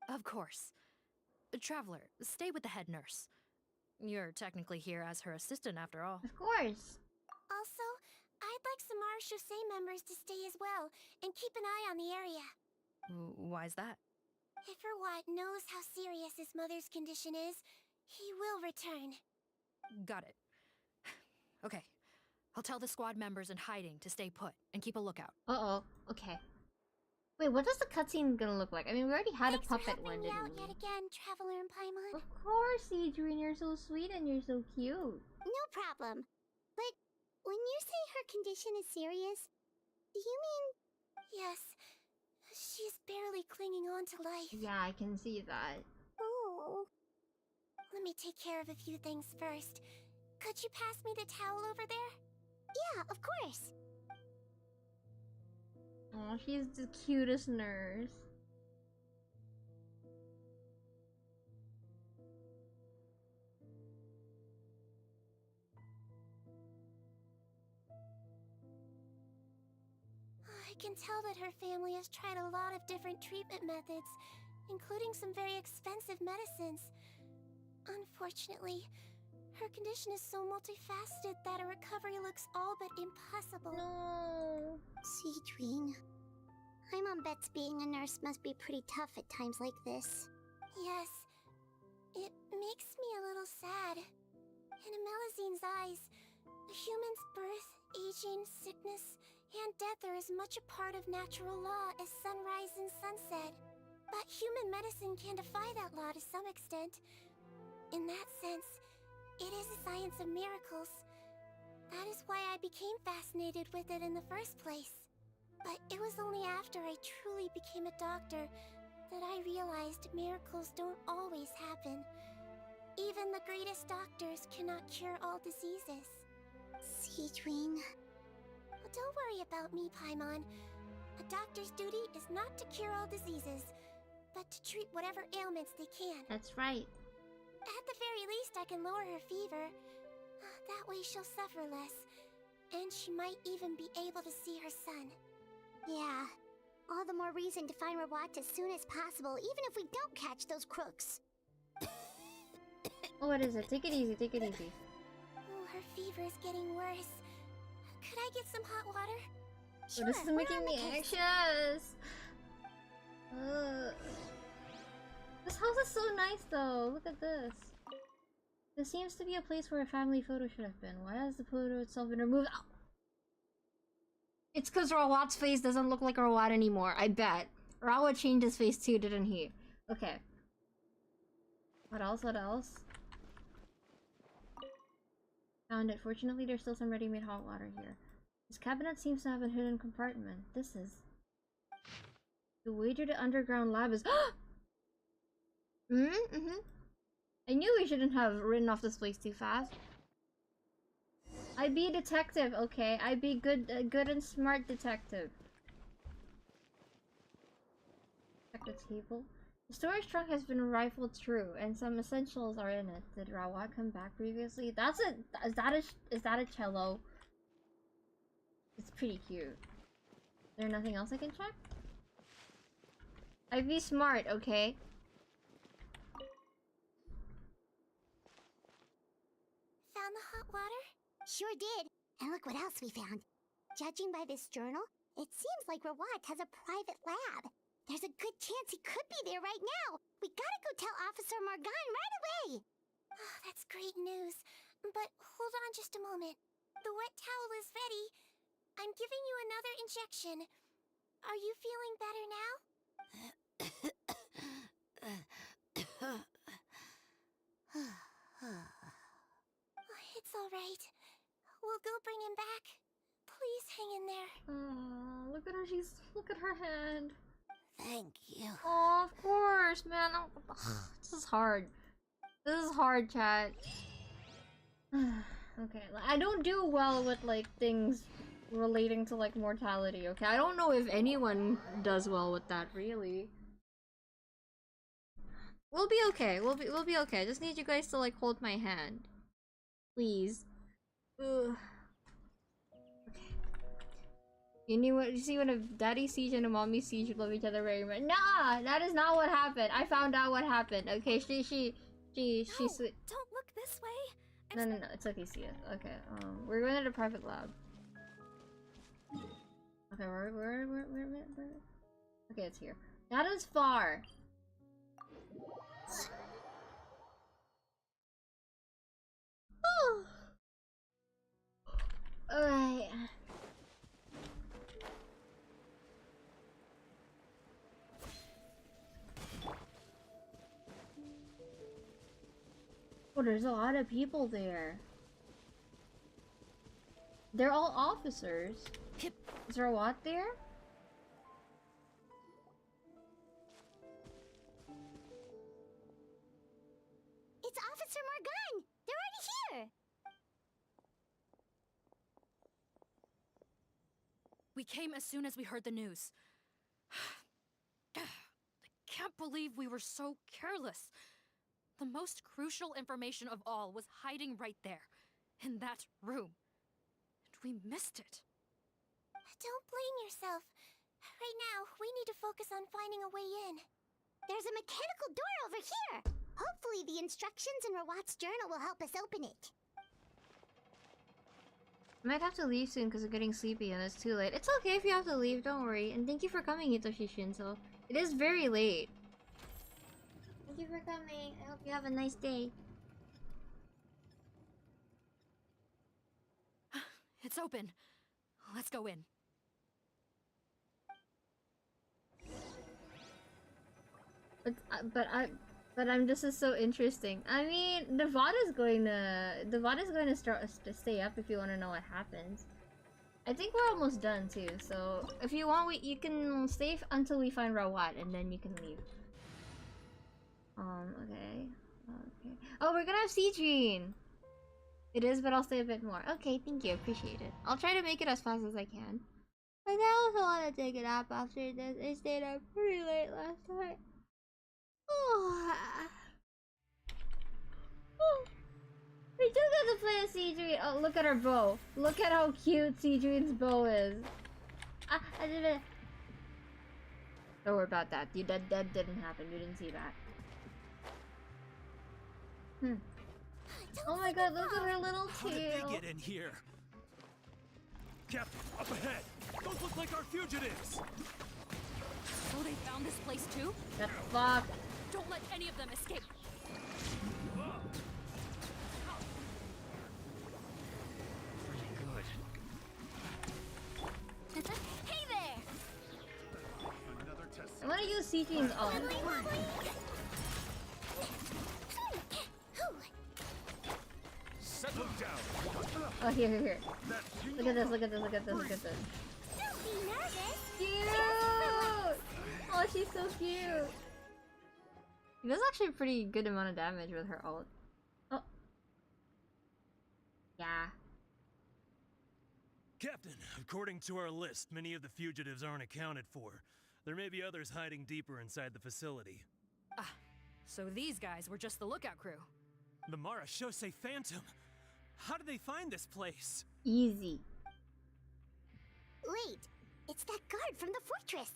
Of course. Traveler, stay with the head nurse. You're technically here as her assistant after all. Of course. Also, I'd like some Marechaussee members to stay as well, and keep an eye on the area. Why's that? If Rawat knows how serious his mother's condition is, he will return. Got it. Okay. I'll tell the squad members in hiding to stay put and keep a lookout. Uh-oh. Okay. Wait, what is the cutscene gonna look like? I mean, we already had a puppet one, didn't we? Yet again, Traveler and Paimon. Of course, Adrian, you're so sweet and you're so cute. No problem. But when you say her condition is serious, do you mean... Yes. She's barely clinging on to life. Yeah, I can see that. Oh. Let me take care of a few things first. Could you pass me the towel over there? Yeah, of course. Oh, she's the cutest nurse. I can tell that her family has tried a lot of different treatment methods, including some very expensive medicines. Unfortunately, her condition is so multifaceted that a recovery looks all but impossible. No. Sigewinne. Paimon bets being a nurse must be pretty tough at times like this. Yes. It makes me a little sad. In Melizine's eyes, a human's birth, aging, sickness, and death are as much a part of natural law as sunrise and sunset. But human medicine can defy that law to some extent. In that sense, it is a science of miracles. That is why I became fascinated with it in the first place. But it was only after I truly became a doctor that I realized miracles don't always happen. Even the greatest doctors cannot cure all diseases. Sigewinne. Well, don't worry about me, Paimon. A doctor's duty is not to cure all diseases, but to treat whatever ailments they can. That's right. At the very least, I can lower her fever. That way she'll suffer less, and she might even be able to see her son. Yeah, all the more reason to find Rawat as soon as possible, even if we don't catch those crooks. Oh, what is it? Take it easy, take it easy. Oh, her fever is getting worse. Could I get some hot water? Sure, this is making me anxious. This house is so nice though. Look at this. This seems to be a place where a family photo should have been. Why has the photo itself been removed? Oh. It's because Rawat's face doesn't look like Rawat anymore, I bet. Rawat changed his face too, didn't he? Okay. What else? What else? Found it. Fortunately, there's still some ready-made hot water here. This cabinet seems to have a hidden compartment. This is... The way to the underground lab is... Mm-hmm. I knew we shouldn't have ridden off this place too fast. I be detective, okay? I be good, good and smart detective. Check the table. The storage trunk has been rifled through, and some essentials are in it. Did Rawat come back previously? That's a. Is that a cello? It's pretty cute. Is there nothing else I can check? I be smart, okay? Found the hot water? Sure did. And look what else we found. Judging by this journal, it seems like Rawat has a private lab. There's a good chance he could be there right now. We gotta go tell Officer Morgan right away. Oh, that's great news. But hold on just a moment. The wet towel is ready. I'm giving you another injection. Are you feeling better now? It's all right. We'll go bring him back. Please hang in there. Oh, look at her. Look at her hand. Thank you. Oh, of course, man. This is hard. This is hard, chat. Okay, I don't do well with like things relating to like mortality. Okay, I don't know if anyone does well with that, really. We'll be okay. We'll be okay. I just need you guys to like hold my hand, please. Ugh. You see when a daddy siege and a mommy siege love each other very much. Nah, that is not what happened. I found out what happened. Okay, she sweet. Don't look this way. No, it's okay, see it. Okay, we're going to the private lab. Okay, where? Okay, it's here. That is far. Alright. Oh, there's a lot of people there. They're all officers. Is there a lot there? It's Officer Morgan! They're already here! We came as soon as we heard the news. I can't believe we were so careless. The most crucial information of all was hiding right there, in that room. And we missed it. Don't blame yourself. Right now, we need to focus on finding a way in. There's a mechanical door over here! Hopefully the instructions in Rawat's journal will help us open it. I might have to leave soon because I'm getting sleepy and it's too late. It's okay if you have to leave, don't worry. And thank you for coming, Hitoshi Shinso. It is very late. Thank you for coming. I hope you have a nice day. It's open. Let's go in. But this is so interesting. I mean, Nevada's going to start to stay up if you want to know what happens. I think we're almost done too. So if you want, you can stay until we find Rawat, and then you can leave. Okay. Oh, we're gonna have Sigewinne. It is, but I'll stay a bit more. Okay, thank you. Appreciate it. I'll try to make it as fast as I can. But I also want to take a nap after this. I stayed up pretty late last night. Oh. We do get to play a Sigewinne. Oh, look at her bow. Look at how cute Sigewinne's bow is. I did it. Don't worry about that. That didn't happen. You didn't see that. Oh my god, look at her little How did tail. they get in here? Captain, up ahead! Those look like our fugitives! So they found this place too? Get the fuck. Don't let any of them escape. Hey there! I want to use Sigewinne's ult. Settle down! Oh, here. Look at this. Don't be nervous. Cute! Oh, she's so cute. He does actually a pretty good amount of damage with her ult. Oh. Yeah. Captain, according to our list, many of the fugitives aren't accounted for. There may be others hiding deeper inside the facility. Ah, so these guys were just the lookout crew. The Marashose Phantom! How did they find this place? Easy. Wait, it's that guard from the fortress.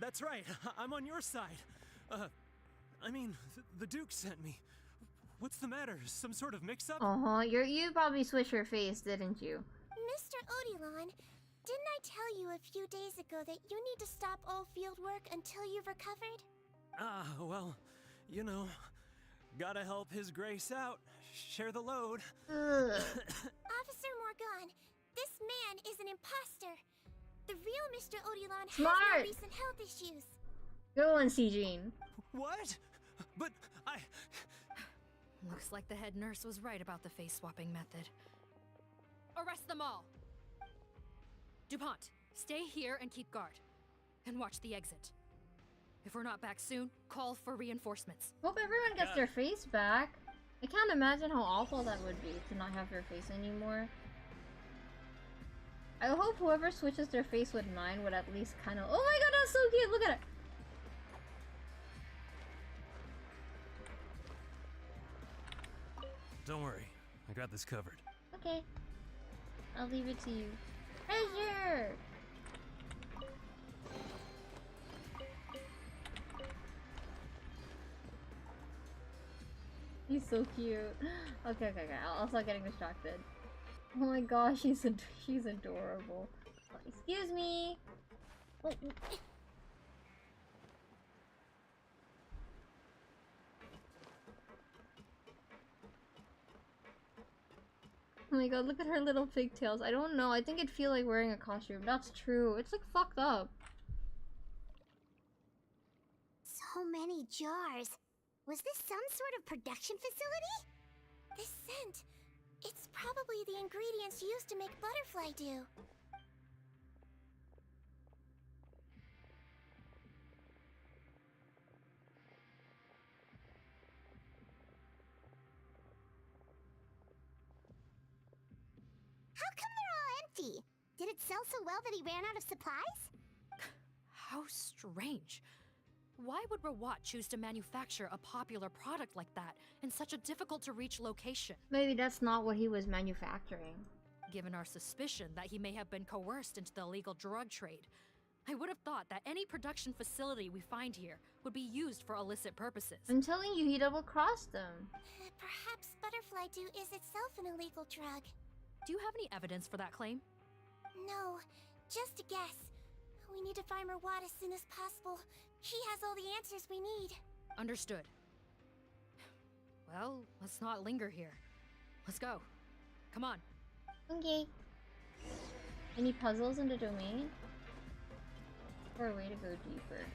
That's right, I'm on your side. I mean, the Duke sent me. What's the matter? Some sort of mix-up? You probably switched your face, didn't you? Mr. Odilon, didn't I tell you a few days ago that you need to stop all field work until you've recovered? Well, you know, gotta help His Grace out. Share the load. Officer Morgan, this man is an imposter. The real Mr. Odilon has Smart. no recent health issues. Go on, Sigewinne. What? But I... Looks like the head nurse was right about the face-swapping method. Arrest them all! DuPont, stay here and keep guard. And watch the exit. If we're not back soon, call for reinforcements. Hope everyone gets their face back. I can't imagine how awful that would be to not have your face anymore. I hope whoever switches their face with mine would at least kind of— oh my god, that's so cute! Look at it! Don't worry, I got this covered. Okay. I'll leave it to you. Treasure! He's so cute. Okay. I'll start getting distracted. Oh my gosh, she's adorable. Oh, excuse me. Oh. Oh my god, look at her little pigtails. I don't know. I think it'd feel like wearing a costume. That's true. It's like fucked up. So many jars. Was this some sort of production facility? This scent. It's probably the ingredients used to make butterfly dew. How come they're all empty? Did it sell so well that he ran out of supplies? How strange. Why would Rawat choose to manufacture a popular product like that in such a difficult-to-reach location? Maybe that's not what he was manufacturing. Given our suspicion that he may have been coerced into the illegal drug trade, I would have thought that any production facility we find here would be used for illicit purposes. I'm telling you, he double-crossed them. Perhaps butterfly dew is itself an illegal drug. Do you have any evidence for that claim? No, just a guess. We need to find Rawat as soon as possible. He has all the answers we need. Understood. Well, let's not linger here. Let's go. Come on. Okay. Any puzzles in the domain? Or a way to go deeper?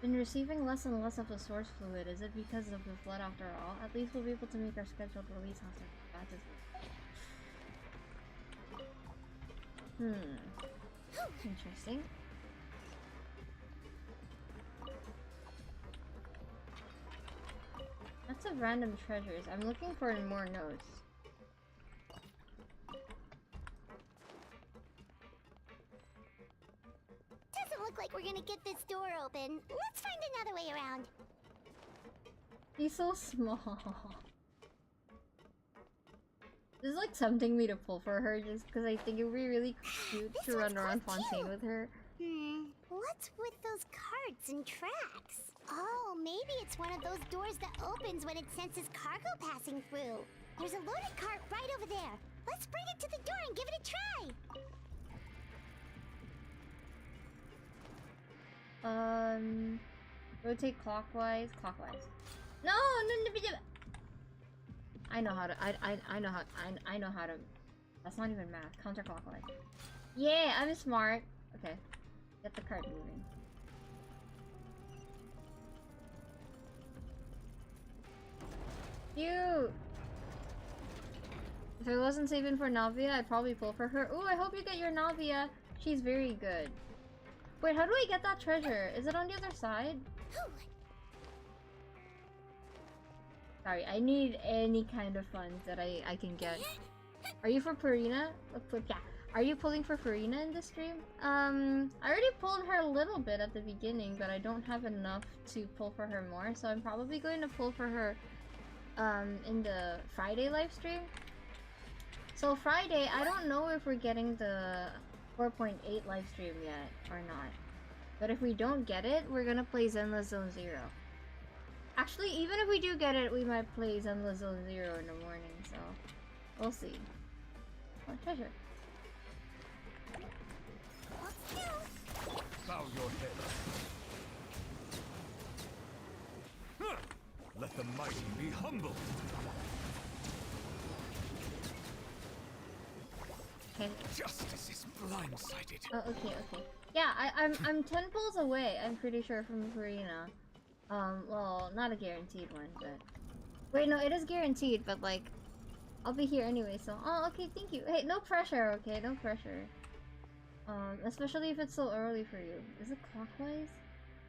Been receiving less and less of the source fluid. Is it because of the flood after all? At least we'll be able to make our scheduled release after batches. Interesting. Lots of random treasures. I'm looking for more notes. Doesn't look like we're gonna get this door open. Let's find another way around. He's so small. This is like tempting me to pull for her just because I think it would be really cute to run around Fontaine with her. What's with those carts and tracks? Oh, maybe it's one of those doors that opens when it senses cargo passing through. There's a loaded cart right over there. Let's bring it to the door and give it a try. Rotate clockwise. No. I know how to. I know how to. That's not even math. Counterclockwise. Yeah, I'm smart. Okay, get the cart moving. Cute. If I wasn't saving for Navia, I'd probably pull for her. Ooh, I hope you get your Navia. She's very good. Wait, how do I get that treasure? Is it on the other side? Sorry, I need any kind of funds that I can get. Are you for Purina? Yeah. Are you pulling for Purina in this stream? I already pulled her a little bit at the beginning, but I don't have enough to pull for her more, so I'm probably going to pull for her in the Friday live stream. So Friday, I don't know if we're getting the 4.8 live stream yet or not. But if we don't get it, we're gonna play Zenless Zone Zero. Actually, even if we do get it, we might play Zenless Zone Zero in the morning, so we'll see. Oh, treasure. Bow your head. Huh. Let the mighty be humble. Okay. Justice is blindsided. Oh, okay. Yeah, I'm 10 pulls away, I'm pretty sure, from Purina. Well, not a guaranteed one, but... Wait, no, it is guaranteed, but like... I'll be here anyway, so... Oh, okay, thank you. Hey, no pressure, okay? No pressure. Especially if it's so early for you. Is it clockwise?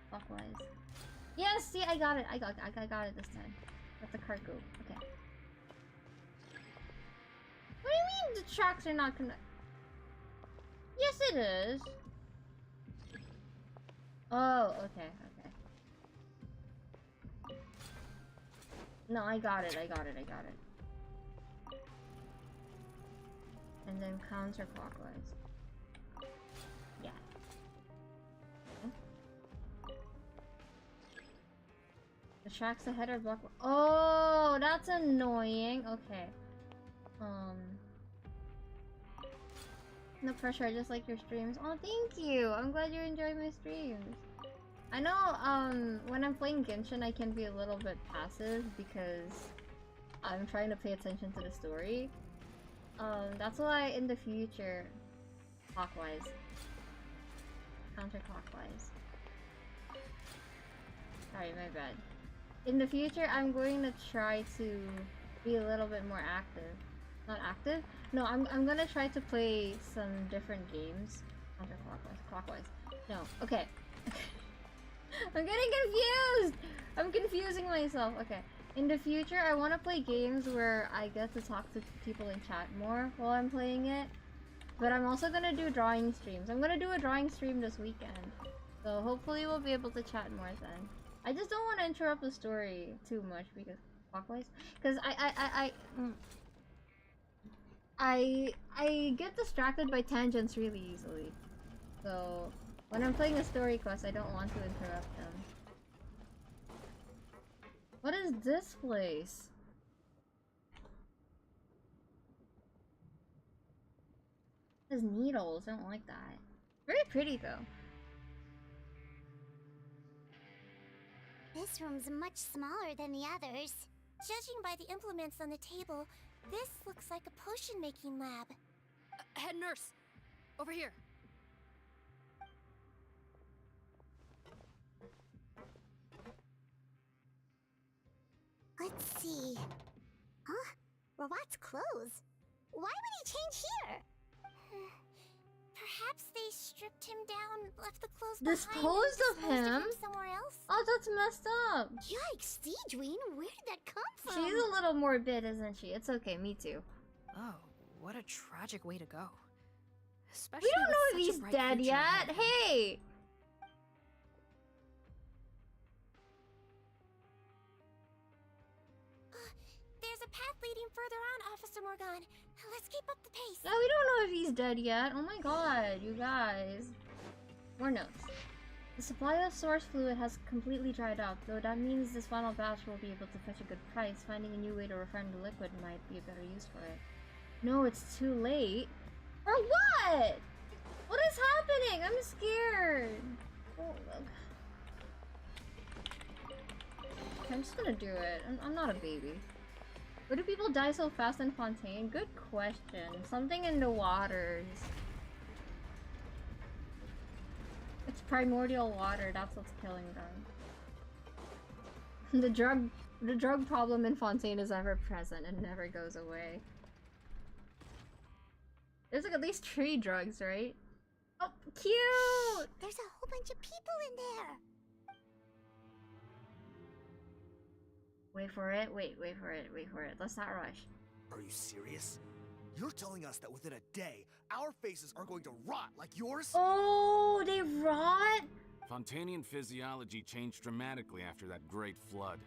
Clockwise. Yes, see, I got it. I got it this time. Let the cart go. Okay. What do you mean the tracks are not connected? Yes, it is. Oh, okay. No, I got it. And then counterclockwise. Yeah. Okay. The tracks ahead are blocked. Oh, that's annoying. Okay. No pressure, I just like your streams. Oh, thank you! I'm glad you enjoy my streams. I know, when I'm playing Genshin, I can be a little bit passive because I'm trying to pay attention to the story. That's why in the future... Clockwise. Counterclockwise. Sorry, my bad. In the future, I'm going to try to be a little bit more active. Not active? No, I'm gonna try to play some different games. Counterclockwise. Clockwise. No. Okay. I'm getting confused! I'm confusing myself. Okay. In the future, I want to play games where I get to talk to people in chat more while I'm playing it. But I'm also gonna do drawing streams. I'm gonna do a drawing stream this weekend. So hopefully we'll be able to chat more then. I just don't want to interrupt the story too much because... Clockwise? Because I get distracted by tangents really easily. So when I'm playing a story quest, I don't want to interrupt them. What is this place? It has needles. I don't like that. Very pretty though. This room's much smaller than the others. Judging by the implements on the table, this looks like a potion-making lab. Head nurse! Over here! Let's see... Huh? Robot's clothes? Why would he change here? Perhaps they stripped him down, left the clothes Disposed of him? Somewhere else? Oh, that's messed up. Yikes, sigewinne, where did that come from? She's a little morbid, isn't she? It's okay, me too. Oh, what a tragic way to go. Especially we don't know if with he's such a bright dead future yet. ahead of him. Hey! There's a path leading further on, Officer Morgan. Let's keep up the pace. Yeah, we don't know if he's dead yet. Oh my god, you guys. More notes. The supply of source fluid has completely dried up, though that means this final batch will be able to fetch a good price. Finding a new way to refine the liquid might be a better use for it. No, it's too late. For what? What is happening? I'm scared. Oh, okay, I'm just gonna do it. I'm not a baby. Why do people die so fast in Fontaine? Good question. Something in the waters. It's primordial water, that's what's killing them. The drug problem in Fontaine is ever present and never goes away. There's like at least 3 drugs, right? Oh, cute! There's a whole bunch of people in there. Wait for it. Wait for it. Wait for it. Let's not rush. Are you serious? You're telling us that within a day, our faces are going to rot like yours? Oh, they rot? Fontanian physiology changed dramatically after that great flood.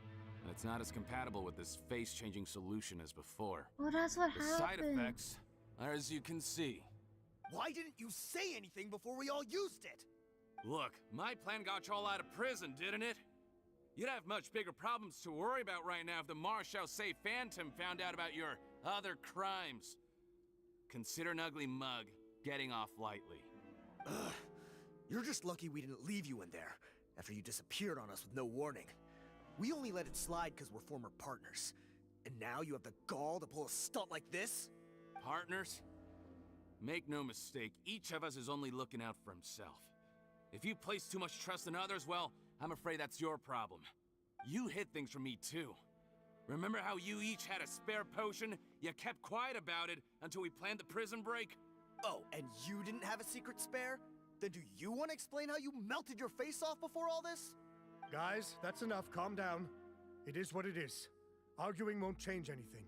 And it's not as compatible with this face-changing solution as before. Oh, that's what The happened. side effects are as you can see. Why didn't you say anything before we all used it? Look, my plan got y'all out of prison, didn't it? You'd have much bigger problems to worry about right now if the Marechaussee Phantom found out about your other crimes. Consider an ugly mug getting off lightly. Ugh. You're just lucky we didn't leave you in there after you disappeared on us with no warning. We only let it slide because we're former partners. And now you have the gall to pull a stunt like this? Partners? Make no mistake, each of us is only looking out for himself. If you place too much trust in others, well, I'm afraid that's your problem. You hid things from me too. Remember how you each had a spare potion? You kept quiet about it until we planned the prison break? Oh, and you didn't have a secret spare? Then do you want to explain how you melted your face off before all this? Guys, that's enough. Calm down. It is what it is. Arguing won't change anything.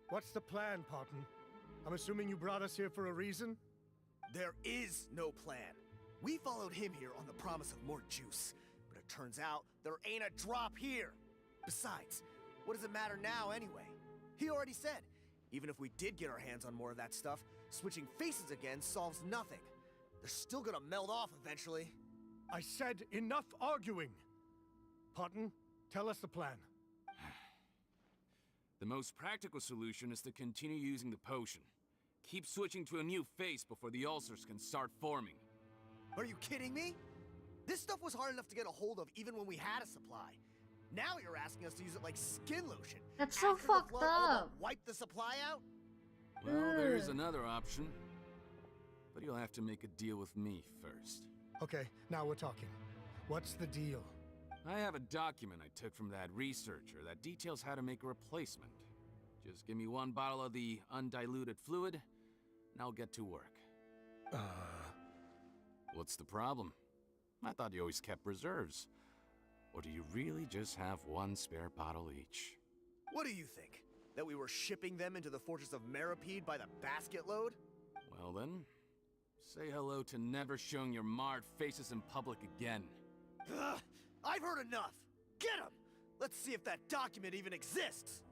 What's the plan, Parton? I'm assuming you brought us here for a reason? There is no plan. We followed him here on the promise of more juice. But it turns out there ain't a drop here. Besides, what does it matter now anyway? He already said, even if we did get our hands on more of that stuff, switching faces again solves nothing. They're still gonna melt off eventually. I said enough arguing! Parton, tell us the plan. The most practical solution is to continue using the potion. Keep switching to a new face before the ulcers can start forming. Are you kidding me? This stuff was hard enough to get a hold of even when we had a supply. Now you're asking us to use it like skin lotion. That's so after the fucked flood all but up. Wipe the supply out? Well, there is another option. But you'll have to make a deal with me first. Okay, now we're talking. What's the deal? I have a document I took from that researcher that details how to make a replacement. Just give me one bottle of the undiluted fluid, and I'll get to work. What's the problem? I thought you always kept reserves. Or do you really just have one spare bottle each? What do you think? That we were shipping them into the fortress of Meripede by the basket load? Well then, say hello to never showing your marred faces in public again. Ugh, I've heard enough! Get him! Let's see if that document even exists!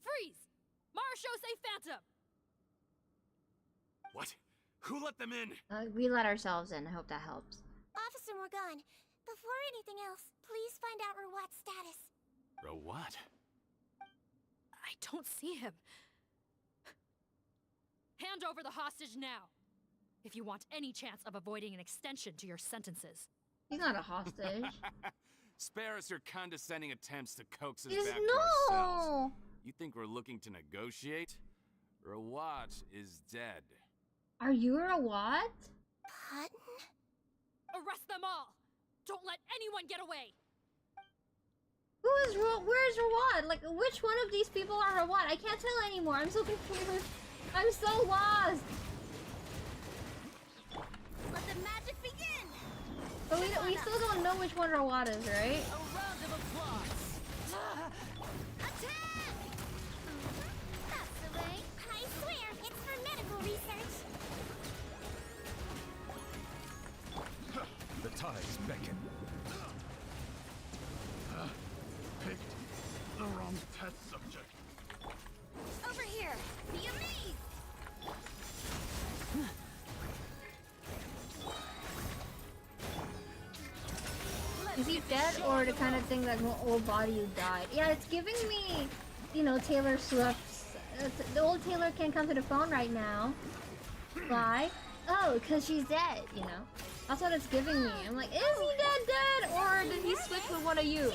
Freeze! Marechaussee Phantom! What? Who let them in? We let ourselves in. I hope that helps. Officer Morgan, before anything else, please find out Rawat's status. Rawat? I don't see him. Hand over the hostage now, if you want any chance of avoiding an extension to your sentences. He's not a hostage. Spare us your condescending attempts to coax us He's back to ourselves. You think we're looking to negotiate? Rawat is dead. Are you a what? Parton? Arrest them all! Don't let anyone get away! Where's Rawat? Like, which one of these people are Rawat? I can't tell anymore. I'm so confused. I'm so lost. Let the magic begin! But we still don't know which one Rawat is, right? A round of applause! Attack! That's the way. I swear, it's for medical research. The tides beckon. Picked the wrong test subject. Over here! Be amazed! Is he dead or the kind of thing that won't old body you died? Yeah, it's giving me, you know, Taylor Swift's. The old Taylor can't come to the phone right now. Why? Oh, because she's dead, you know? That's what it's giving me. I'm like, is he dead or did he switch with one of you?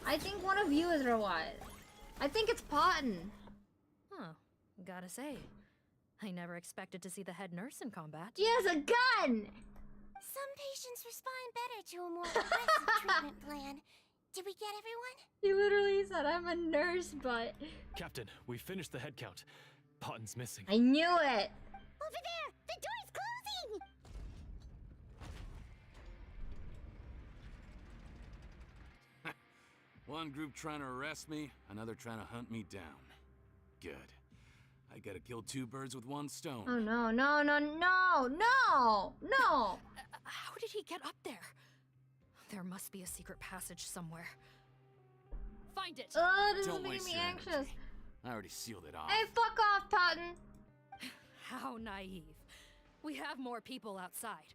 I think one of you is Rawat. I think it's Parton. Huh. Gotta say, I never expected to see the head nurse in combat. She has a gun! Some patients respond better to a more aggressive treatment plan. Did we get everyone? He literally said, I'm a nurse, but... Captain, we finished the head count. Potton's missing. I knew it! Over there! The door is closed! One group trying to arrest me, another trying to hunt me down. Good. I gotta kill two birds with one stone. Oh no, no, no, no, no, no! How did he get up there? There must be a secret passage somewhere. Find it! This Don't is making waste me your anxious. energy. I already sealed it off. Hey, fuck off, Totten! How naive. We have more people outside.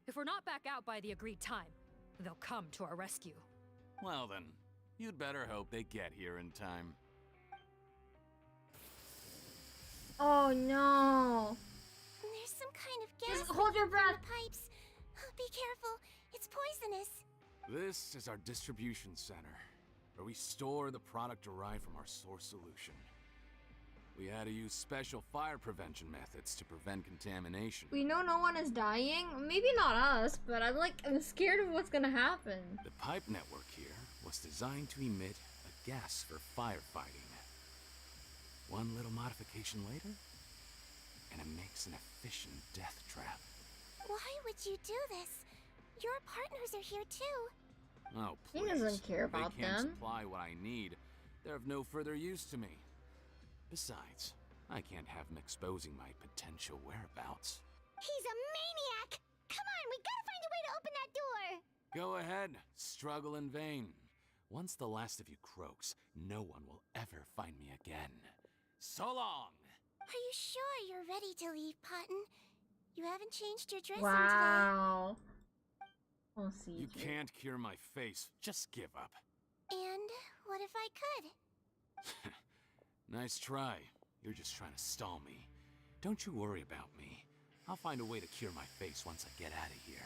If we're not back out by the agreed time, they'll come to our rescue. Well then, you'd better hope they get here in time. Oh no. There's some kind of gas. Just hold your leaking from breath. the pipes. Be careful. It's poisonous. This is our distribution center, where we store the product derived from our source solution. We had to use special fire prevention methods to prevent contamination. We know no one is dying. Maybe not us, but I'm scared of what's gonna happen. The pipe network here was designed to emit a gas for firefighting. One little modification later, and it makes an efficient death trap. Why would you do this? Your partners are here too. Oh, He please. doesn't care about They can't them. supply what I need. They're of no further use to me. Besides, I can't have him exposing my potential whereabouts. He's a maniac! Come on, we gotta find a way to open that door! Go ahead, struggle in vain. Once the last of you croaks, no one will ever find me again. So long! Are you sure you're ready to leave, Potton? You haven't changed your dressing Wow. I'll see You can't cure my face. Just give up. today. And what if I could? Nice try. You're just trying to stall me. Don't you worry about me. I'll find a way to cure my face once I get out of here.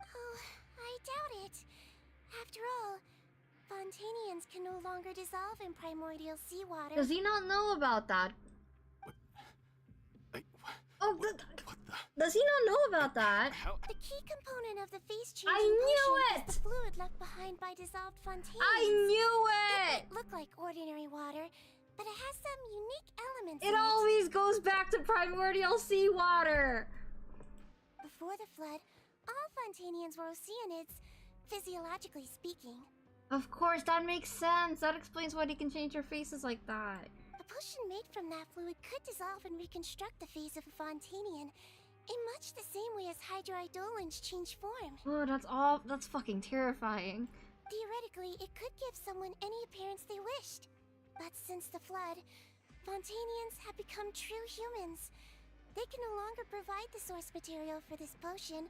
Oh, I doubt it. After all, Fontanians can no longer dissolve in primordial seawater. Does he not know about that? Oh, does he not know about that? The key component of the face changing I knew potion it! is the fluid left behind by dissolved Fontanians. I knew it! It might look like ordinary water, but it has some unique elements It in always goes back to primordial seawater. Before the flood, all Fontanians were oceanids, physiologically speaking. Of course, that makes sense. That explains why they can change their faces like that. A potion made from that fluid could dissolve and reconstruct the face of a Fontanian in much the same way as hydroidolins change form. Oh, that's fucking terrifying. Theoretically, it could give someone any appearance they wished. But since the flood, Fontanians have become true humans. They can no longer provide the source material for this potion,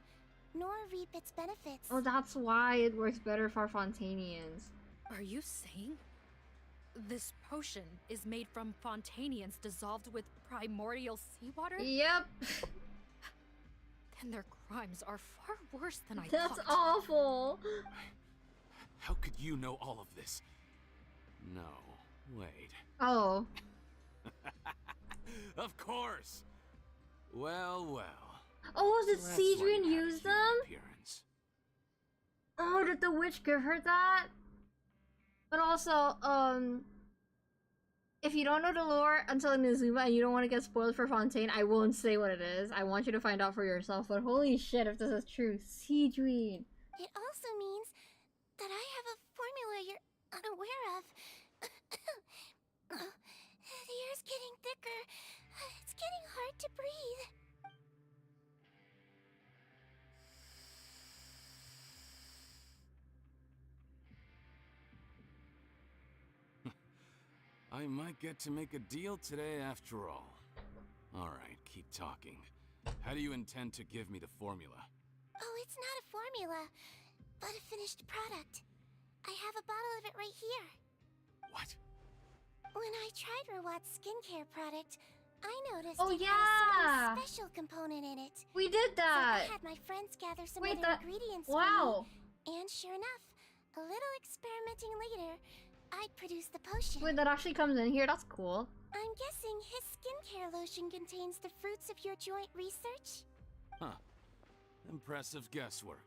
nor reap its benefits. Oh, that's why it works better for Fontanians. Are you saying this potion is made from Fontanians dissolved with primordial seawater? Yep. Then their crimes are far worse than I That's thought. awful. How could you know all of this? No, wait. Oh. Of course! Well. Oh, did That's why you Sigewinne had a use human them? appearance. Oh, did the witch give her that? But also, if you don't know the lore until Inazuma and you don't want to get spoiled for Fontaine, I won't say what it is. I want you to find out for yourself, but holy shit if this is true. Sigewinne. It also means that I have a formula you're unaware of. The air's getting thicker. It's getting hard to breathe. I might get to make a deal today after all. Alright, keep talking. How do you intend to give me the formula? Oh, it's not a formula, but a finished product. I have a bottle of it right here. What? When I tried Rawat's skincare product, I noticed Oh, it had a yeah! certain special component in it. We did that! So I had my friends gather some Wait, other ingredients wow. for me. And sure enough, a little experimenting later, I'd produced the potion. Wait, that actually comes in here? That's cool. I'm guessing his skincare lotion contains the fruits of your joint research? Huh. Impressive guesswork.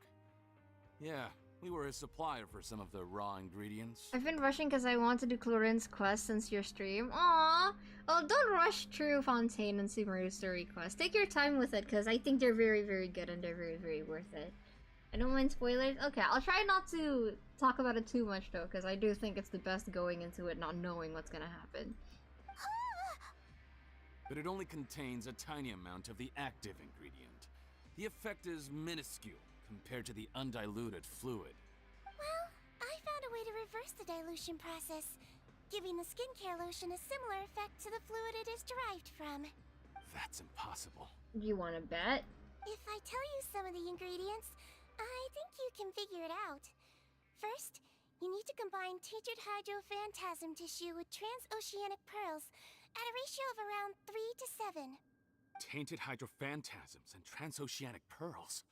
Yeah, We were a supplier for some of the raw ingredients. I've been rushing because I want to do Clorin's quest since your stream. Aww. Oh, don't rush through Fontaine and Sumeru's story quest. Take your time with it because I think they're very, very good and they're very, very worth it. I don't mind spoilers. Okay, I'll try not to talk about it too much though, because I do think it's the best going into it not knowing what's gonna happen. But it only contains a tiny amount of the active ingredient. The effect is minuscule compared to the undiluted fluid. Well, I found a way to reverse the dilution process, giving the skincare lotion a similar effect to the fluid it is derived from. That's impossible. Do you want to bet? If I tell you some of the ingredients, I think you can figure it out. First, you need to combine tainted hydrophantasm tissue with transoceanic pearls at a ratio of around 3 to 7. Tainted hydrophantasms and transoceanic pearls.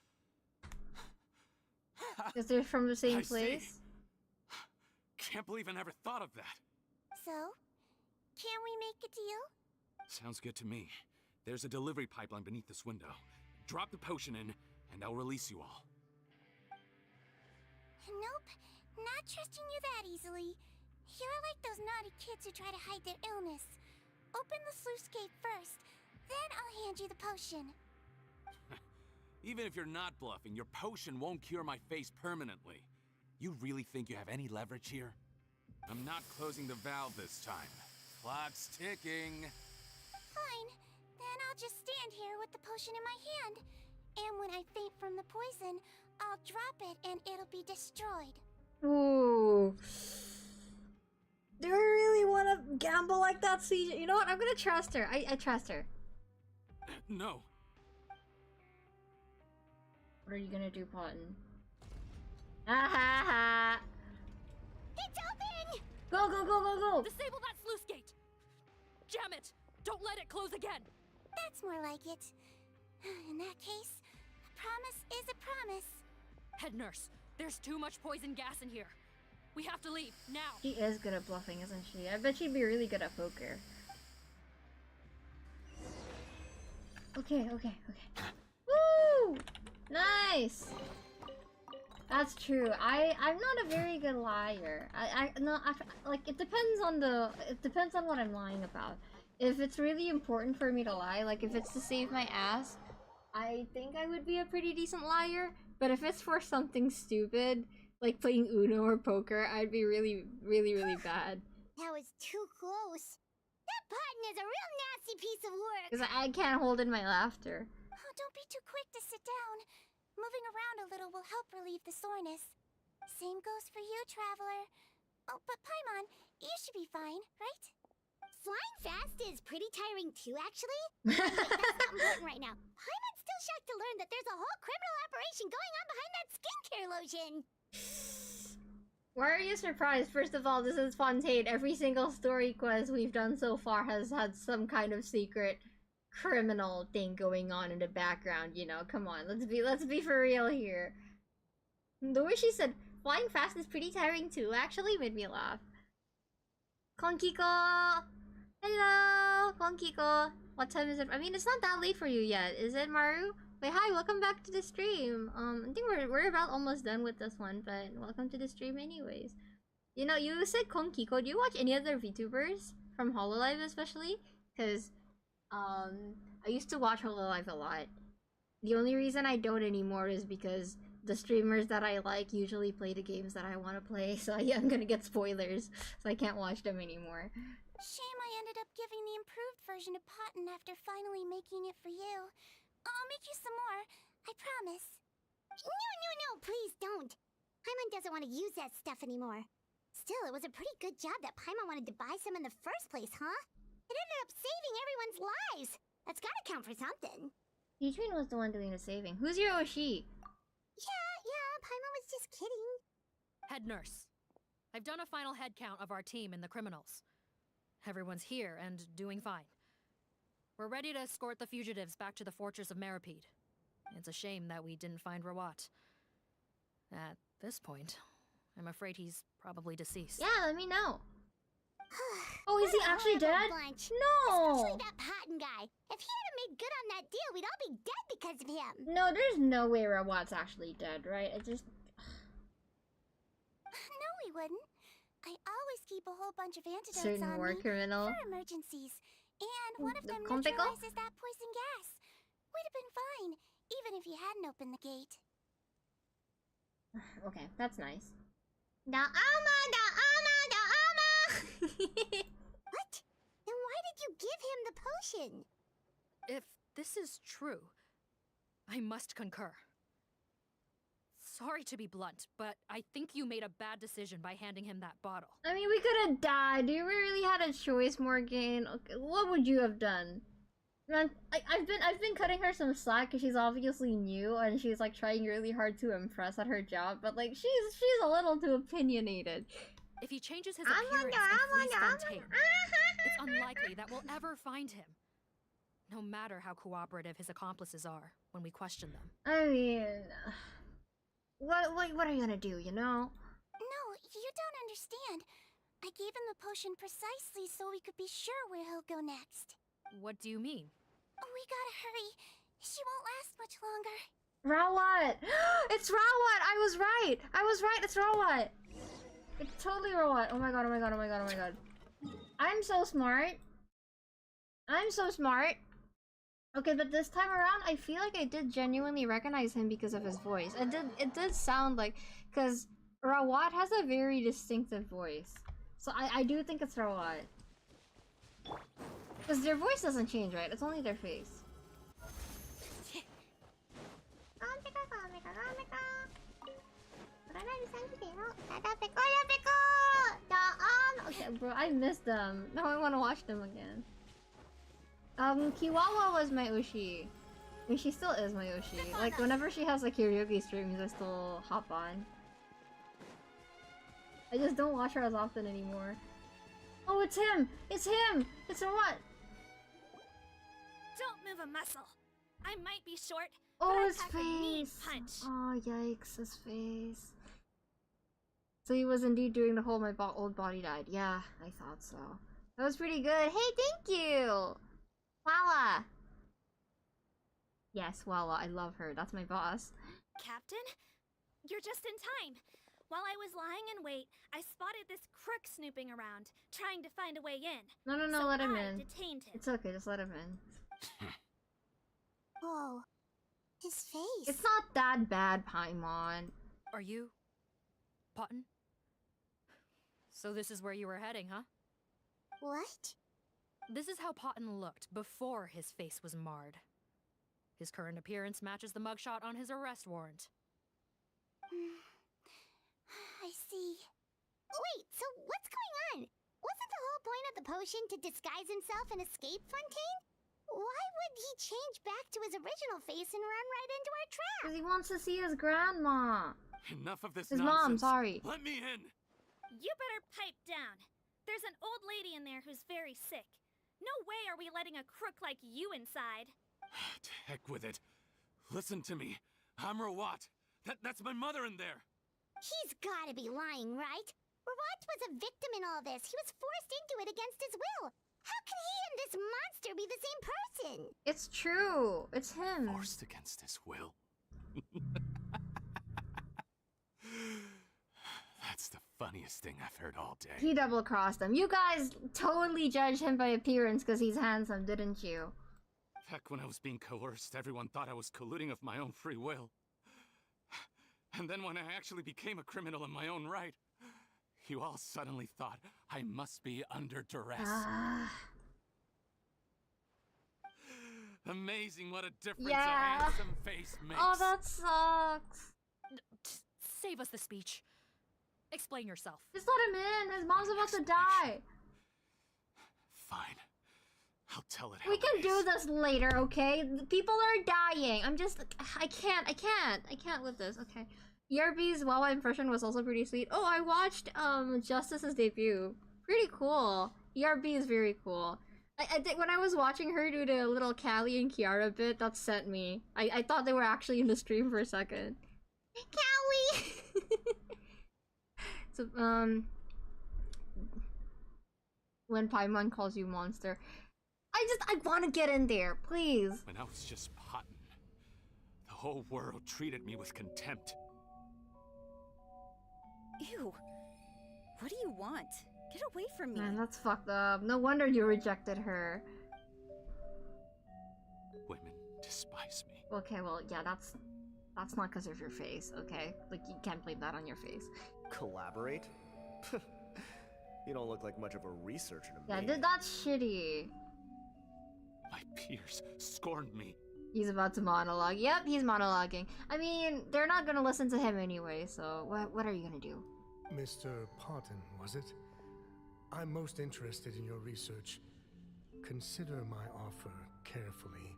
Because they're from the same I place? See. Can't believe I never thought of that. So, can we make a deal? Sounds good to me. There's a delivery pipeline beneath this window. Drop the potion in, and I'll release you all. Nope, not trusting you that easily. You're like those naughty kids who try to hide their illness. Open the sluice gate first, then I'll hand you the potion. Even if you're not bluffing, your potion won't cure my face permanently. You really think you have any leverage here? I'm not closing the valve this time. Clock's ticking. Fine, then I'll just stand here with the potion in my hand. And when I faint from the poison, I'll drop it and it'll be destroyed. Ooh. Do I really want to gamble like that, CJ? You know what? I'm gonna trust her. I trust her. No. What are you gonna do, Potton? Ha ha ha! It's open! Go, go, go, go, go! Disable that sluice gate! Jam it! Don't let it close again! That's more like it. In that case, a promise is a promise. Head nurse, there's too much poison gas in here. We have to leave, now! She is good at bluffing, isn't she? I bet she'd be really good at poker. Okay, okay, okay. Woo! Nice! That's true. I'm not a very good liar. Like, it depends on what I'm lying about. If it's really important for me to lie, like if it's to save my ass, I think I would be a pretty decent liar. But if it's for something stupid, like playing Uno or poker, I'd be really, really, really bad. That was too close. That button is a real nasty piece of work. Because I can't hold in my laughter. Oh, don't be too quick to sit down. Moving around a little will help relieve the soreness. Same goes for you, Traveler. Oh, but Paimon, you should be fine, right? Flying fast is pretty tiring too, actually. Wait, that's not important right now. Paimon's still shocked to learn that there's a whole criminal operation going on behind that skincare lotion. Why are you surprised? First of all, this is Fontaine. Every single story quest we've done so far has had some kind of secret criminal thing going on in the background, you know. Come on, let's be for real here. The way she said flying fast is pretty tiring too actually made me laugh. Konkiko! Hello, Konkiko. What time is it? I mean, it's not that late for you yet, is it, Maru? Wait, hi, welcome back to the stream. I think we're about almost done with this one, but welcome to the stream anyways. You know, you said Konkiko. Do you watch any other VTubers from Hololive especially? Because I used to watch Hololive a lot. The only reason I don't anymore is because the streamers that I like usually play the games that I want to play, so yeah, I'm gonna get spoilers, so I can't watch them anymore. Shame I ended up giving the improved version to Potton after finally making it for you. I'll make you some more, I promise. No, please don't. Paimon doesn't want to use that stuff anymore. Still, it was a pretty good job that Paimon wanted to buy some in the first place, huh? It ended up saving everyone's lives. That's gotta count for something. Eugene was the one doing the saving. Who's your Oshi? Yeah, Paimon was just kidding. Head nurse, I've done a final head count of our team and the criminals. Everyone's here and doing fine. We're ready to escort the fugitives back to the fortress of Meripede. It's a shame that we didn't find Rawat. At this point, I'm afraid he's probably deceased. Yeah, let me know. Oh, is he actually dead? No! Especially that Potton guy. If he hadn't made good on that deal, we'd all be dead because of him. No, there's no way Rawat's actually dead, right? It just... he wouldn't. I always keep a whole bunch of antidotes Certain on war me criminal. for emergencies. And one of them Complejo? neutralizes that poison gas. We'd have been fine, even if you hadn't opened the gate. Okay, that's nice. The armor, the armor, the armor! What? Then why did you give him the potion? If this is true, I must concur. Sorry to be blunt, but I think you made a bad decision by handing him that bottle. I mean, we could have died. You really had a choice, Morgan. Okay, what would you have done? Man, I've been cutting her some slack because she's obviously new and she's like trying really hard to impress at her job, but like she's a little too opinionated. If he changes his appearance and flees Fontaine, it's unlikely that we'll ever find him. No matter how cooperative his accomplices are when we question them. I mean, what are you gonna do, you know? No, you don't understand. I gave him the potion precisely so we could be sure where he'll go next. What do you mean? We gotta hurry. She won't last much longer. Rawat! It's Rawat! I was right! I was right, it's Rawat! It's totally Rawat. Oh my god, oh my god, oh my god, oh my god. I'm so smart. I'm so smart. Okay, but this time around, I feel like I did genuinely recognize him because of his voice. It did sound like... Because Rawat has a very distinctive voice. So I do think it's Rawat. Because their voice doesn't change, right? It's only their face. Okay, bro, I missed them. Now I want to watch them again. Kiwawa was my Ushi. I mean, she still is my Ushi. Like, whenever she has like karaoke streams, I still hop on. I just don't watch her as often anymore. Oh, it's him! It's him! It's what? Don't move a muscle. I might be short, Oh, but his I pack a mean face! punch. Oh, yikes, his face. So he was indeed doing the whole old body died. Yeah, I thought so. That was pretty good. Hey, thank you! Wala! Yes, Wala, I love her. That's my boss. Captain, you're just in time. While I was lying in wait, I spotted this crook snooping around, trying to find a way in. No, So let him I in. detained him. It's okay, just let him in. Whoa. His face. It's not that bad, Paimon. Are you... Potton? So this is where you were heading, huh? What? This is how Potton looked before his face was marred. His current appearance matches the mugshot on his arrest warrant. I see. Wait, so what's going on? Wasn't the whole point of the potion to disguise himself and escape Fontaine? Why would he change back to his original face and run right into our trap? Because he wants to see his grandma. Enough of this His nonsense. mom, sorry. Let me in. You better pipe down. There's an old lady in there who's very sick. No way are we letting a crook like you inside. To heck with it. Listen to me. I'm Rawat. That's my mother in there. He's gotta be lying, right? Rawat was a victim in all this. He was forced into it against his will. How can he and this monster be the same person? It's true. It's him. Forced against his will. That's the funniest thing I've heard all day. He double-crossed him. You guys totally judged him by appearance because he's handsome, didn't you? Back when I was being coerced, everyone thought I was colluding of my own free will. And then when I actually became a criminal in my own right, you all suddenly thought I must be under duress. Amazing what a difference a handsome face makes. Oh, that sucks. Save us the speech. Explain yourself. Just let him in. His mom's about to die. Fine. I'll tell it how We can it do is. this later, okay? People are dying. I can't with this. Okay. ERB's Wawa impression was also pretty sweet. Oh, I watched Justice's debut. Pretty cool. ERB is very cool. I think when I was watching her do the little Callie and Kiara bit, that sent me. I thought they were actually in the stream for a second. Callie! So, when Paimon calls you monster. I want to get in there, please. When I was just Potton, the whole world treated me with contempt. Ew. What do you want? Get away from me. Man, that's fucked up. No wonder you rejected her. Women despise me. Okay, well, yeah, that's not because of your face, okay? Like, you can't blame that on your face. Collaborate? You don't look like much of a researcher to Yeah, me. that's shitty. My peers scorned me. He's about to monologue. Yep, he's monologuing. I mean, they're not gonna listen to him anyway, so what are you gonna do? Mr. Parton, was it? I'm most interested in your research. Consider my offer carefully.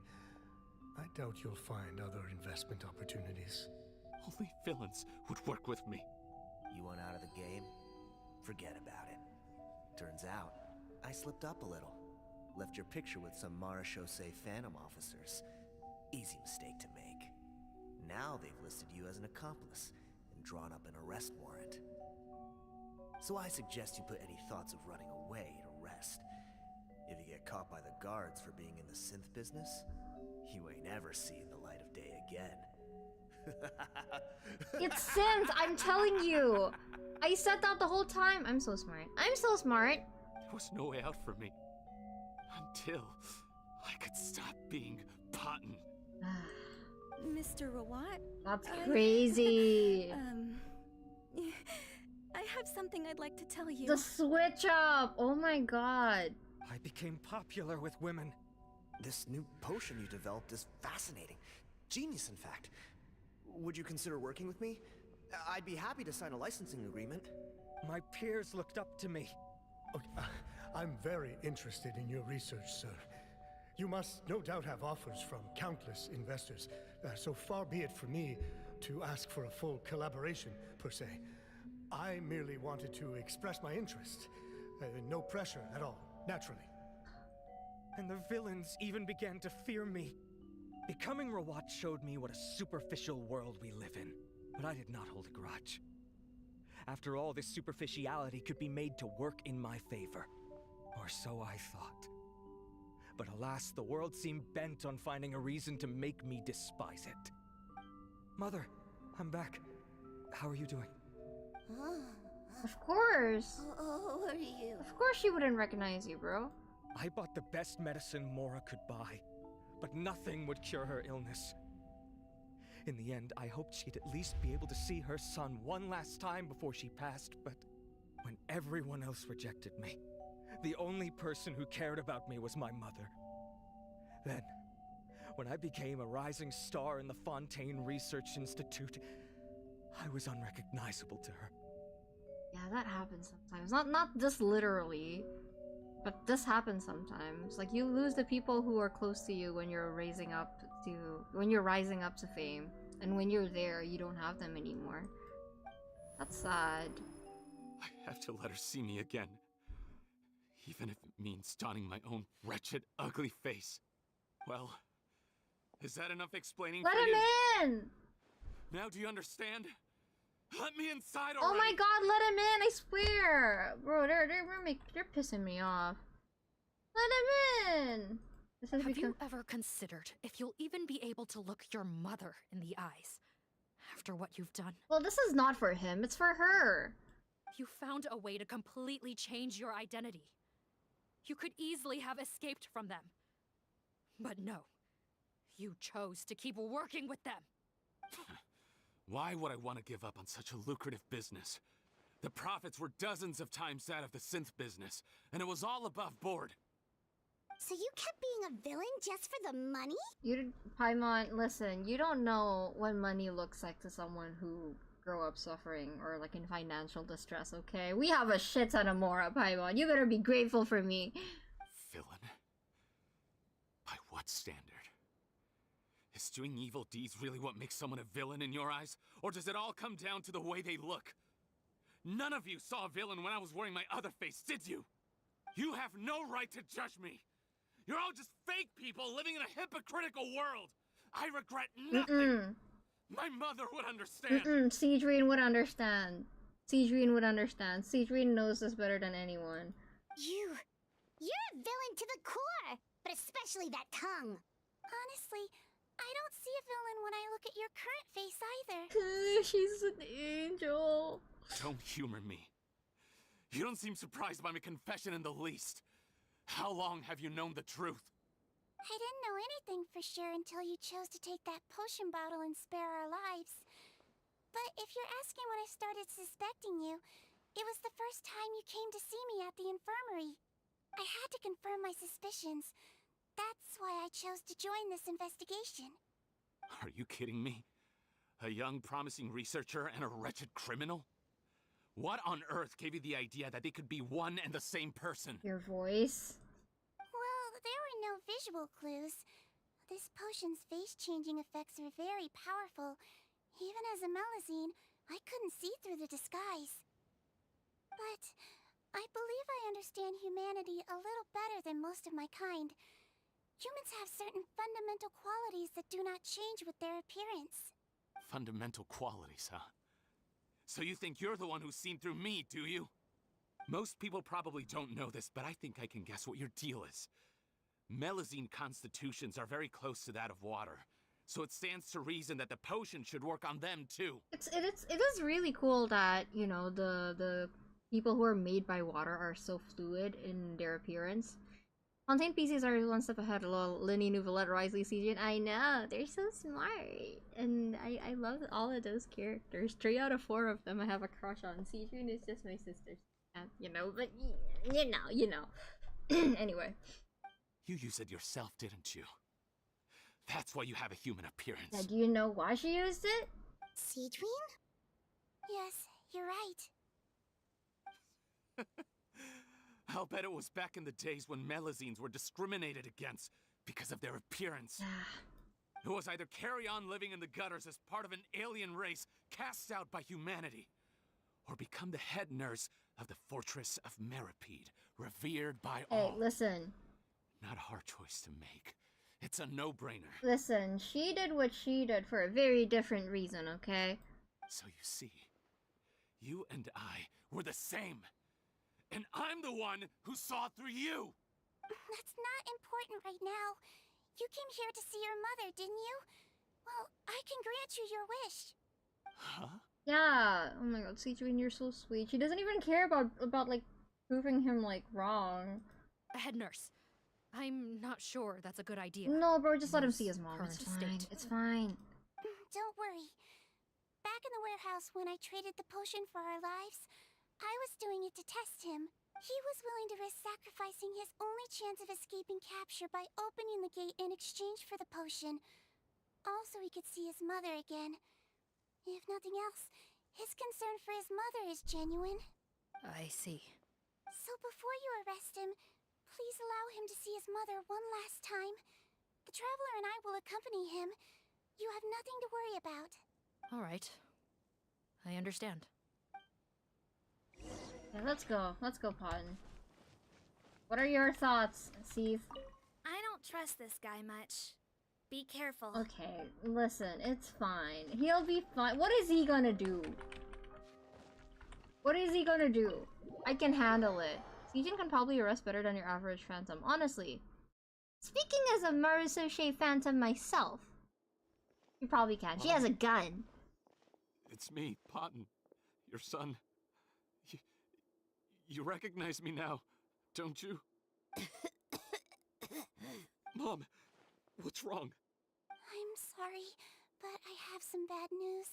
I doubt you'll find other investment opportunities. Only villains would work with me. You want out of the game? Forget about it. Turns out, I slipped up a little. Left your picture with some Marechaussee Phantom officers. Easy mistake to make. Now they've listed you as an accomplice and drawn up an arrest warrant. So I suggest you put any thoughts of running away to rest. If you get caught by the guards for being in the synth business, you ain't ever seen the light of day again. It's Sims, I'm telling you! I said that the whole time! I'm so smart. I'm so smart! There was no way out for me. Until I could stop being Patton. Mr. Rawat? That's crazy! I have something I'd like to tell you. The switch up! Oh my god. I became popular with women. This new potion you developed is fascinating. Genius, in fact. Would you consider working with me? I'd be happy to sign a licensing agreement. My peers looked up to me. Okay, I'm very interested in your research, sir. You must no doubt have offers from countless investors. So far be it for me to ask for a full collaboration, per se. I merely wanted to express my interest. No pressure at all, naturally. And the villains even began to fear me. Becoming Rawat showed me what a superficial world we live in, but I did not hold a grudge. After all, this superficiality could be made to work in my favor. Or so I thought. But alas, the world seemed bent on finding a reason to make me despise it. Mother, I'm back. How are you doing? Of course! Oh, who are you? Of course she wouldn't recognize you, bro. I bought the best medicine Mora could buy, but nothing would cure her illness. In the end, I hoped she'd at least be able to see her son one last time before she passed, but when everyone else rejected me, the only person who cared about me was my mother. Then, when I became a rising star in the Fontaine Research Institute, I was unrecognizable to her. Yeah, that happens sometimes. Not just literally, but this happens sometimes. Like, you lose the people who are close to you when you're rising up to fame. And when you're there, you don't have them anymore. That's sad. I have to let her see me again. Even if it means donning my own wretched, ugly face. Well, is that enough explaining Let for you? him in! Now do you understand? Let me inside already! Oh my god, let him in, I swear! Bro, they're pissing me off. Let him in! Have you ever considered if you'll even be able to look your mother in the eyes after what you've done? Well, this is not for him, it's for her. You found a way to completely change your identity. You could easily have escaped from them. But no, you chose to keep working with them. Why would I want to give up on such a lucrative business? The profits were dozens of times that of the synth business, and it was all above board. So you kept being a villain just for the money? Paimon, listen, you don't know what money looks like to someone who grew up suffering or like in financial distress, okay? We have a shit ton of Mora, Paimon. You better be grateful for me. Villain? By what standard? Is doing evil deeds really what makes someone a villain in your eyes? Or does it all come down to the way they look? None of you saw a villain when I was wearing my other face, did you? You have no right to judge me! You're all just fake people living in a hypocritical world! I regret nothing! My mother would understand! Sigewinne would understand. Sigewinne would understand. Sigewinne knows this better than anyone. You're a villain to the core! But especially that tongue! Honestly, I don't see a villain when I look at your current face either. She's an angel. Don't humor me. You don't seem surprised by my confession in the least. How long have you known the truth? I didn't know anything for sure until you chose to take that potion bottle and spare our lives. But if you're asking when I started suspecting you, it was the first time you came to see me at the infirmary. I had to confirm my suspicions. That's why I chose to join this investigation. Are you kidding me? A young, promising researcher and a wretched criminal? What on earth gave you the idea that they could be one and the same person? Your voice. Well, there were no visual clues. This potion's face-changing effects are very powerful. Even as a Melazine, I couldn't see through the disguise. But I believe I understand humanity a little better than most of my kind. Humans have certain fundamental qualities that do not change with their appearance. Fundamental qualities, huh? So you think you're the one who's seen through me, do you? Most people probably don't know this, but I think I can guess what your deal is. Melazine constitutions are very close to that of water, so it stands to reason that the potion should work on them too. It is really cool that, you know, the people who are made by water are so fluid in their appearance. Fontaine PCs are one step ahead. Lol, Linny, Nouvellette, Risley, CJ, and I know, they're so smart. And I love all of those characters. 3 out of 4 of them I have a crush on. CJ is just my sister's, you know, but you know. Anyway. You used it yourself, didn't you? That's why you have a human appearance. Now, do you know why she used it? Sigewinne? Yes, you're right. I'll bet it was back in the days when Melazines were discriminated against because of their appearance. It was either carry on living in the gutters as part of an alien race cast out by humanity, or become the head nurse of the Fortress of Meripede, revered by all. Hey, listen. Not a hard choice to make. It's a no-brainer. Listen, she did what she did for a very different reason, okay? So you see, you and I were the same. And I'm the one who saw through you! That's not important right now. You came here to see your mother, didn't you? Well, I can grant you your wish. Huh? Yeah. Oh my god, Sigewinne, you're so sweet. She doesn't even care about like, proving him, like, wrong. Head nurse. I'm not sure that's a good idea. No, bro, just let him see his mom. It's fine. It's fine. Don't worry. Back in the warehouse when I traded the potion for our lives, I was doing it to test him. He was willing to risk sacrificing his only chance of escaping capture by opening the gate in exchange for the potion. Also, he could see his mother again. If nothing else, his concern for his mother is genuine. I see. So before you arrest him, please allow him to see his mother one last time. The Traveler and I will accompany him. You have nothing to worry about. All right. I understand. Yeah, let's go. Let's go, Podden. What are your thoughts, Seath? I don't trust this guy much. Be careful. Okay, listen, it's fine. He'll be fine. What is he gonna do? What is he gonna do? I can handle it. Sijin can probably arrest better than your average phantom, honestly. Speaking as a Marusoche phantom myself, you probably can. She has a gun. It's me, Potten, your son. You recognize me now, don't you? Mom, what's wrong? I'm sorry, but I have some bad news.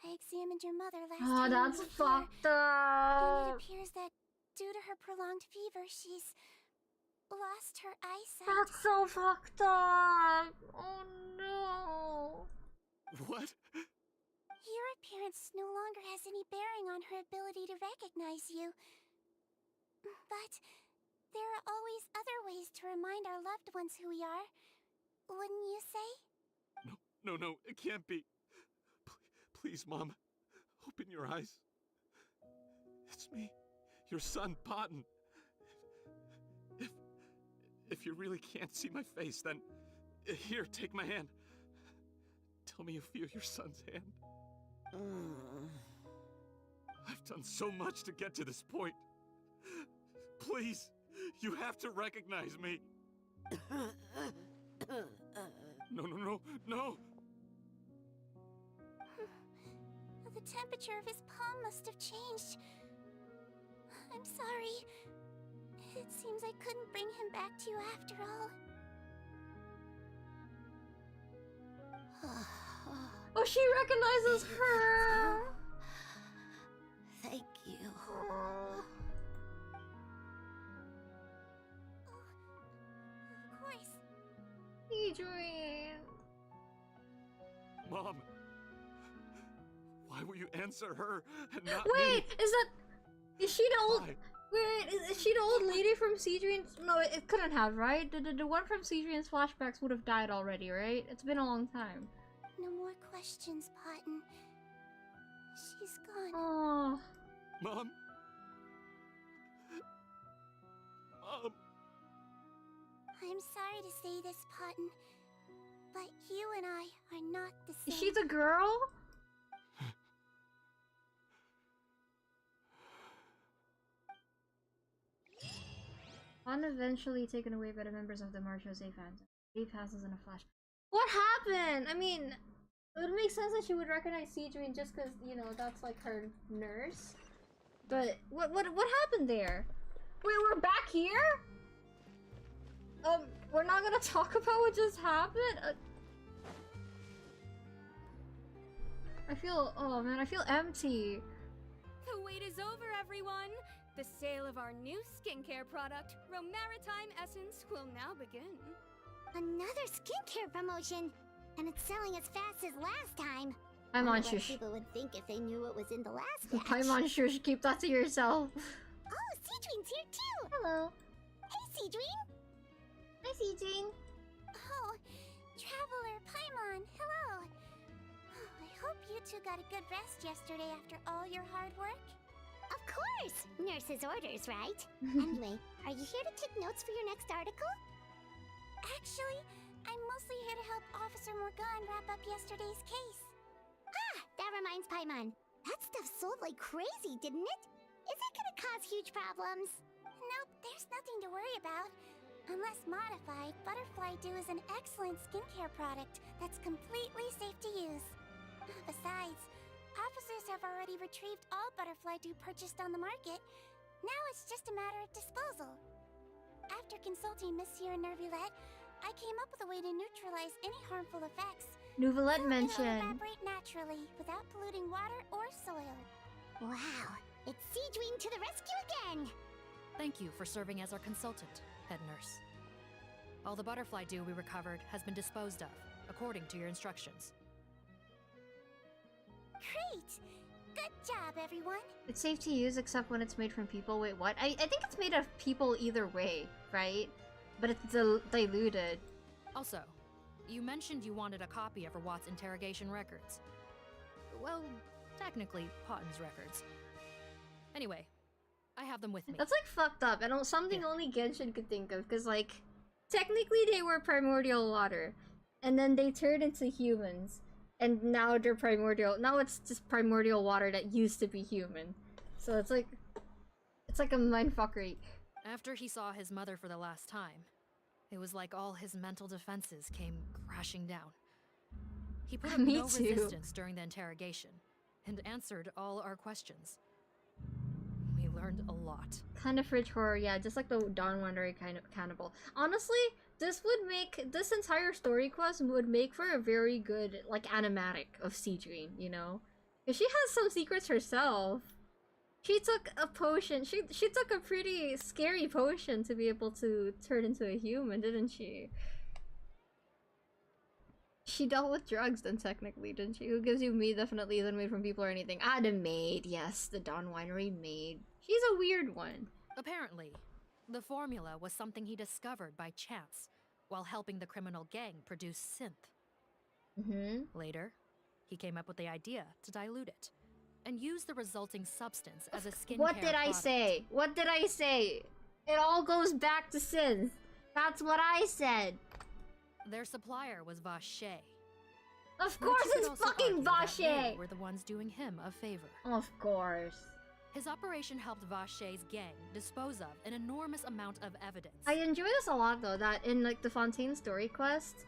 I examined your mother last Oh, time. that's fucked up. And it appears that due to her prolonged fever, she's lost her eyesight. That's so fucked up. Oh no. What? Your appearance no longer has any bearing on her ability to recognize you. But there are always other ways to remind our loved ones who we are. Wouldn't you say? No, it can't be. Please, Mom, open your eyes. It's me, your son, Potten. If you really can't see my face, then here, take my hand. Tell me you feel your son's hand. I've done so much to get to this point. Please, you have to recognize me. No. The temperature of his palm must have changed. I'm sorry. It seems I couldn't bring him back to you after all. Oh, she recognizes her! Thank you. Of course. Adrian. Mom, why will you answer her and not Wait, me? is she the old? Why? Wait, is she the old lady from Cedrian's? No, it couldn't have, right? The one from Cedrian's flashbacks would have died already, right? It's been a long time. No more questions, Potton. She's gone. Oh. Mom? Mom? I'm sorry to say this, Potton, but you and I are not the same. Is she the girl? Uneventually taken away by the members of the Marshose Phantom. He passes in a flash. What happened? I mean, it would make sense that she would recognize Cedrian just because, you know, that's like her nurse. But what happened there? Wait, we're back here? We're not gonna talk about what just happened? Oh man, I feel empty. The wait is over, everyone! The sale of our new skincare product, Romaritime Essence, will now begin. Another skincare promotion! And it's selling as fast as last time. I'm Wonder on what shush. people would think if they knew what was in the last batch. I'm on shush, keep that to yourself. Oh, Cedrine's here too! Hello. Hey, Cedrine! Hi, Cedrine. Oh, Traveler Paimon, hello! Oh, I hope you two got a good rest yesterday after all your hard work. Of course! Nurse's orders, right? Anyway, are you here to take notes for your next article? Actually, I'm mostly here to help Officer Morgan wrap up yesterday's case. Ah, that reminds Paimon. That stuff sold like crazy, didn't it? Is it gonna cause huge problems? Nope, there's nothing to worry about. Unless modified, Butterfly Dew is an excellent skincare product that's completely safe to use. Besides, officers have already retrieved all Butterfly Dew purchased on the market. Now it's just a matter of disposal. After consulting Monsieur Nervulette, I came up with a way to neutralize any harmful effects. Nouvelette So mentioned. it'll evaporate naturally without polluting water or soil. Wow, it's Cedrine to the rescue again! Thank you for serving as our consultant, head nurse. All the butterfly dew we recovered has been disposed of, according to your instructions. Great! Good job, everyone! It's safe to use except when it's made from people. Wait, what? I think it's made of people either way, right? But it's diluted. Also, you mentioned you wanted a copy of Rawat's interrogation records. Well, technically, Potton's records. Anyway, I have them with me. That's like fucked up and something only Genshin could think of, because like technically they were primordial water and then they turned into humans and now they're primordial. Now it's just primordial water that used to be human. So it's like a mindfuckery. After he saw his mother for the last time, it was like all his mental defenses came crashing down. He put up Me no too. resistance during the interrogation and answered all our questions. We learned a lot. Kind of fridge horror, yeah, just like the Dawn Wanderer kind of cannibal. Honestly, this entire story quest would make for a very good like animatic of Cedrine, you know? Because she has some secrets herself. She took a potion. She took a pretty scary potion to be able to turn into a human, didn't she? She dealt with drugs then technically, didn't she? Who gives you meat definitely isn't made from people or anything. Ah, the maid. Yes, the Dawn Winery maid. She's a weird one. Apparently, the formula was something he discovered by chance while helping the criminal gang produce synth. Later, he came up with the idea to dilute it and use the resulting substance as a skincare What did I product. say? What did I say? It all goes back to synth. That's what I said. Their supplier was Vache. Of course it's fucking Vache! They were the ones doing him a favor. Of course. His operation helped Vache's gang dispose of an enormous amount of evidence. I enjoy this a lot though, that in like the Fontaine story quest,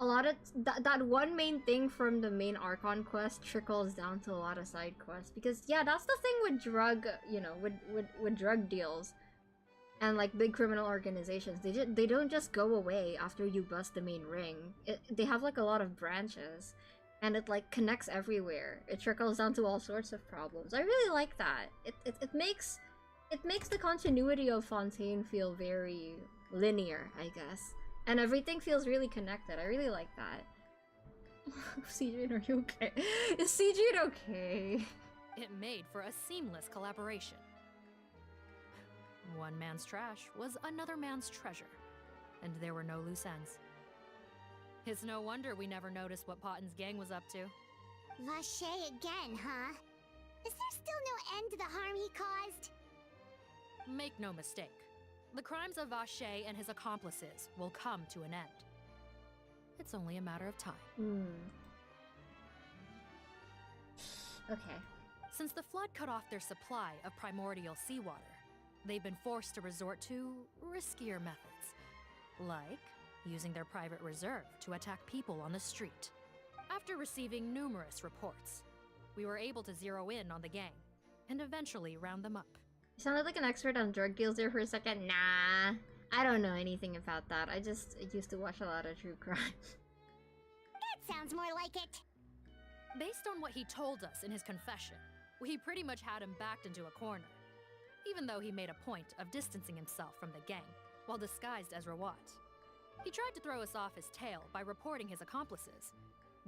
a lot of that one main thing from the main Archon quest trickles down to a lot of side quests, because yeah, that's the thing with drug, you know, with drug deals and like big criminal organizations. They don't just go away after you bust the main ring. They have like a lot of branches, and it like connects everywhere. It trickles down to all sorts of problems. I really like that. It makes the continuity of Fontaine feel very linear, I guess. And everything feels really connected. I really like that. Sigewinne, are you okay? Is Sigewinne okay? It made for a seamless collaboration. One man's trash was another man's treasure, and there were no loose ends. It's no wonder we never noticed what Potten's gang was up to. Vache again, huh? Is there still no end to the harm he caused? Make no mistake. The crimes of Vache and his accomplices will come to an end. It's only a matter of time. Okay. Since the flood cut off their supply of primordial seawater, they've been forced to resort to riskier methods, like using their private reserve to attack people on the street. After receiving numerous reports, we were able to zero in on the gang and eventually round them up. You sounded like an expert on drug deals there for a second. Nah, I don't know anything about that. I just used to watch a lot of true crime. That sounds more like it. Based on what he told us in his confession, we pretty much had him backed into a corner, even though he made a point of distancing himself from the gang while disguised as Rawat. He tried to throw us off his tail by reporting his accomplices,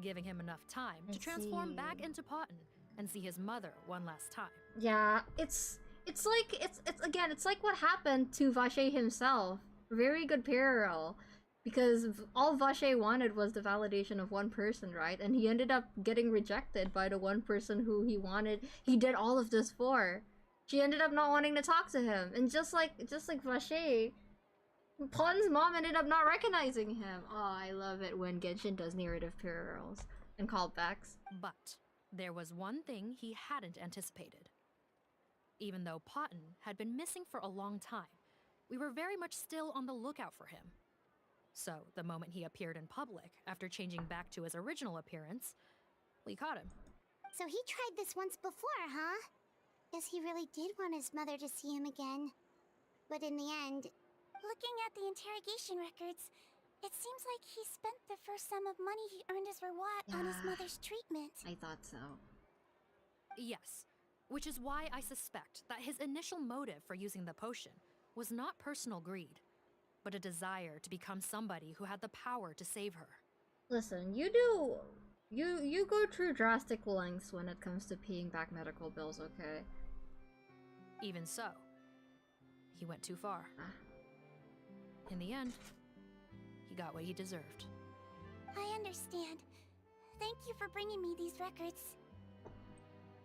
giving him enough time to transform back into Potten and see his mother one last time. Yeah, it's like what happened to Vache himself. Very good parallel, because all Vache wanted was the validation of one person, right? And he ended up getting rejected by the one person who he wanted. He did all of this for. She ended up not wanting to talk to him, and just like Vache, Potten's mom ended up not recognizing him. Oh, I love it when Genshin does narrative parallels and callbacks. But there was one thing he hadn't anticipated. Even though Potten had been missing for a long time, we were very much still on the lookout for him. So, the moment he appeared in public, after changing back to his original appearance, we caught him. So he tried this once before, huh? Guess he really did want his mother to see him again. But in the end... Looking at the interrogation records, it seems like he spent the first sum of money he earned as Rawat on his mother's treatment. I thought so. Yes, which is why I suspect that his initial motive for using the potion was not personal greed, but a desire to become somebody who had the power to save her. Listen, you go through drastic lengths when it comes to paying back medical bills, okay? Even so, he went too far. In the end, he got what he deserved. I understand. Thank you for bringing me these records.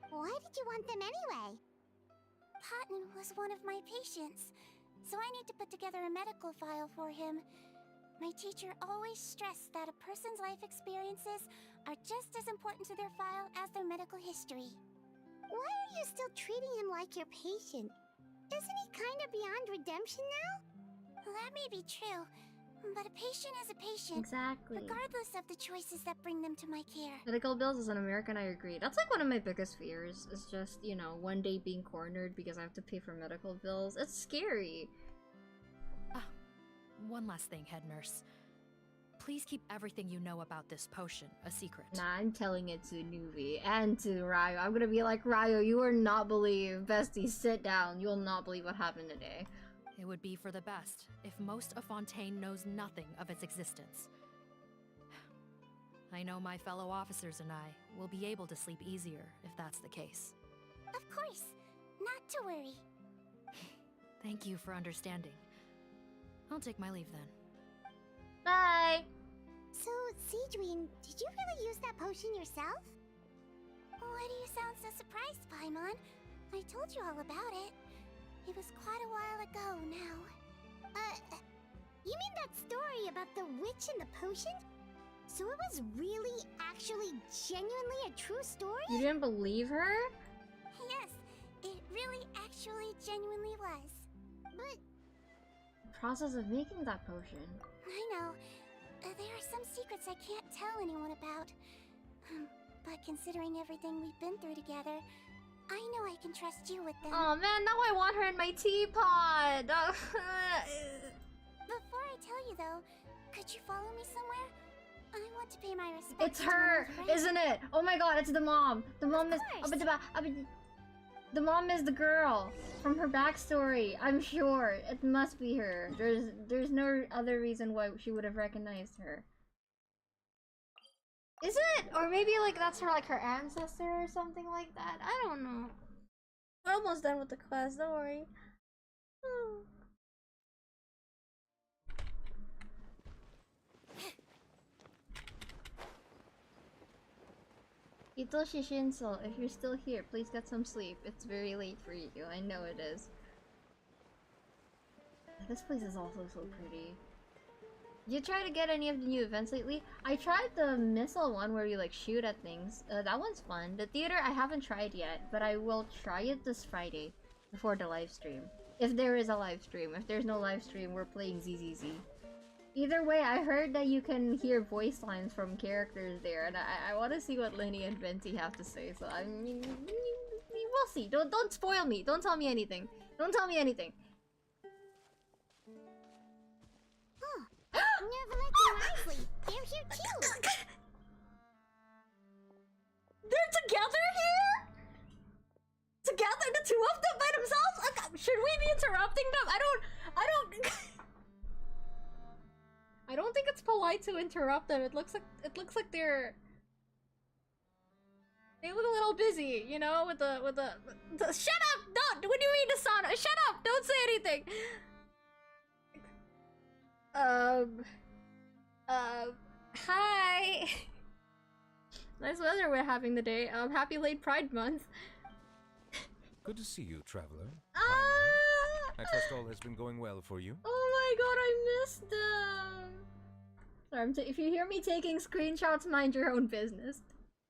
Why did you want them anyway? Potten was one of my patients, so I need to put together a medical file for him. My teacher always stressed that a person's life experiences are just as important to their file as their medical history. Why are you still treating him like your patient? Isn't he kind of beyond redemption now? That may be true, but a patient is a patient. Exactly. Regardless of the choices that bring them to my care. Medical bills as an American, I agree. That's like one of my biggest fears, is just, you know, one day being cornered because I have to pay for medical bills. It's scary. One last thing, head nurse. Please keep everything you know about this potion a secret. Nah, I'm telling it to Nuvi and to Ryo. I'm gonna be like, Ryo, you will not believe. Bestie, sit down. You'll not believe what happened today. It would be for the best if most of Fontaine knows nothing of its existence. I know my fellow officers and I will be able to sleep easier if that's the case. Of course. Not to worry. Thank you for understanding. I'll take my leave then. Bye! So, Sigewinne, did you really use that potion yourself? Why do you sound so surprised, Paimon? I told you all about it. It was quite a while ago now. You mean that story about the witch and the potion? So it was really, actually, genuinely a true story? You didn't believe her? Yes, it really, actually, genuinely was. But... Process of making that potion. I know. There are some secrets secrets I can't tell anyone about. But considering everything we've been through together, I know I can trust you with them. Oh man, now I want her in my teapot! Before I tell you though, could you follow me somewhere? I want to pay my respects. It's her, isn't it? Oh my god, it's the mom. The mom is. The mom is the girl from her backstory. I'm sure it must be her. There's no other reason why she would have recognized her. Is it? Or maybe like that's her like her ancestor or something like that. I don't know. We're almost done with the quest. Don't worry. Ito Shishinso, if you're still here, please get some sleep. It's very late for you. I know it is. This place is also so pretty. Did you try to get any of the new events lately? I tried the missile one where you like shoot at things. That one's fun. The theater I haven't tried yet, but I will try it this Friday before the live stream. If there is a live stream. If there's no live stream, we're playing ZZZ. Either way, I heard that you can hear voice lines from characters there, and I want to see what Lenny and Venti have to say. So I mean, we'll see. Don't spoil me. Don't tell me anything. Don't tell me anything. Neverlect and Risley, they're here too. They're together here? Together, the two of them by themselves? Should we be interrupting them? I don't think it's polite to interrupt them. It looks like they look a little busy, you know, with the shut up! Don't! What do you mean the sound? Shut up! Don't say anything. Hi. Nice weather we're having today. Happy late Pride Month. Good to see you, traveler. I trust all has been going well for you. Oh my god, I missed them. Sorry, if you hear me taking screenshots, mind your own business.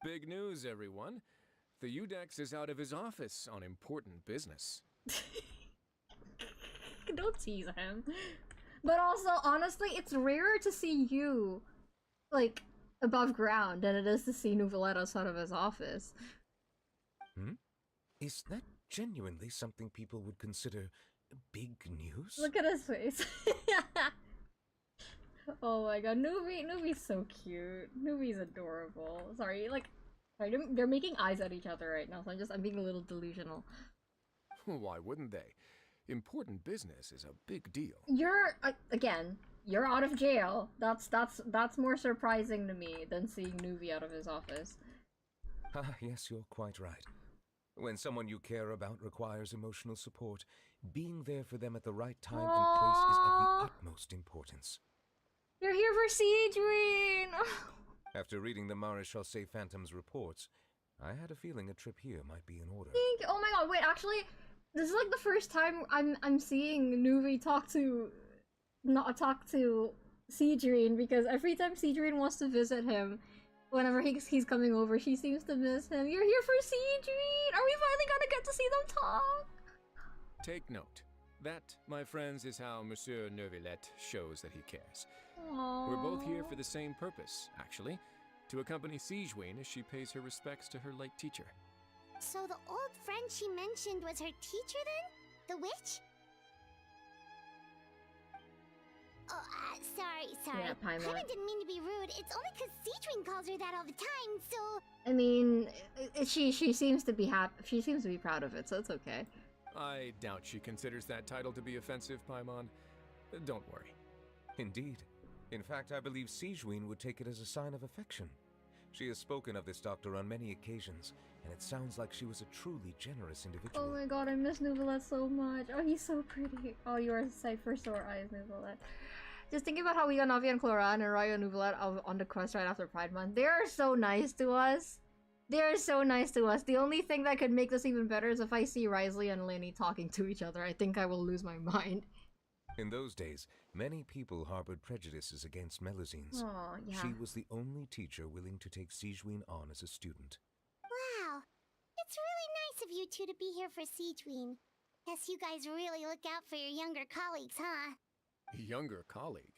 Big news, everyone. The Udex is out of his office on important business. Don't tease him. But also, honestly, it's rarer to see you, like, above ground than it is to see Nouvellette outside of his office. Is that genuinely something people would consider big news? Look at his face. Oh my god, Nuvi's so cute. Nuvi's adorable. Sorry, they're making eyes at each other right now, so I'm being a little delusional. Why wouldn't they? Important business is a big deal. You're you're out of jail. That's more surprising to me than seeing Nuvi out of his office. Yes, you're quite right. When someone you care about requires emotional support, being there for them at the right time and place is of the utmost importance. You're here for Sigewinne! After reading the Maréchal Phantom's reports, I had a feeling a trip here might be in order. Oh my god, wait, actually, this is like the first time I'm seeing Nuvi talk to Sigewinne, because every time Sigewinne wants to visit him, whenever he's coming over, she seems to miss him. You're here for Sigewinne! Are we finally gonna get to see them talk? Take note. That, my friends, is how Monsieur Neuvillette shows that he cares. Aww. We're both here for the same purpose, actually. To accompany Sigewinne as she pays her respects to her late teacher. So the old friend she mentioned was her teacher then? The witch? Oh, sorry. Yeah, Paimon. Paimon didn't mean to be rude. It's only because Sigewinne calls her that all the time, so... I mean, she seems to be happy. She seems to be proud of it, so it's okay. I doubt she considers that title to be offensive, Paimon. Don't worry. Indeed. In fact, I believe Sigewinne would take it as a sign of affection. She has spoken of this doctor on many occasions, and it sounds like she was a truly generous individual. Oh my god, I miss Nouvellette so much. Oh, he's so pretty. Oh, you are a sight for sore eyes, Nouvellette. Just thinking about how we got Navi and Cloran and Ryo and Nouvellette on the quest right after Pride Month. They are so nice to us. They are so nice to us. The only thing that could make this even better is if I see Risley and Lenny talking to each other. I think I will lose my mind. In those days, many people harbored prejudices against Melusines. Oh, yeah. She was the only teacher willing to take Sigewinne on as a student. Wow. It's really nice of you two to be here for Sigewinne. Guess you guys really look out for your younger colleagues, huh? Younger colleague?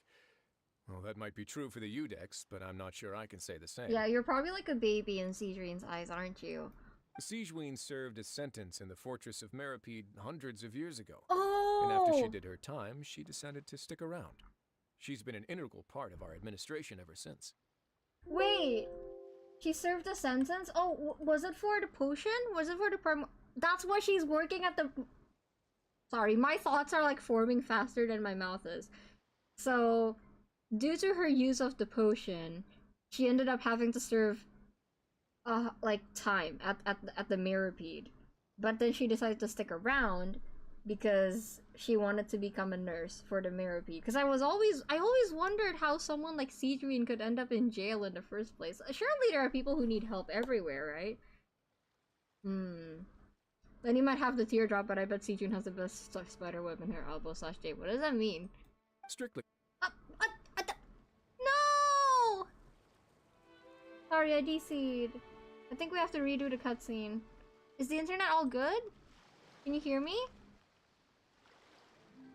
Well, that might be true for the Udex, but I'm not sure I can say the same. Yeah, you're probably like a baby in Cedrine's eyes, aren't you? Sigewinne served a sentence in the fortress of Meripede hundreds of years ago. Oh! And after she did her time, she decided to stick around. She's been an integral part of our administration ever since. Wait! She served a sentence? Oh, was it for the potion? Was it for the That's why she's working at the... Sorry, my thoughts are like forming faster than my mouth is. So, due to her use of the potion, she ended up having to serve like time at the Meripede. But then she decided to stick around because she wanted to become a nurse for the Meripede. Because I always wondered how someone like Cedrine could end up in jail in the first place. Surely there are people who need help everywhere, right? Then you might have the teardrop, but I bet Cedrine has the best spider web in her elbow / tape. What does that mean? Strictly. No! Sorry, I DC'd. I think we have to redo the cutscene. Is the internet all good? Can you hear me?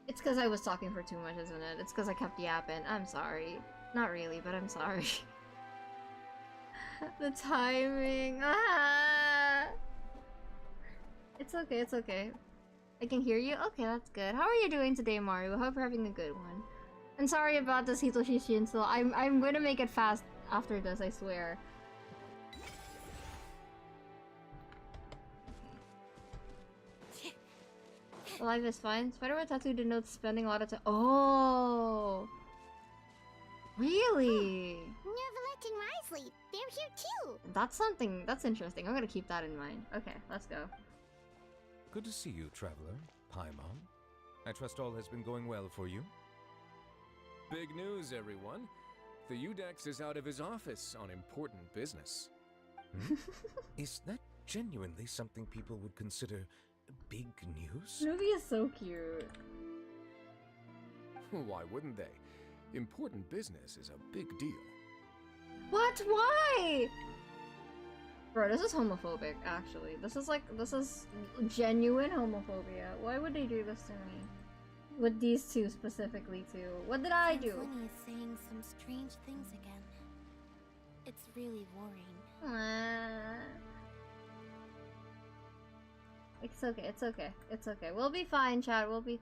It's because I was talking for too much, isn't it? It's because I kept yapping. I'm sorry. Not really, but I'm sorry. The timing. Ah! It's okay, it's okay. I can hear you? Okay, that's good. How are you doing today, Mario? Hope you're having a good one. And sorry about this Hitoshi Shinso. I'm gonna make it fast after this, I swear. Life is fine. Spider-Man tattoo denotes spending a lot of time. Oh! Really? Neverlet and Risley, they're here too. That's something. That's interesting. I'm gonna keep that in mind. Okay, let's go. Good to see you, traveler. Paimon. I trust all has been going well for you. Big news, everyone. The Udex is out of his office on important business. Is that genuinely something people would consider big news? Snoopy is so cute. Why wouldn't they? Important business is a big deal. What? Why? Bro, this is homophobic, actually. This is genuine homophobia. Why would they do this to me? With these two specifically, too. What did I do? Winnie is saying some strange things again. It's really worrying. It's okay, it's okay, it's okay. We'll be fine, Chad. We'll be...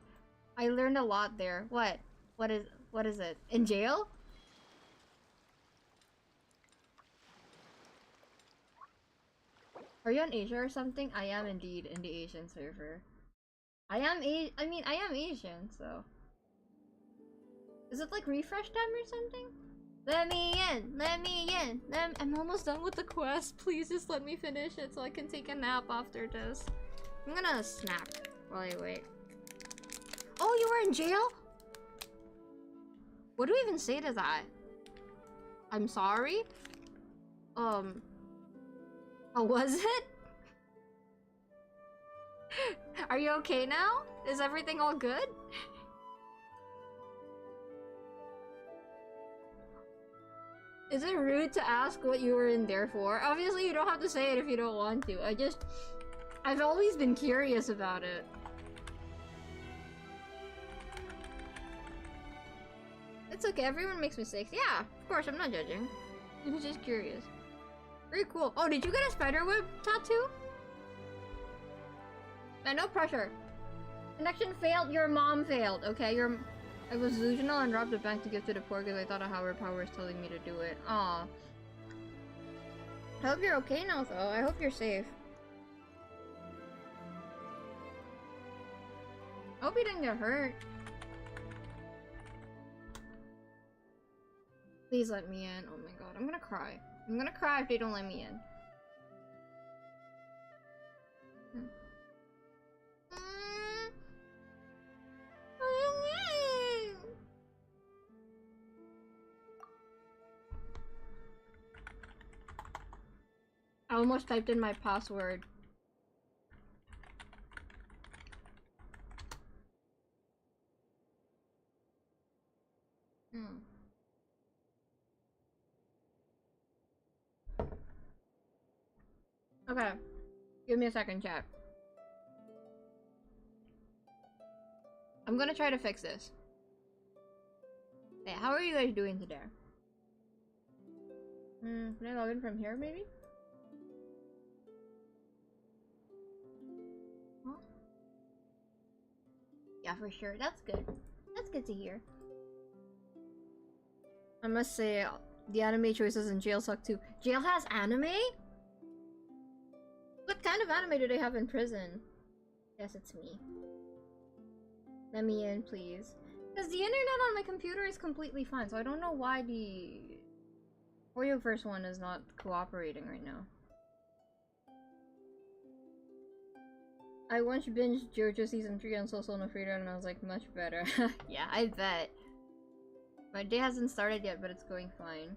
I learned a lot there. What? What is it? In jail? Are you on Asia or something? I am indeed in the Asian server. I am Asian, so... Is it like refresh time or something? Let me in! Let me in! I'm almost done with the quest. Please just let me finish it so I can take a nap after this. I'm gonna snack while I wait. Oh, you were in jail? What do we even say to that? I'm sorry? Oh, was it? Are you okay now? Is everything all good? Is it rude to ask what you were in there for? Obviously, you don't have to say it if you don't want to. I've always been curious about it. It's okay, everyone makes mistakes. Yeah, of course, I'm not judging. I was just curious. Very cool. Oh, did you get a spiderweb tattoo? No pressure. Connection failed, your mom failed. Okay, I was delusional and robbed a bank to give to the poor because I thought a higher power was telling me to do it. Aw. I hope you're okay now, though. I hope you're safe. I hope you didn't get hurt. Please let me in. Oh my god, I'm gonna cry. I'm gonna cry if they don't let me in. I almost typed in my password. Okay. Give me a second, chat. I'm gonna try to fix this. Hey, how are you guys doing today? Can I log in from here, maybe? Huh? Yeah, for sure. That's good. That's good to hear. I must say, the anime choices in Jail suck too. Jail has anime? What kind of anime do they have in prison? Yes, it's me. Let me in, please. Because the internet on my computer is completely fine, so I don't know why the Oreo-verse one is not cooperating right now. I once binged JoJo Season 3 on Social No Freedom and I was like, much better. Yeah, I bet. My day hasn't started yet, but it's going fine.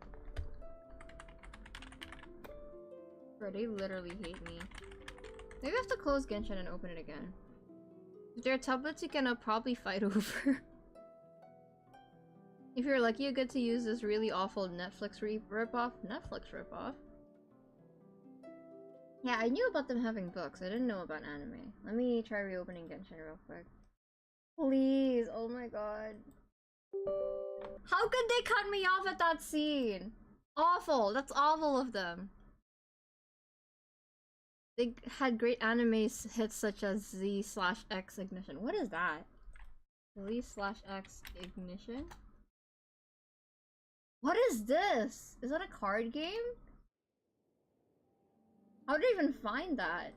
Bro, they literally hate me. Maybe I have to close Genshin and open it again. If there are tablets you can probably fight over. If you're lucky, you get to use this really awful Netflix ripoff. Netflix ripoff? Yeah, I knew about them having books. I didn't know about anime. Let me try reopening Genshin real quick. Please, oh my god. How could they cut me off at that scene? Awful, that's awful of them. They had great anime hits such as Z/X Ignition. What is that? Z/X Ignition? What is this? Is that a card game? How did I even find that?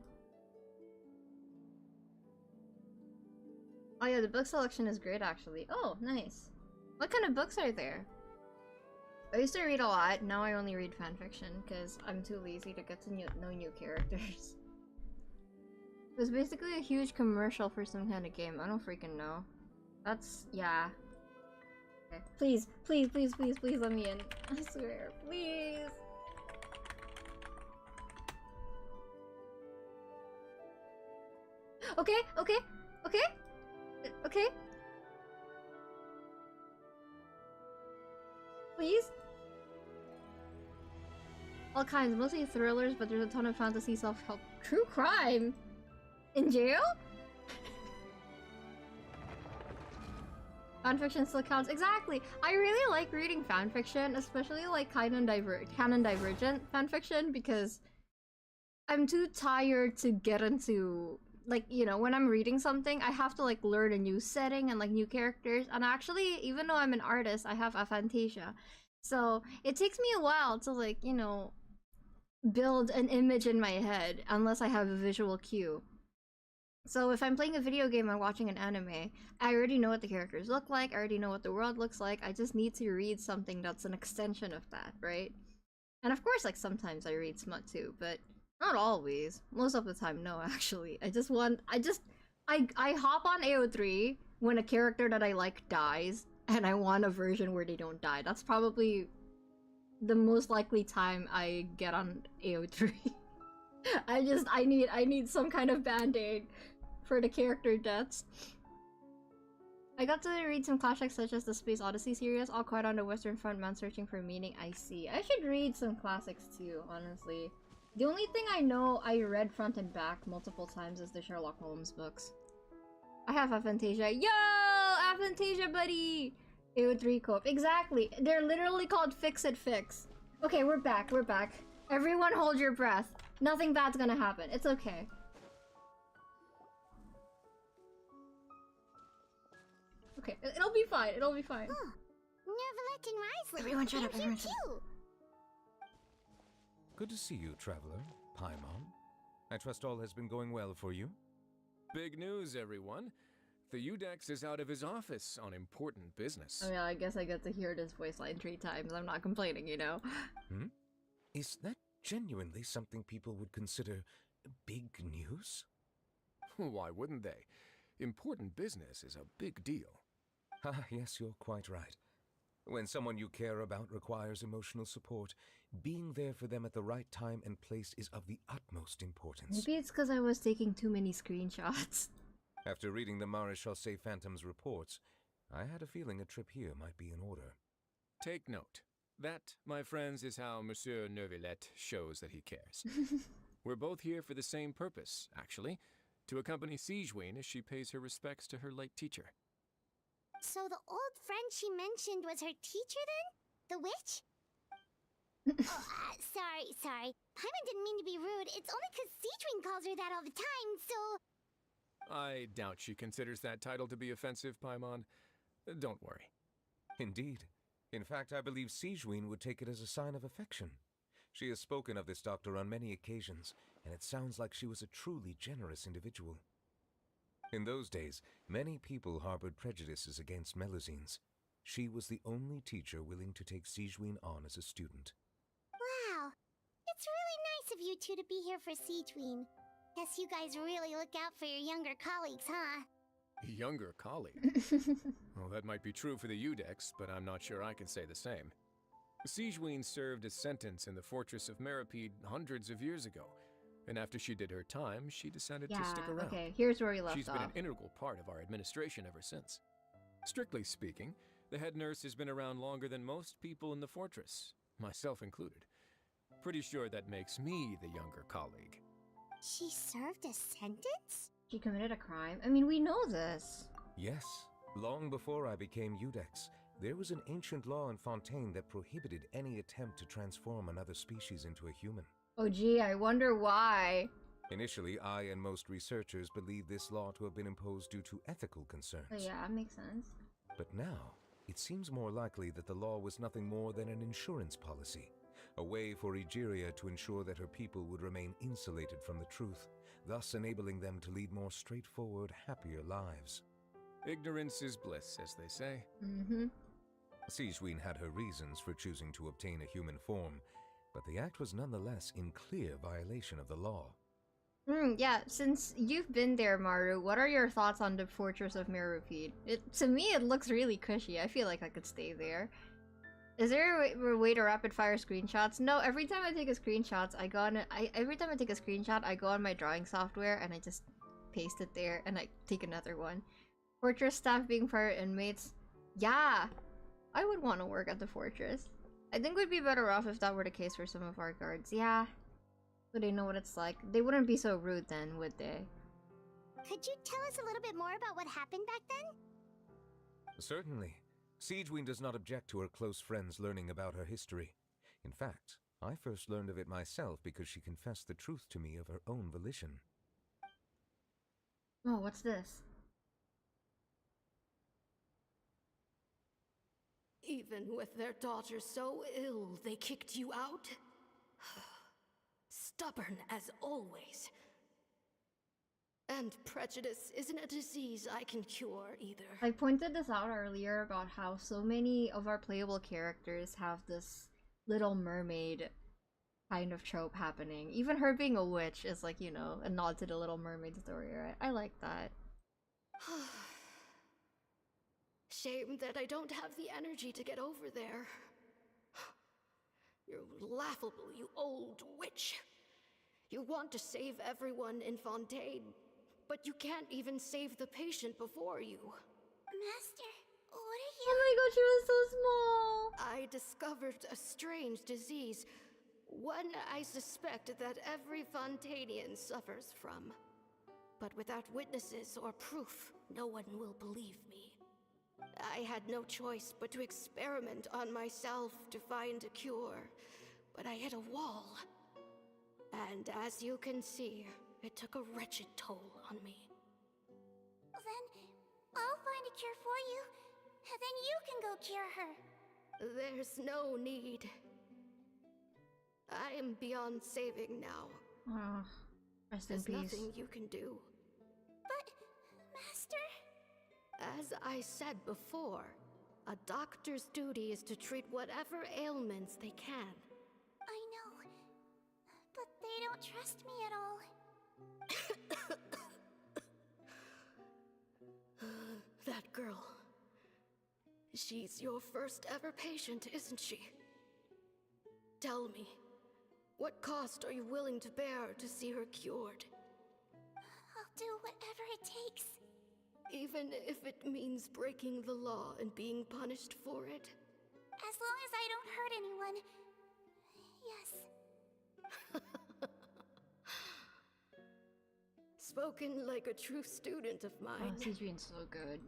Oh yeah, the book selection is great actually. Oh, nice. What kind of books are there? I used to read a lot, now I only read fanfiction because I'm too lazy to get to know new characters. It was basically a huge commercial for some kind of game, I don't freaking know. That's, yeah. Okay. Please, please, please, please, please let me in. I swear, please. Okay, okay, okay, okay. Please? All kinds, mostly thrillers, but there's a ton of fantasy, self-help. True crime? In jail? Fanfiction still counts. Exactly! I really like reading fanfiction, especially like canon divergent fanfiction, because I'm too tired to get into, like, you know, when I'm reading something, I have to like learn a new setting and like new characters. And actually, even though I'm an artist, I have aphantasia. So it takes me a while to like, you know, build an image in my head unless I have a visual cue. So if I'm playing a video game and watching an anime, I already know what the characters look like, I already know what the world looks like, I just need to read something that's an extension of that, right? And of course, like, sometimes I read smut too, but not always. Most of the time, no, actually. I hop on AO3 when a character that I like dies, and I want a version where they don't die. That's probably the most likely time I get on AO3. I need some kind of band-aid for the character deaths. I got to read some classics such as the Space Odyssey series, All Quiet on the Western Front, Man Searching for Meaning, I See. I should read some classics too, honestly. The only thing I know I read front and back multiple times is the Sherlock Holmes books. I have aphantasia. Yo! Aphantasia, buddy! AO3 cope. Exactly. They're literally called Fix It Fix. Okay, we're back. We're back. Everyone hold your breath. Nothing bad's gonna happen. It's okay. Okay, it'll be fine. It'll be fine. Oh, Neverlet and Risley. Everyone shut up. They're Everyone here shut up. too. Good to see you, traveler. Paimon. I trust all has been going well for you. Big news, everyone. The Udex is out of his office on important business. I mean, I guess I get to hear this voice line 3 times. I'm not complaining, you know? Hmm? Is that genuinely something people would consider big news? Why wouldn't they? Important business is a big deal. Ah, yes, you're quite right. When someone you care about requires emotional support, being there for them at the right time and place is of the utmost importance. Maybe it's because I was taking too many screenshots. After reading the Maréchal Phantom's reports, I had a feeling a trip here might be in order. Take note. That, my friends, is how Monsieur Neuvillette shows that he cares. We're both here for the same purpose, actually. To accompany sigewinne as she pays her respects to her late teacher. So the old friend she mentioned was her teacher then? The witch? Sorry. Paimon didn't mean to be rude. It's only because sigewinne calls her that all the time, so... I doubt she considers that title to be offensive, Paimon. Don't worry. Indeed. In fact, I believe sigewinne would take it as a sign of affection. She has spoken of this doctor on many occasions, and it sounds like she was a truly generous individual. In those days, many people harbored prejudices against Melusines. She was the only teacher willing to take sigewinne on as a student. Wow. It's really nice of you two to be here for sigewinne. Guess you guys really look out for your younger colleagues, huh? Younger colleague? Well, that might be true for the Udex, but I'm not sure I can say the same. Sigewinne served a sentence in the fortress of Meripede hundreds of years ago, and after she did her time, she decided to stick around. Okay, here's where we left off. She's been an integral part of our administration ever since. Strictly speaking, the head nurse has been around longer than most people in the fortress, myself included. Pretty sure that makes me the younger colleague. She served a sentence? She committed a crime? I mean, we know this. Yes. Long before I became Udex, there was an ancient law in Fontaine that prohibited any attempt to transform another species into a human. Oh gee, I wonder why. Initially, I and most researchers believed this law to have been imposed due to ethical concerns. Oh yeah, makes sense. But now, it seems more likely that the law was nothing more than an insurance policy, a way for Egeria to ensure that her people would remain insulated from the truth, thus enabling them to lead more straightforward, happier lives. Ignorance is bliss, as they say. Mm-hmm. Sigewinne had her reasons for choosing to obtain a human form, but the act was nonetheless in clear violation of the law. Yeah, since you've been there, Maru, what are your thoughts on the Fortress of Meripede? To me, it looks really cushy. I feel like I could stay there. Is there a way to rapid fire screenshots? No, every time I take a screenshot, I go on my drawing software and I just paste it there and I take another one. Fortress staff being pirate inmates. Yeah, I would want to work at the fortress. I think we'd be better off if that were the case for some of our guards. Yeah. So they know what it's like. They wouldn't be so rude then, would they? Could you tell us a little bit more about what happened back then? Certainly. Sigewinne does not object to her close friends learning about her history. In fact, I first learned of it myself because she confessed the truth to me of her own volition. Oh, what's this? Even with their daughter so ill, they kicked you out? Stubborn as always. And prejudice isn't a disease I can cure either. I pointed this out earlier about how so many of our playable characters have this Little Mermaid kind of trope happening. Even her being a witch is like, you know, a nod to the Little Mermaid story, right? I like that. Shame that I don't have the energy to get over there. You're laughable, you old witch. You want to save everyone in Fontaine, but you can't even save the patient before you. Master, what are you— Oh my god, she was so small! I discovered a strange disease, one I suspect that every Fontainian suffers from. But without witnesses or proof, no one will believe me. I had no choice but to experiment on myself to find a cure, but I hit a wall. And as you can see, it took a wretched toll on me. Then I'll find a cure for you, and then you can go cure her. There's no need. I am beyond saving now. Oh, rest in There's peace. nothing you can do. But, Master— As I said before, a doctor's duty is to treat whatever ailments they can. I know, but they don't trust me at all. That girl. She's your first ever patient, isn't she? Tell me, what cost are you willing to bear to see her cured? I'll do whatever it takes. Even if it means breaking the law and being punished for it? As long as I don't hurt anyone. Yes. Spoken like a true student of mine. Oh, Sigewinne's so good.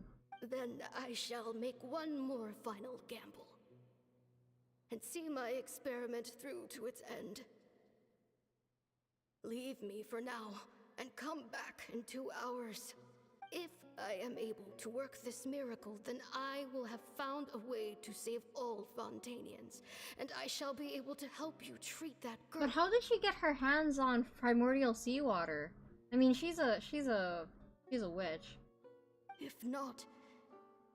Then I shall make one more final gamble and see my experiment through to its end. Leave me for now and come back in 2 hours. If I am able to work this miracle, then I will have found a way to save all Fontanians, and I shall be able to help you treat that girl. But how did she get her hands on primordial seawater? I mean, she's a witch. If not,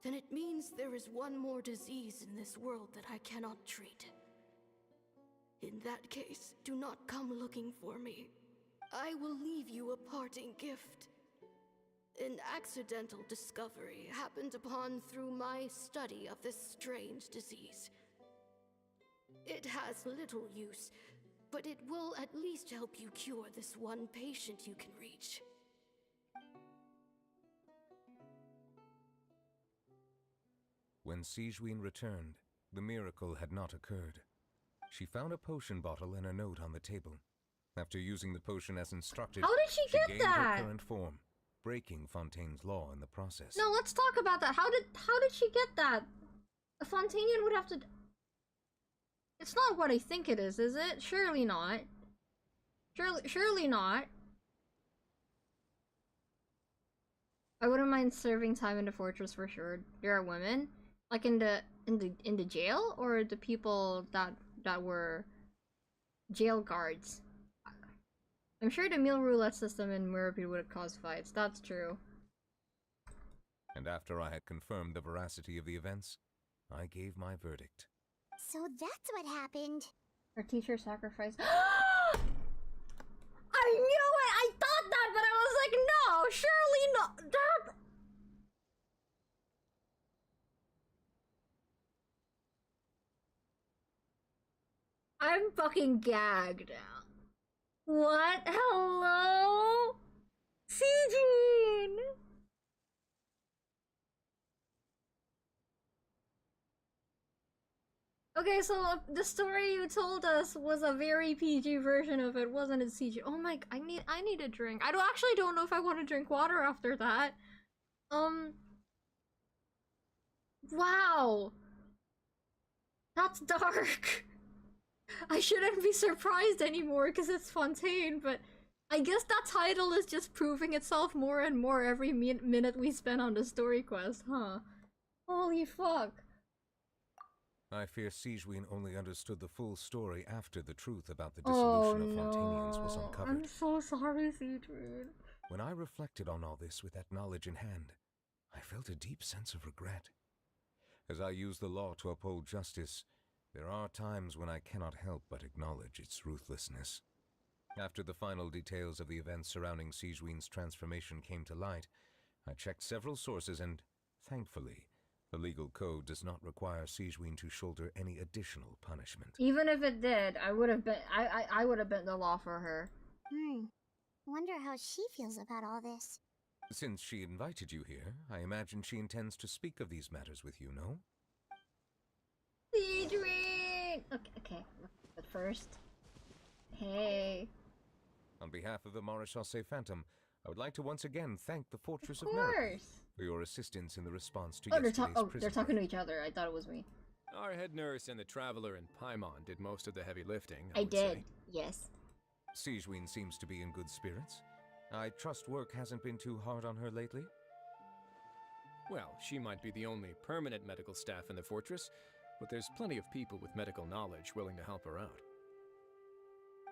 then it means there is one more disease in this world that I cannot treat. In that case, do not come looking for me. I will leave you a parting gift. An accidental discovery happened upon through my study of this strange disease. It has little use, but it will at least help you cure this one patient you can reach. When sigewinne returned, the miracle had not occurred. She found a potion bottle and a note on the table. After using the potion as instructed, How did she get gained that? her current form, breaking Fontaine's law in the process. No, let's talk about that. How did she get that? A Fontanian would have to. It's not what I think it is it? Surely not. Surely not. I wouldn't mind serving time in the fortress for sure. There are women, like in the jail, or the people that were jail guards. I'm sure the meal roulette system in Murapi would have caused fights. That's true. And after I had confirmed the veracity of the events, I gave my verdict. So that's what happened. Her teacher sacrificed. I knew it! I thought that, but I was like, no, surely not. That. I'm fucking gagged now. What? Hello? sigewinne! Okay, so the story you told us was a very PG version of it, wasn't it, CG? Oh my, I need a drink. I don't know if I want to drink water after that. Wow. That's dark. I shouldn't be surprised anymore because it's Fontaine, but I guess that title is just proving itself more and more every minute we spend on the story quest, huh? Holy fuck. I fear sigewinne only understood the full story after the truth about the dissolution of Fontanians was uncovered. I'm so sorry, sigewinne. When I reflected on all this with that knowledge in hand, I felt a deep sense of regret. As I use the law to uphold justice, there are times when I cannot help but acknowledge its ruthlessness. After the final details of the events surrounding sigewinne's transformation came to light, I checked several sources and, thankfully, the legal code does not require sigewinne to shoulder any additional punishment. Even if it did, I would have bent the law for her. Wonder how she feels about all this. Since she invited you here, I imagine she intends to speak of these matters with you, no? sigewinne! Okay, but first... Hey... On behalf of the Maréchaussée Phantom, I would like to once again thank the Fortress of Miracle for your assistance in the response to yesterday's prison they're talking to each other. I thought it was me. Our head nurse and the traveler in Paimon did most of the heavy lifting, I would did, say. yes. sigewinne seems to be in good spirits. I trust work hasn't been too hard on her lately? Well, she might be the only permanent medical staff in the fortress, but there's plenty of people with medical knowledge willing to help her out.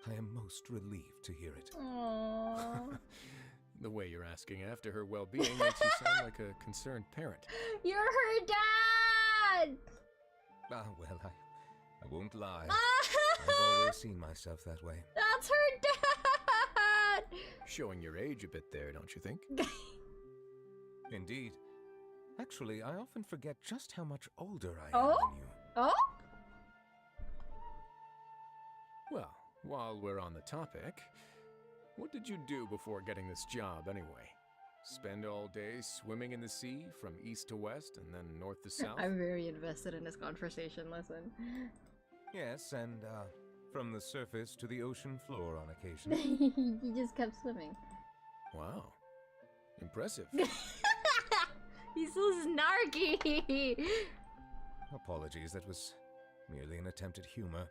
I am most relieved to hear it. Aww. The way you're asking after her well-being makes you sound like a concerned parent. You're her dad! Well, I won't lie. I've always seen myself that way. That's her dad! Showing your age a bit there, don't you think? Indeed. Actually, I often forget just how much older I am than you. Oh? Well, while we're on the topic, what did you do before getting this job anyway? Spend all day swimming in the sea from east to west and then north to south? I'm very invested in this conversation, listen. Yes, and from the surface to the ocean floor on occasion. He just kept swimming. Wow. Impressive. He's so snarky. Apologies, that was merely an attempt at humor.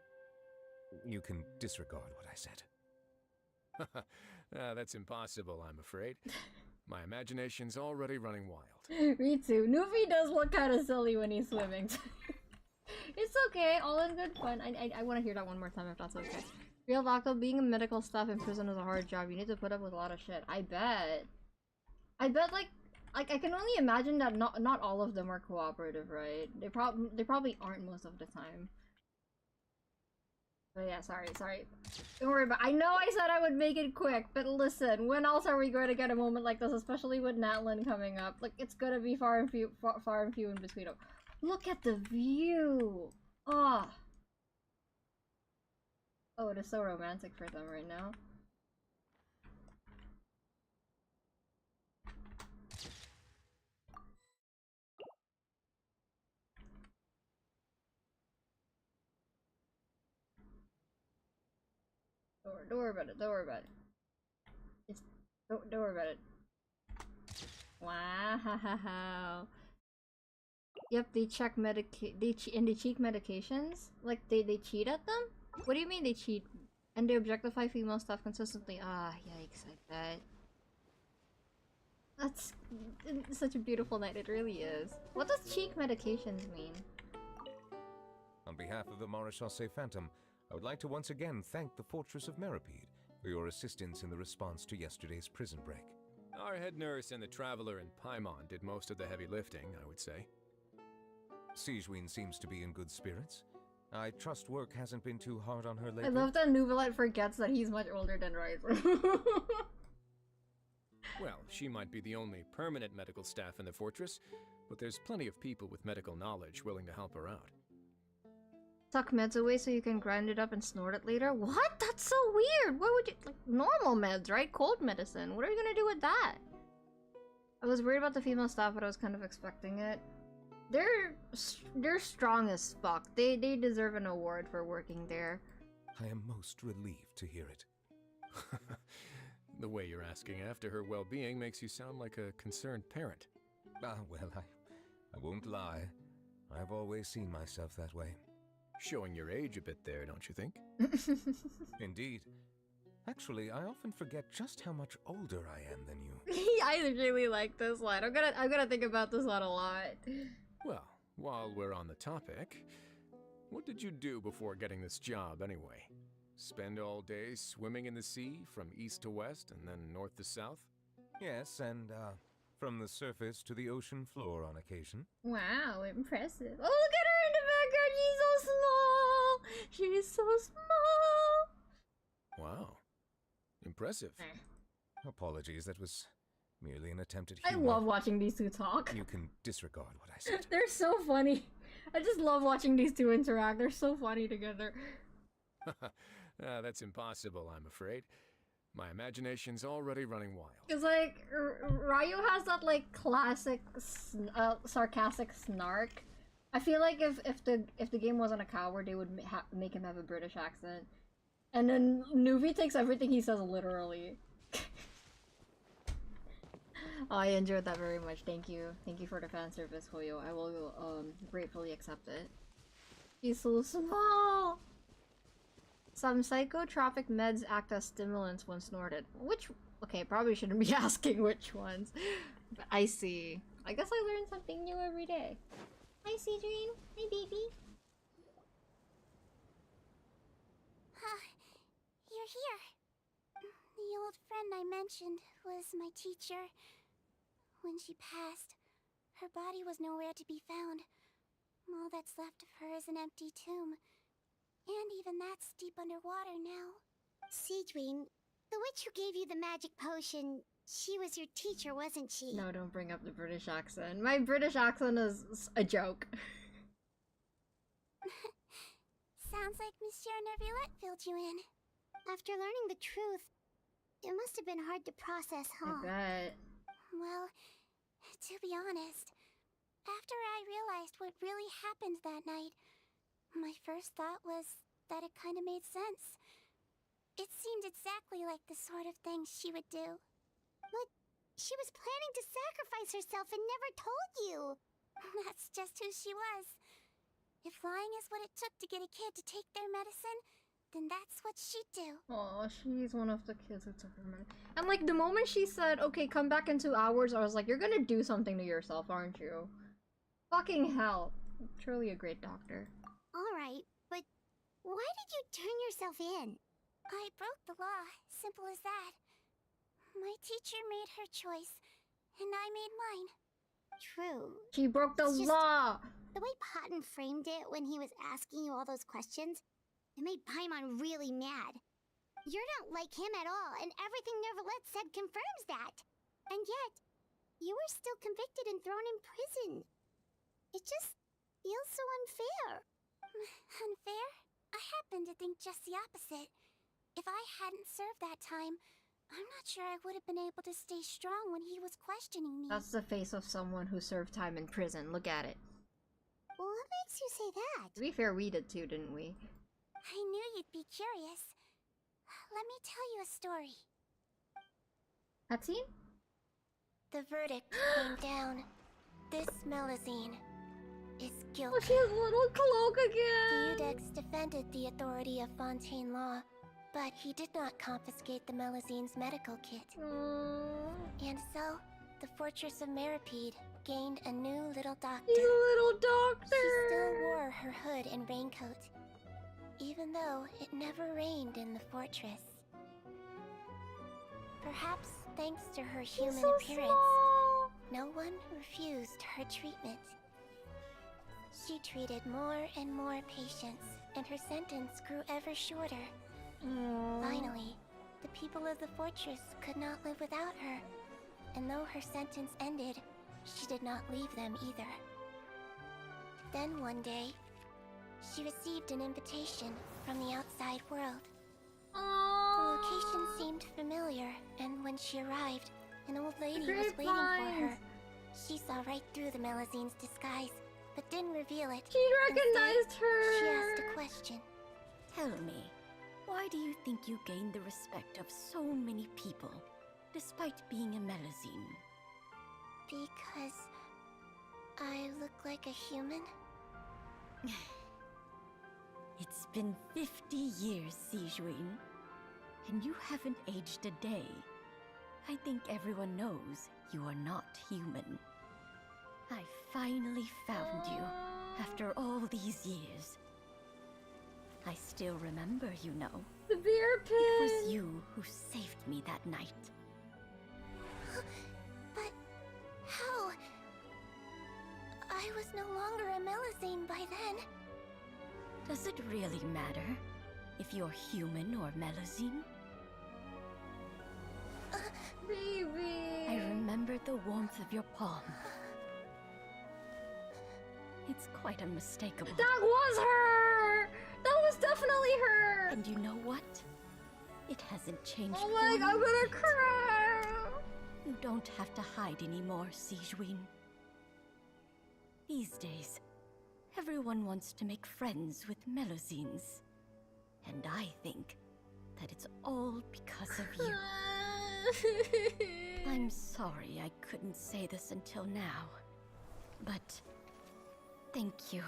You can disregard what I said. That's impossible, I'm afraid. My imagination's already running wild. Me too. Nuvi does look kind of silly when he's swimming. It's okay, all in good fun. I want to hear that one more time if that's okay. Real Doctor, being a medical staff in prison is a hard job. You need to put up with a lot of shit. I bet. Like I can only imagine that not all of them are cooperative, right? They probably aren't most of the time. But yeah, sorry. Don't worry about it. I know I said I would make it quick, but listen, when else are we going to get a moment like this, especially with Natlin coming up? Like, it's gonna be far and few in between them. Look at the view! Oh, it is so romantic for them right now. Don't worry about it. Don't worry about it. Don't worry about it. Wow. Yep, they check they cheat medications. Like they cheat at them. What do you mean they cheat? And they objectify female staff consistently. Ah, yikes! I bet. That's such a beautiful night. It really is. What does cheek medications mean? On behalf of the Marechaussee Phantom, I would like to once again thank the Fortress of Meripede for your assistance in the response to yesterday's prison break. Our head nurse and the Traveler in Paimon did most of the heavy lifting, I would say. Sigewinne seems to be in good spirits. I trust work hasn't been too hard on her lately. I love that Nuvolite forgets that he's much older than Riser. Well, she might be the only permanent medical staff in the fortress, but there's plenty of people with medical knowledge willing to help her out. Tuck meds away so you can grind it up and snort it later? What? That's so weird! What would you- like, normal meds, right? Cold medicine. What are you gonna do with that? I was worried about the female staff, but I was kind of expecting it. They're strong as fuck. They deserve an award for working there. I am most relieved to hear it. The way you're asking after her well-being makes you sound like a concerned parent. Ah, well, I won't lie. I've always seen myself that way. Showing your age a bit there, don't you think? Indeed. Actually, I often forget just how much older I am than you. I really like this line. I'm gonna think about this one a lot. Well, while we're on the topic, what did you do before getting this job anyway? Spend all day swimming in the sea from east to west and then north to south? Yes, and from the surface to the ocean floor on occasion. Wow, impressive. Oh, look at her in the background. She's so small. She's so small. Wow. Impressive. Apologies, that was merely an attempt at I humor. love watching these two talk. You can disregard what I said. They're so funny. I just love watching these two interact. They're so funny together. That's impossible, I'm afraid. My imagination's already running wild. Cause like Ryu has that like classic sarcastic snark. I feel like if the game wasn't a coward, they would make him have a British accent. And then Nuvi takes everything he says literally. Oh, I enjoyed that very much. Thank you for the fan service, Hoyo. I will gratefully accept it. He's so small. Some psychotropic meds act as stimulants when snorted. Okay, probably shouldn't be asking which ones. But I see. I guess I learn something new every day. Hi, Cedrine. Hi, baby. You're here. The old friend I mentioned was my teacher. When she passed, her body was nowhere to be found. All that's left of her is an empty tomb. And even that's deep underwater now. Sigewinne, the witch who gave you the magic potion, she was your teacher, wasn't she? No, don't bring up the British accent. My British accent is a joke. Sounds like Monsieur Neuvillette filled you in. After learning the truth, it must have been hard to process, huh? I bet. Well, to be honest, after I realized what really happened that night, my first thought was that it kind of made sense. It seemed exactly like the sort of thing she would do. But she was planning to sacrifice herself and never told you. That's just who she was. If lying is what it took to get a kid to take their medicine, then that's what she'd do. Oh, she's one of the kids who took her medicine. And like the moment she said, "Okay, come back in 2 hours," I was like, "You're gonna do something to yourself, aren't you?" Fucking hell! Truly a great doctor. All right, but why did you turn yourself in? I broke the law. Simple as that. My teacher made her choice, and I made mine. True. She broke the It's just law. the way Patton framed it when he was asking you all those questions, it made Paimon really mad. You're not like him at all, and everything Neverlet said confirms that. And yet, you were still convicted and thrown in prison. It just feels so unfair. Unfair? I happen to think just the opposite. If I hadn't served that time, I'm not sure I would have been able to stay strong when he was questioning me. That's the face of someone who served time in prison. Look at it. What makes you say that? To be fair, we did too, didn't we? I knew you'd be curious. Let me tell you a story. Cutscene? The verdict came down. This Melazine is guilty. Oh, she has a little cloak again! The Eudex defended the authority of Fontaine law, but he did not confiscate the Melazine's medical kit. And so, the Fortress of Meripede gained a new little doctor. She's a little doctor! She still wore her hood and raincoat, even though it never rained in the fortress. Perhaps thanks to her human appearance, no one refused her treatment. She treated more and more patients, and her sentence grew ever shorter. Finally, the people of the fortress could not live without her, and though her sentence ended, she did not leave them either. Then one day, she received an invitation from the outside world. The location seemed familiar, and when she arrived, an old lady was waiting for her. She saw right through the Melazine's disguise, but didn't reveal it. She recognized her! She asked a question. Tell me, why do you think you gained the respect of so many people, despite being a Melazine? Because I look like a human? It's been 50 years, sigewinne, and you haven't aged a day. I think everyone knows you are not human. I finally found you after all these years. I still remember, you know. The beer pit! It was you who saved me that night. But how? I was no longer a Melazine by then. Does it really matter if you're human or Melazine? Baby! I remember the warmth of your palm. It's quite unmistakable. That was her! That was definitely her! And you know what? It hasn't changed. Oh my god, I'm gonna cry! You don't have to hide anymore, sigewinne. These days, everyone wants to make friends with Melazines. And I think that it's all because of you. I'm sorry I couldn't say this until now, but thank you,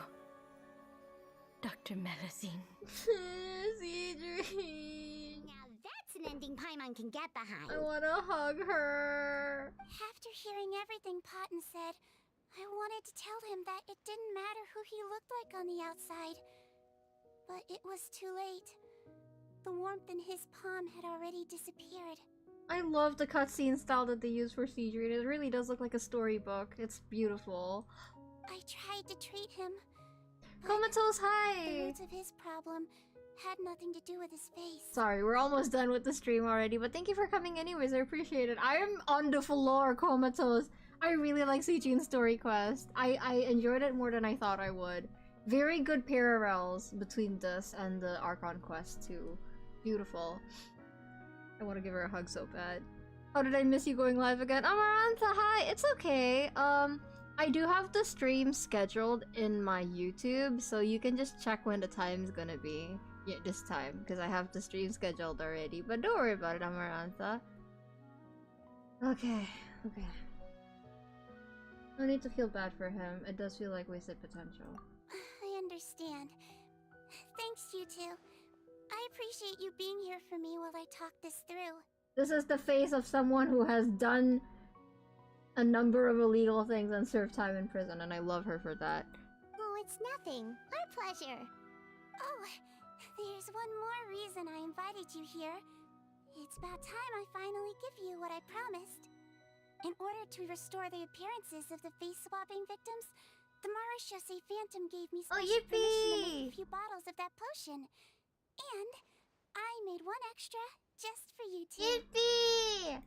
Dr. Melazine. Now that's an ending Paimon can get behind. I wanna hug her. After hearing everything Patton said, I wanted to tell him that it didn't matter who he looked like on the outside. But it was too late. The warmth in his palm had already disappeared. I love the cutscene style that they use for sigewinne. It really does look like a storybook. It's beautiful. I tried to treat him. Comatose, hi! The roots of his problem had nothing to do with his face. Sorry, we're almost done with the stream already, but thank you for coming anyways. I appreciate it. I am on the floor, Comatose. I really like sigewinne's story quest. I enjoyed it more than I thought I would. Very good parallels between this and the Archon quest too. Beautiful. I want to give her a hug so bad. How did I miss you going live again? Amarantha, hi! It's okay. I do have the stream scheduled in my YouTube, so you can just check when the time's gonna be. Yeah, this time, because I have the stream scheduled already. But don't worry about it, Amarantha. Okay, Okay. No need to feel bad for him. It does feel like wasted potential. I understand. Thanks, you two. I appreciate you being here for me while I talk this through. This is the face of someone who has done a number of illegal things and served time in prison, and I love her for that. Oh, it's nothing. Our pleasure. Oh, there's one more reason I invited you here. It's about time I finally give you what I promised. In order to restore the appearances of the face-swapping victims, the Marishose Phantom gave me special permission to make a few bottles of that potion. And I made one extra just for you two. Yippee!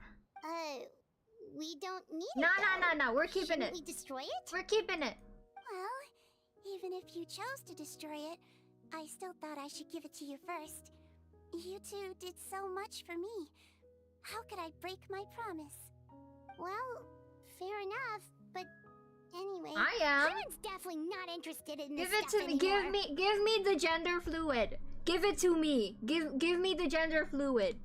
We don't need No, it, though. no. We're keeping Shouldn't it. we destroy it? We're keeping it. Well, even if you chose to destroy it, I still thought I should give it to you first. You two did so much for me. How could I break my promise? Well, fair enough, but anyway... I am. Hyman's definitely not interested in this Give it stuff to me. anymore. Give me the gender fluid. Give it to me. Give me the gender fluid.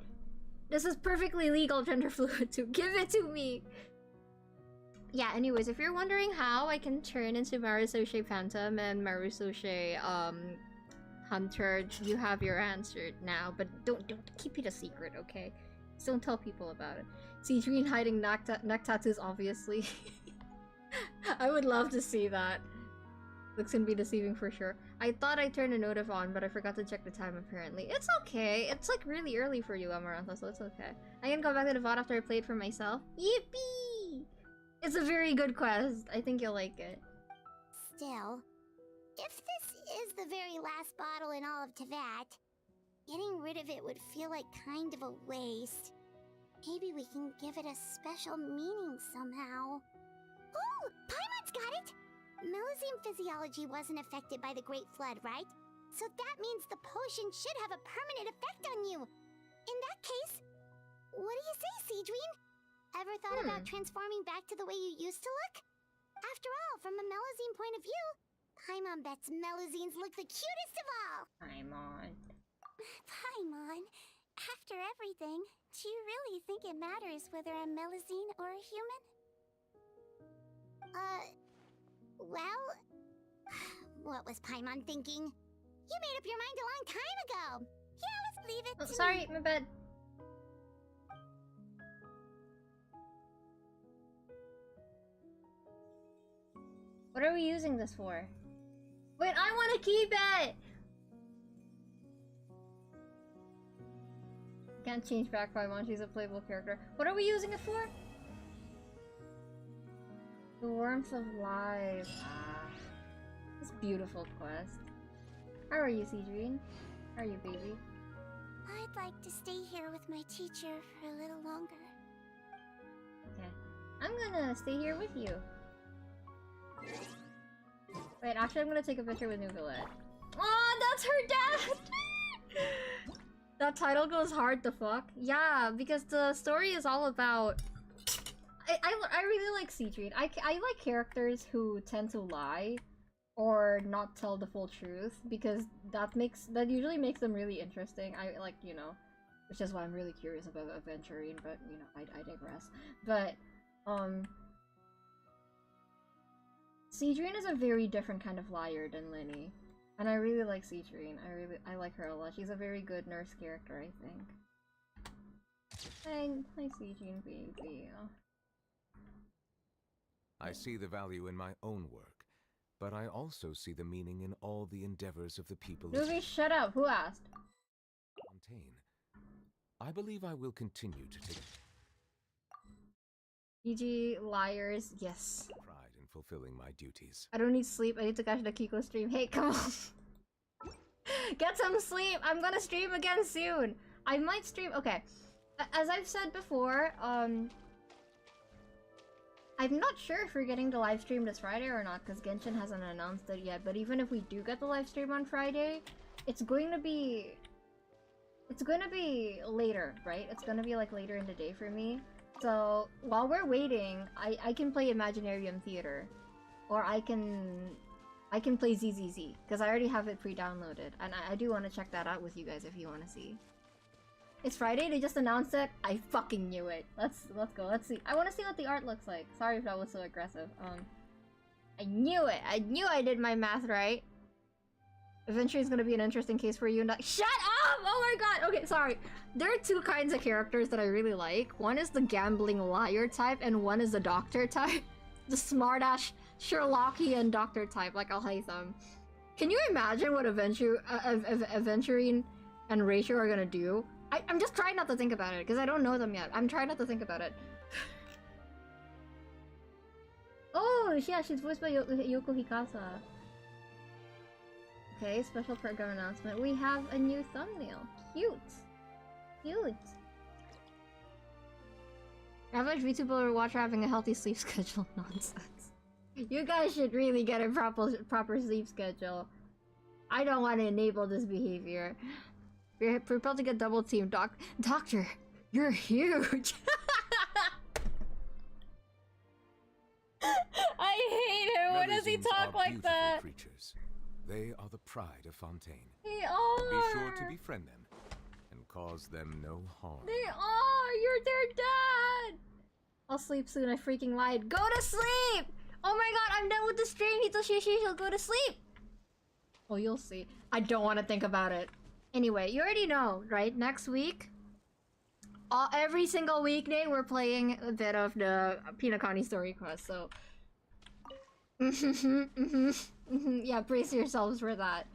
This is perfectly legal gender fluid too. Give it to me. Yeah, anyways, if you're wondering how I can turn into Marishose Phantom and Marishose Hunter, you have your answer now, but don't keep it a secret, okay? Just don't tell people about it. Sigewinne hiding neck tattoos, obviously. I would love to see that. Looks gonna be deceiving for sure. I thought I turned a notif on, but I forgot to check the time apparently. It's okay. It's like really early for you, Amarantha, so it's okay. I can go back to the VOD after I play it for myself. Yippee! It's a very good quest. I think you'll like it. Still, if this is the very last bottle in all of Teyvat, getting rid of it would feel like kind of a waste. Maybe we can give it a special meaning somehow. Oh, Paimon's got it! Melusine physiology wasn't affected by the Great Flood, right? So that means the potion should have a permanent effect on you. In that case, what do you say, Sigewinne? Ever thought about transforming back to the way you used to look? After all, from a Melusine point of view, Paimon bets Melusines look the cutest of all. Paimon. Paimon, after everything, do you really think it matters whether I'm Melusine or a human? Well, what was Paimon thinking? You made up your mind a long time ago. Yeah, let's leave it to Sorry, me. my bad. What are we using this for? Wait, I want to keep it! Can't change back Paimon, she's a playable character. What are we using it for? The warmth of life. Ah, this beautiful quest. How are you, Sigewinne? How are you, baby? I'd like to stay here with my teacher for a little longer. Okay. I'm gonna stay here with you. Wait, actually I'm gonna take a picture with Nouvellette. Oh, that's her dad! That title goes hard to fuck. Yeah, because the story is all about... I really like Sigewinne. I like characters who tend to lie or not tell the full truth because that usually makes them really interesting. I like, you know, which is why I'm really curious about Aventurine, but you know, I digress. But Sigewinne is a very different kind of liar than Lyney. And I really like Sigewinne. I like her a lot. She's a very good nurse character, I think. Hi Sigewinne, baby. I see the value in my own work, but I also see the meaning in all the endeavors of the people of Movie, shut up. Who asked? Fontaine. I believe I will continue to take GG, liars, yes. pride in fulfilling my duties. I don't need sleep. I need to catch the Kiko stream. Hey, come on. Get some sleep. I'm gonna stream again soon. I might stream. Okay. As I've said before, I'm not sure if we're getting the live stream this Friday or not because Genshin hasn't announced it yet. But even if we do get the live stream on Friday, it's going to be later, right? It's going to be like later in the day for me. So while we're waiting, I can play Imaginarium Theater, or I can play ZZZ because I already have it pre-downloaded, and I do want to check that out with you guys if you want to see. It's Friday, they just announced it. I fucking knew it. Let's go, let's see. I wanna see what the art looks like. Sorry if that was so aggressive. I knew it. I knew I did my math right. Eventually it's gonna be an interesting case for you. Shut up! Oh my god! Okay, sorry. There are two kinds of characters that I really like. One is the gambling liar type, and one is the doctor type. The smartass Sherlockian doctor type, like Al-Haytham. Can you imagine what Aventurine and Rachel are gonna do? I'm just trying not to think about it, because I don't know them yet. I'm trying not to think about it. Oh, yeah, she's voiced by Yoko Hikasa. Okay, special program announcement. We have a new thumbnail. Cute. Cute. Average VTuber watcher having a healthy sleep schedule. Nonsense. You guys should really get a proper sleep schedule. I don't want to enable this behavior. We're about to get double teamed. Doctor, you're huge. I hate him. Why does he talk like that? Creatures. They are the pride of Fontaine. They are. Be sure to befriend them and cause them no harm. They are. You're their dad. I'll sleep soon. I freaking lied. Go to sleep. Oh my god, I'm done with the stream. She'll go to sleep. Oh, you'll see. I don't want to think about it. Anyway, you already know, right? Next week, every single weekday, we're playing a bit of the Pinakani Story Quest, so... Yeah, brace yourselves for that.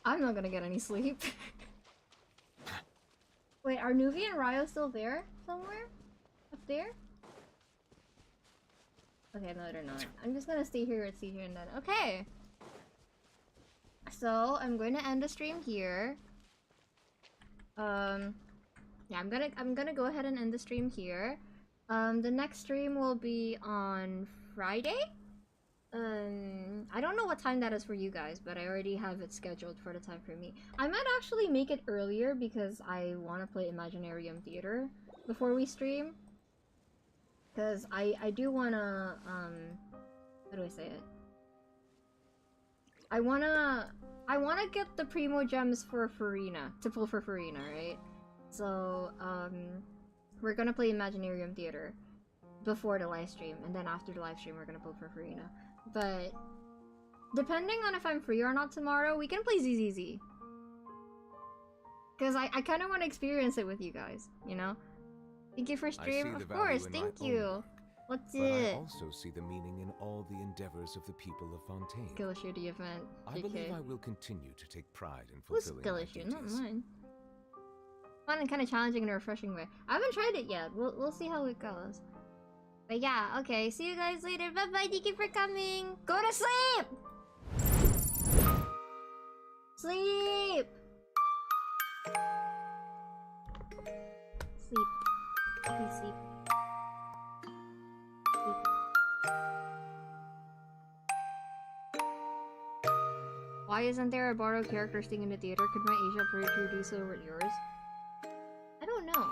I'm not gonna get any sleep. Wait, are Nuvi and Ryo still there? Somewhere? Up there? Okay, no, they're not. I'm just gonna stay here and then... Okay! So, I'm going to end the stream here. Yeah, I'm gonna go ahead and end the stream here. The next stream will be on Friday? I don't know what time that is for you guys, but I already have it scheduled for the time for me. I might actually make it earlier because I want to play Imaginarium Theater before we stream. Because I do want to, how do I say it? I wanna get the Primo Gems for Farina, to pull for Farina, right? So, we're gonna play Imaginarium Theater before the live stream, and then after the live stream we're gonna pull for Farina. But, depending on if I'm free or not tomorrow, we can play ZZZ. Because I kinda want to experience it with you guys, you know? Thank you for stream, of course, thank you! What's but it? I also see the meaning in all the endeavors of the people of Fontaine. Skillishu the event. I believe I will continue to take pride in Who's fulfilling my Skillishu? Not duties. mine. Fun and kind of challenging in a refreshing way. I haven't tried it yet. We'll see how it goes. But yeah, okay. See you guys later. Bye bye. Thank you for coming. Go to sleep. Sleep. Sleep. Please sleep. Why isn't there a Bardo character sitting in the theater? Could my Asia breakthrough do so with yours? I don't know.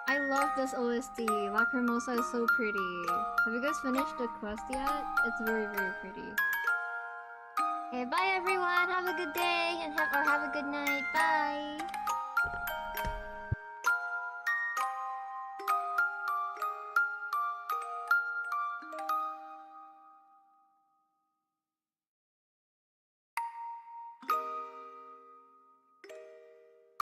I love this OST. Lacrimosa is so pretty. Have you guys finished the quest yet? It's very, very pretty. Okay, bye everyone. Have a good day.